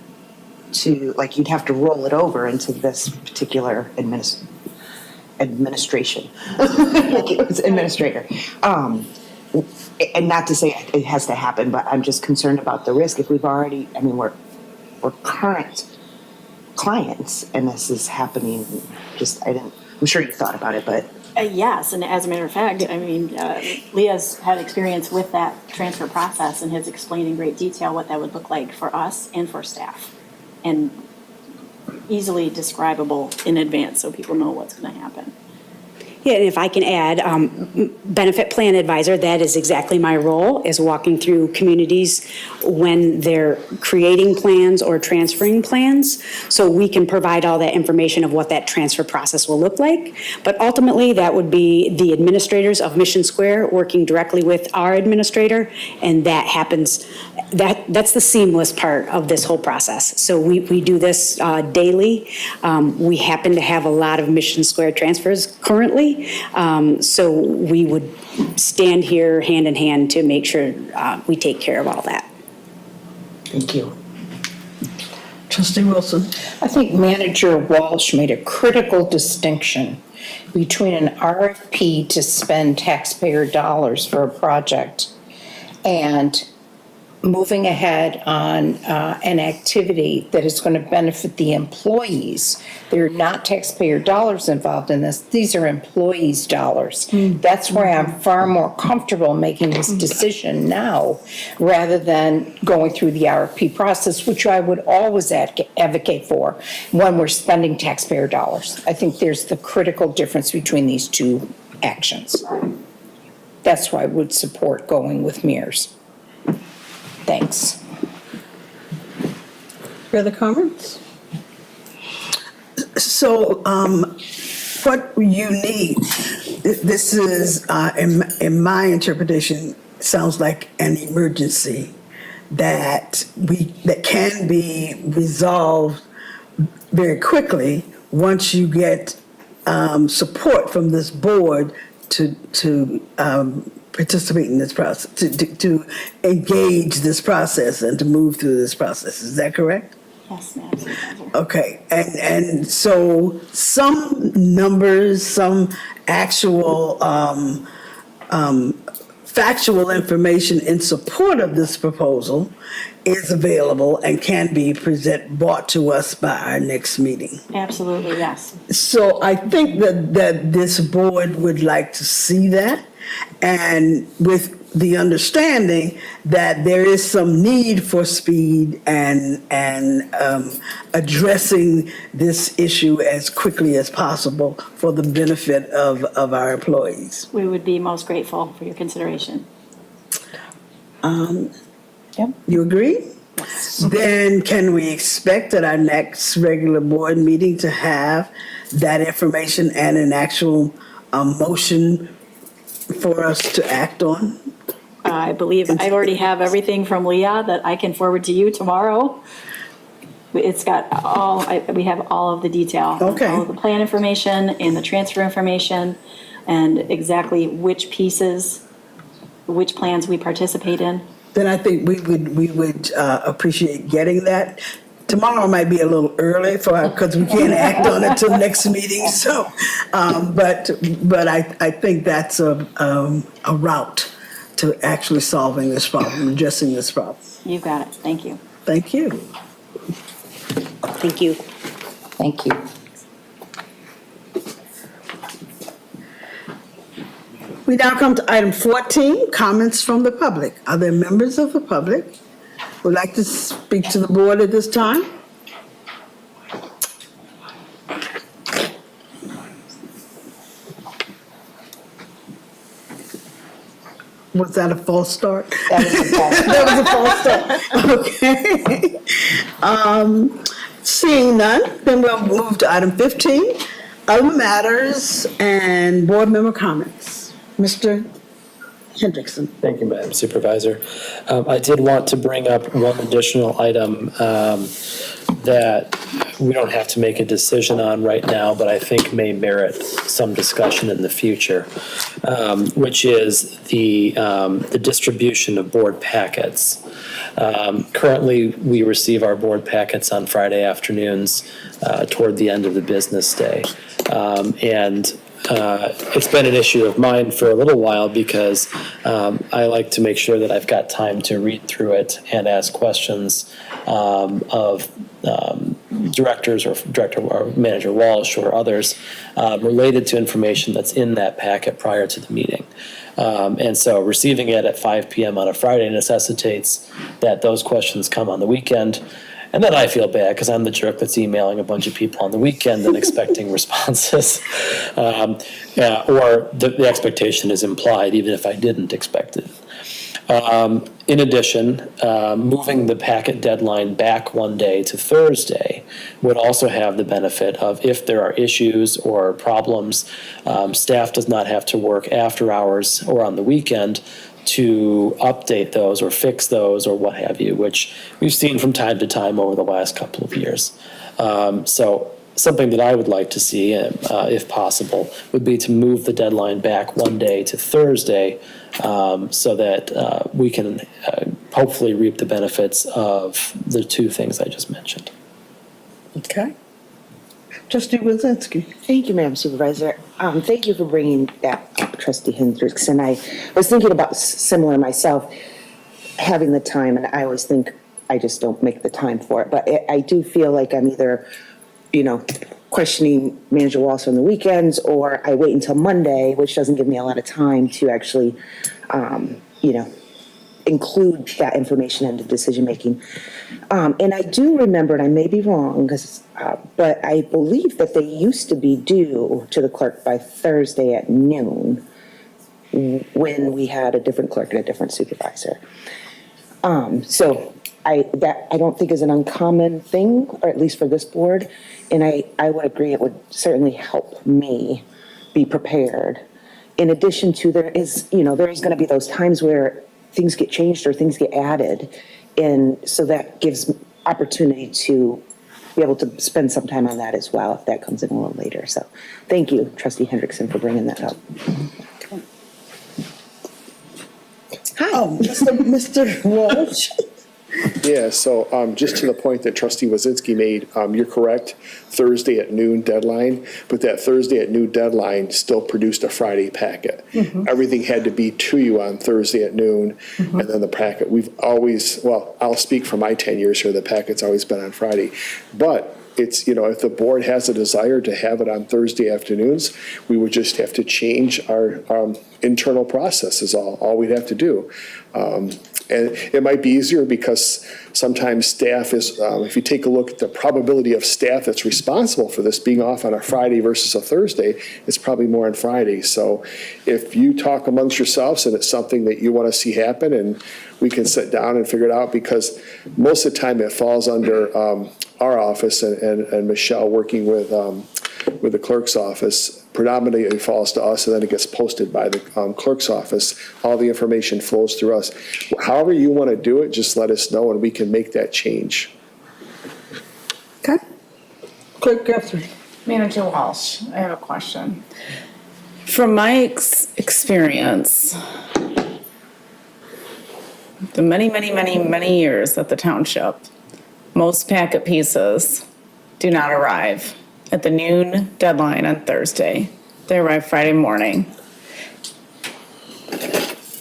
to, like, you'd have to roll it over into this particular administration, like it was administrator. And not to say it has to happen, but I'm just concerned about the risk. If we've already, I mean, we're current clients and this is happening, I'm sure you thought about it, but. Yes, and as a matter of fact, I mean, Leah's had experience with that transfer process and has explained in great detail what that would look like for us and for staff. And easily describable in advance so people know what's going to happen. Yeah, and if I can add, benefit plan advisor, that is exactly my role, is walking through communities when they're creating plans or transferring plans. So we can provide all that information of what that transfer process will look like. But ultimately, that would be the administrators of Mission Square working directly with our administrator, and that happens, that's the seamless part of this whole process. So we do this daily. We happen to have a lot of Mission Square transfers currently. So we would stand here hand in hand to make sure we take care of all that. Thank you. Trustee Wilson? I think Manager Walsh made a critical distinction between an RFP to spend taxpayer dollars for a project and moving ahead on an activity that is going to benefit the employees. There are not taxpayer dollars involved in this. These are employees' dollars. That's why I'm far more comfortable making this decision now rather than going through the RFP process, which I would always advocate for when we're spending taxpayer dollars. I think there's the critical difference between these two actions. That's why I would support going with MERS. Thanks. Further comments? So what you need, this is, in my interpretation, sounds like an emergency that can be resolved very quickly once you get support from this board to participate in this process, to engage this process and to move through this process. Is that correct? Yes, ma'am. Okay, and so some numbers, some actual factual information in support of this proposal is available and can be brought to us by our next meeting. Absolutely, yes. So I think that this board would like to see that, and with the understanding that there is some need for speed and addressing this issue as quickly as possible for the benefit of our employees. We would be most grateful for your consideration. You agree? Yes. Then can we expect at our next regular board meeting to have that information and an actual motion for us to act on? I believe I already have everything from Leah that I can forward to you tomorrow. It's got we have all of the detail. Okay. All of the plan information and the transfer information and exactly which pieces, which plans we participate in. Then I think we would appreciate getting that. Tomorrow might be a little early because we can't act on it till next meeting. So, but I think that's a route to actually solving this problem, addressing this problem. You got it. Thank you. Thank you. Thank you. Thank you. We now come to item 14, comments from the public. Are there members of the public who would like to speak to the board at this time? Was that a false start? That was a false start. Okay. Seeing none, then we'll move to item 15, other matters and board member comments. Mr. Hendrickson. Thank you, Madam Supervisor. I did want to bring up one additional item that we don't have to make a decision on right now, but I think may merit some discussion in the future, which is the distribution of board packets. Currently, we receive our board packets on Friday afternoons toward the end of the business day. It's been an issue of mine for a little while because I like to make sure that I've got time to read through it and ask questions of directors or Director or Manager Walsh or others related to information that's in that packet prior to the meeting. And so receiving it at 5 p.m. on a Friday necessitates that those questions come on the weekend. And then I feel bad because I'm the jerk that's emailing a bunch of people on the weekend and expecting responses. Or the expectation is implied, even if I didn't expect it. In addition, moving the packet deadline back one day to Thursday would also have the benefit of if there are issues or problems, staff does not have to work after hours or on the weekend to update those or fix those or what have you, which we've seen from time to time over the last couple of years. So something that I would like to see, if possible, would be to move the deadline back one day to Thursday so that we can hopefully reap the benefits of the two things I just mentioned. Okay. Trustee Wazinski. Thank you, Madam Supervisor. Thank you for bringing that up, Trustee Hendrickson. I was thinking about similar myself, having the time, and I always think I just don't make the time for it. But I do feel like I'm either, questioning Manager Walsh on the weekends, or I wait until Monday, which doesn't give me a lot of time to actually, include that information into decision-making. And I do remember, and I may be wrong, but I believe that they used to be due to the clerk by Thursday at noon when we had a different clerk and a different supervisor. So I don't think is an uncommon thing, or at least for this board. And I would agree it would certainly help me be prepared. In addition to there is going to be those times where things get changed or things get added. And so that gives opportunity to be able to spend some time on that as well, if that comes in a little later. So thank you, Trustee Hendrickson, for bringing that up. Hi. Oh, Mr. Walsh. Yeah, so just to the point that Trustee Wazinski made, you're correct, Thursday at noon deadline, but that Thursday at noon deadline still produced a Friday packet. Mm-hmm. Everything had to be to you on Thursday at noon, mm-hmm. and then the packet, we've always, I'll speak for my 10 years here, the packet's always been on Friday. But it's, if the board has a desire to have it on Thursday afternoons, we would just have to change our internal process is all we'd have to do. And it might be easier because sometimes staff is, if you take a look at the probability of staff that's responsible for this being off on a Friday versus a Thursday, it's probably more on Friday. So if you talk amongst yourselves and it's something that you want to see happen, and we can sit down and figure it out, because most of the time it falls under our office and Michelle working with with the clerk's office. Predominantly, it falls to us, and then it gets posted by the clerk's office. All the information flows through us. However you want to do it, just let us know, and we can make that change. Okay. Clerk Guthrie. Manager Walsh, I have a question. From my experience, the many years at the township, most packet pieces do not arrive at the noon deadline on Thursday. They arrive Friday morning.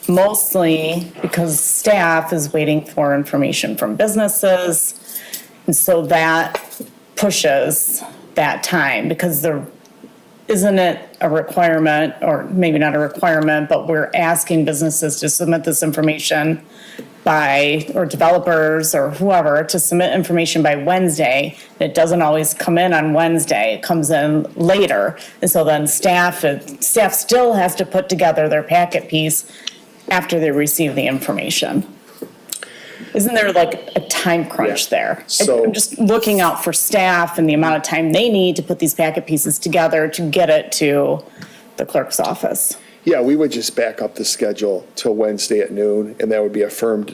Mostly because staff is waiting for information from businesses, and so that pushes that time, because there isn't it a requirement, or maybe not a requirement, but we're asking businesses to submit this information by, or developers or whoever, to submit information by Wednesday. It doesn't always come in on Wednesday, it comes in later. And so then staff still has to put together their packet piece after they receive the information. Isn't there like a time crunch there? So- I'm just looking out for staff and the amount of time they need to put these packet pieces together to get it to the clerk's office. Yeah, we would just back up the schedule till Wednesday at noon, and that would be a firm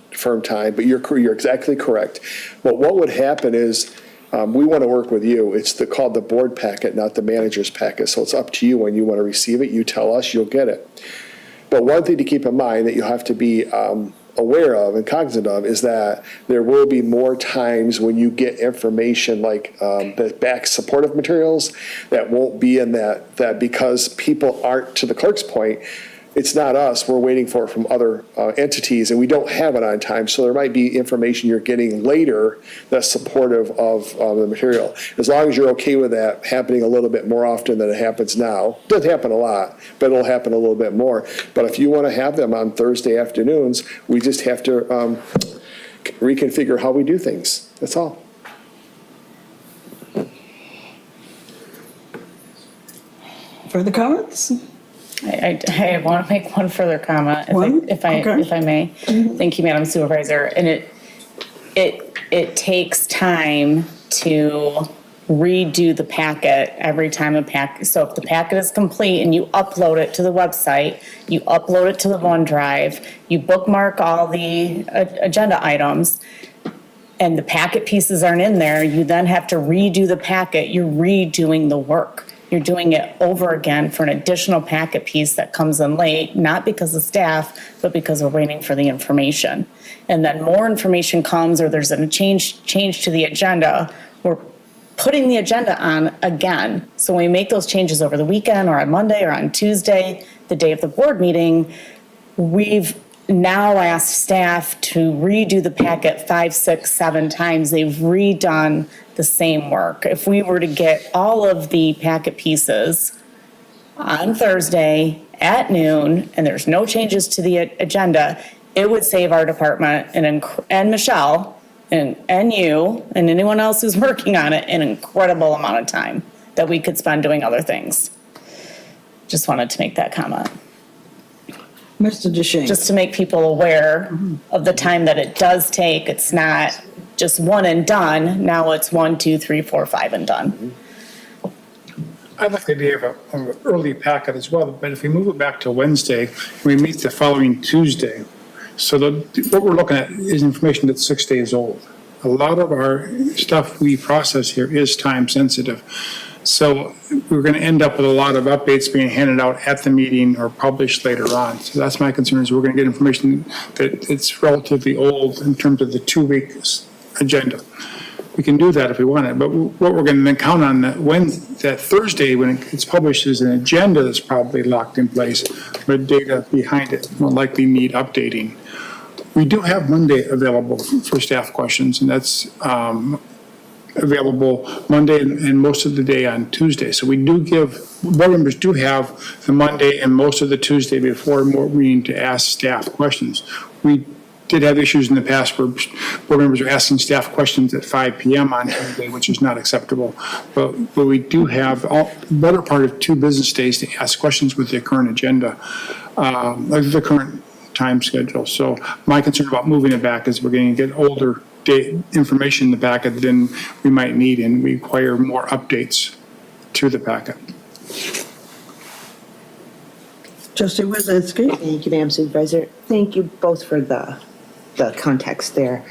time. But you're exactly correct. But what would happen is, we want to work with you. It's called the board packet, not the manager's packet. So it's up to you when you want to receive it. You tell us, you'll get it. But one thing to keep in mind that you have to be aware of and cognizant of is that there will be more times when you get information like the back supportive materials that won't be in that because people aren't, to the clerk's point, it's not us, we're waiting for it from other entities, and we don't have it on time, so there might be information you're getting later that's supportive of the material. As long as you're okay with that happening a little bit more often than it happens now. It doesn't happen a lot, but it'll happen a little bit more. But if you want to have them on Thursday afternoons, we just have to reconfigure how we do things. That's all. Further comments? I want to make one further comment, if I may. Thank you, Madam Supervisor. And it takes time to redo the packet every time a packet. So if the packet is complete and you upload it to the website, you upload it to the OneDrive, you bookmark all the agenda items, and the packet pieces aren't in there, you then have to redo the packet. You're redoing the work. You're doing it over again for an additional packet piece that comes in late, not because of staff, but because we're waiting for the information. And then more information comes, or there's a change to the agenda, we're putting the agenda on again. So when we make those changes over the weekend or on Monday or on Tuesday, the day of the board meeting, we've now asked staff to redo the packet 5, 6, 7 times. They've redone the same work. If we were to get all of the packet pieces on Thursday at noon, and there's no changes to the agenda, it would save our department and Michelle and you and anyone else who's working on it an incredible amount of time that we could spend doing other things. Just wanted to make that comment. Mr. Duchesne. Just to make people aware of the time that it does take. It's not just one and done. Now it's 1, 2, 3, 4, 5 and done. I like the idea of an early packet as well, but if we move it back to Wednesday, we meet the following Tuesday. So what we're looking at is information that's 6 days old. A lot of our stuff we process here is time sensitive. So we're going to end up with a lot of updates being handed out at the meeting or published later on. So that's my concern, is we're going to get information that it's relatively old in terms of the 2-week agenda. We can do that if we want it, but what we're going to then count on that Thursday when it's published is an agenda that's probably locked in place, but data behind it will likely need updating. We do have Monday available for staff questions, and that's available Monday and most of the day on Tuesday. So we do board members do have the Monday and most of the Tuesday before board meeting to ask staff questions. We did have issues in the past where board members are asking staff questions at 5 p.m. on Tuesday, which is not acceptable. But we do have the better part of 2 business days to ask questions with the current agenda, the current time schedule. So my concern about moving it back is we're going to get older information in the packet than we might need and require more updates. to the packet. Trustee Wazinski? Thank you, Madam Supervisor. Thank you both for the context there.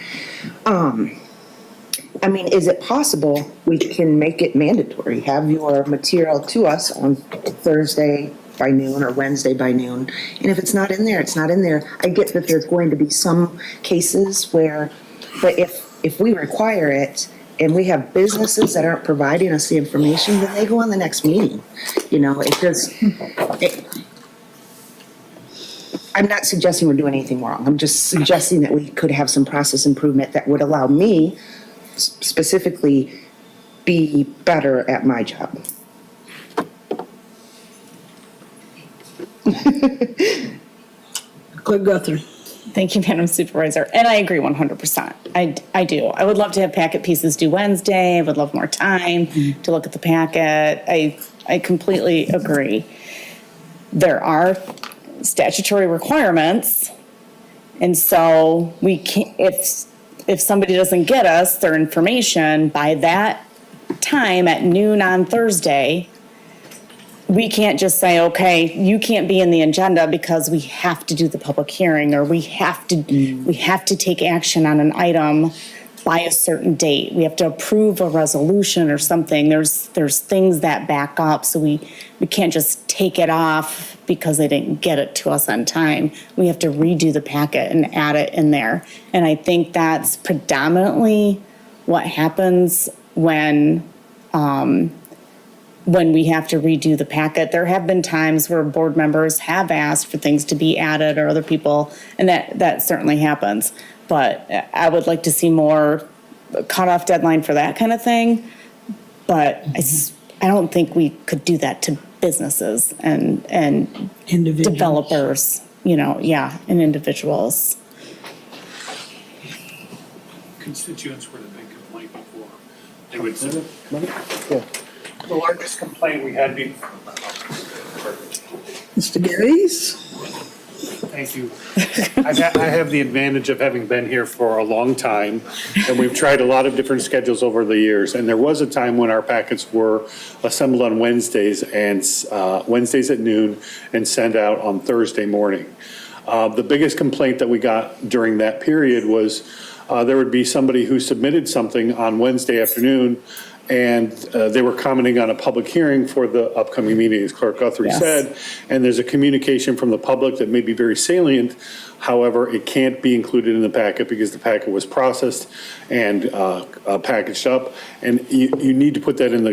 I mean, is it possible we can make it mandatory? Have your material to us on Thursday by noon or Wednesday by noon? And if it's not in there, it's not in there. I get that there's going to be some cases where, but if we require it and we have businesses that aren't providing us the information, then they go on the next meeting. You know, I'm not suggesting we're doing anything wrong. I'm just suggesting that we could have some process improvement that would allow me specifically be better at my job. Clerk Guthrie? Thank you, Madam Supervisor. And I agree 100%. I do. I would love to have packet pieces due Wednesday. I would love more time to look at the packet. I completely agree. There are statutory requirements, and so we can't, if somebody doesn't get us their information by that time at noon on Thursday, we can't just say, okay, you can't be in the agenda because we have to do the public hearing, or we have to take action on an item by a certain date. We have to approve a resolution or something. There's things that back up, so we can't just take it off because they didn't get it to us on time. We have to redo the packet and add it in there. And I think that's predominantly what happens when we have to redo the packet. There have been times where board members have asked for things to be added, or other people, and that certainly happens. But I would like to see more cutoff deadline for that kind of thing. But I don't think we could do that to businesses and developers, and individuals. Constituents were the big complaint before. They would say, the largest complaint we had before. Mr. Gary's? Thank you. I have the advantage of having been here for a long time, and we've tried a lot of different schedules over the years. And there was a time when our packets were assembled on Wednesdays and Wednesdays at noon and sent out on Thursday morning. The biggest complaint that we got during that period was there would be somebody who submitted something on Wednesday afternoon, and they were commenting on a public hearing for the upcoming meeting, as Clerk Guthrie said, and there's a communication from the public that may be very salient. However, it can't be included in the packet because the packet was processed and packaged up, and you need to put that in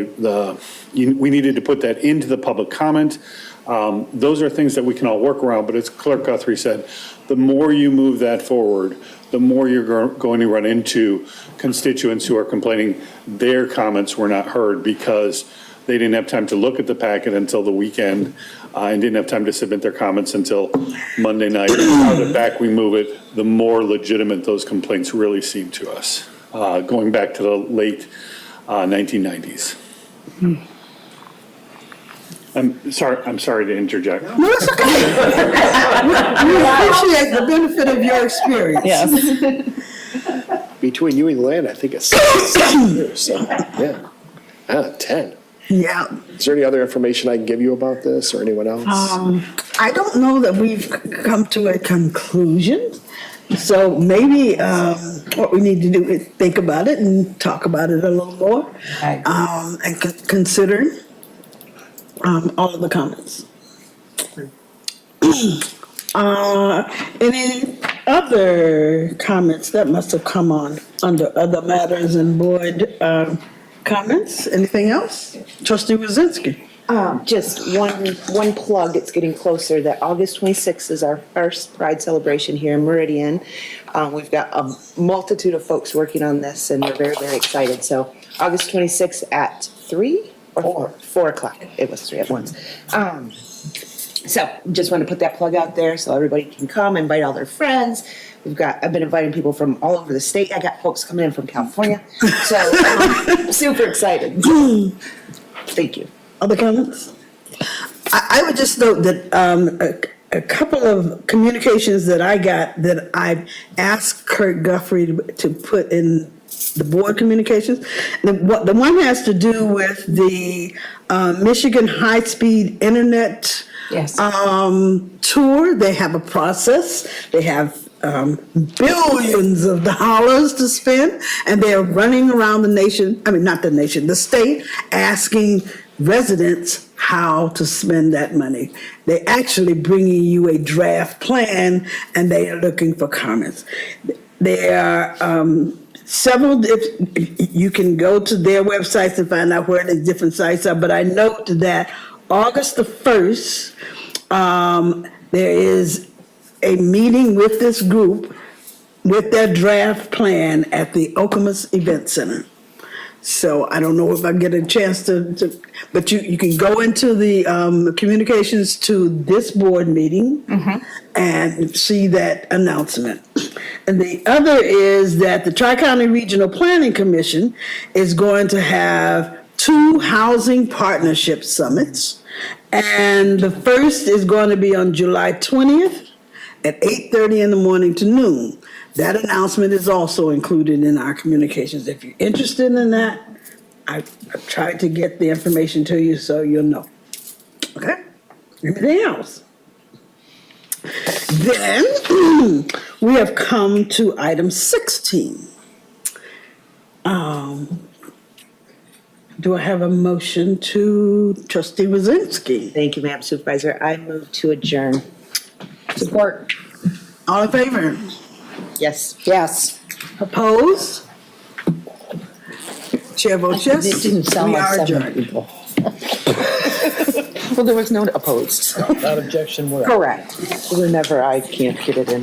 we needed to put that into the public comment. Those are things that we can all work around, but as Clerk Guthrie said, the more you move that forward, the more you're going to run into constituents who are complaining their comments were not heard because they didn't have time to look at the packet until the weekend and didn't have time to submit their comments until Monday night. The farther back we move it, the more legitimate those complaints really seem to us, going back to the late 1990s. I'm sorry to interject. No, it's okay. We appreciate the benefit of your experience. Yes. Between you and Lynn, I think it's 6 years, so, yeah. 10. Yeah. Is there any other information I can give you about this or anyone else? I don't know that we've come to a conclusion. So maybe what we need to do is think about it and talk about it a little more and consider all of the comments. Any other comments that must have come on under other matters and board comments? Anything else? Trustee Wazinski? Just one plug, it's getting closer, that August 26th is our first Pride celebration here in Meridian. We've got a multitude of folks working on this, and we're very, very excited. So August 26th at 3 or 4 o'clock. It was 3 at once. So just want to put that plug out there so everybody can come, invite all their friends. I've been inviting people from all over the state. I got folks coming in from California. So super excited. Thank you. Other comments? I would just note that a couple of communications that I got that I asked Clerk Guthrie to put in the board communications. The one has to do with the Michigan high-speed internet tour. They have a process. They have billions of dollars to spend, and they're running around the nation, not the nation, the state, asking residents how to spend that money. They're actually bringing you a draft plan, and they are looking for comments. There are several, you can go to their websites and find out where the different sites are, but I note that August the 1st, there is a meeting with this group with their draft plan at the Okemos Event Center. So I don't know if I get a chance to but you can go into the communications to this board meeting and see that announcement. And the other is that the Tri-County Regional Planning Commission is going to have 2 housing partnership summits. And the first is going to be on July 20th at 8:30 in the morning to noon. That announcement is also included in our communications. If you're interested in that, I've tried to get the information to you so you'll know. Okay? Anything else? Then we have come to item 16. Do I have a motion to Trustee Wazinski? Thank you, Madam Supervisor. I move to adjourn. Support. All in favor? Yes. Yes. Opposed? Chair votes yes. It didn't sound We like are 7 adjourned. people. Well, there was no opposed. Without objection, we're out. Correct. Whenever I can't get it in.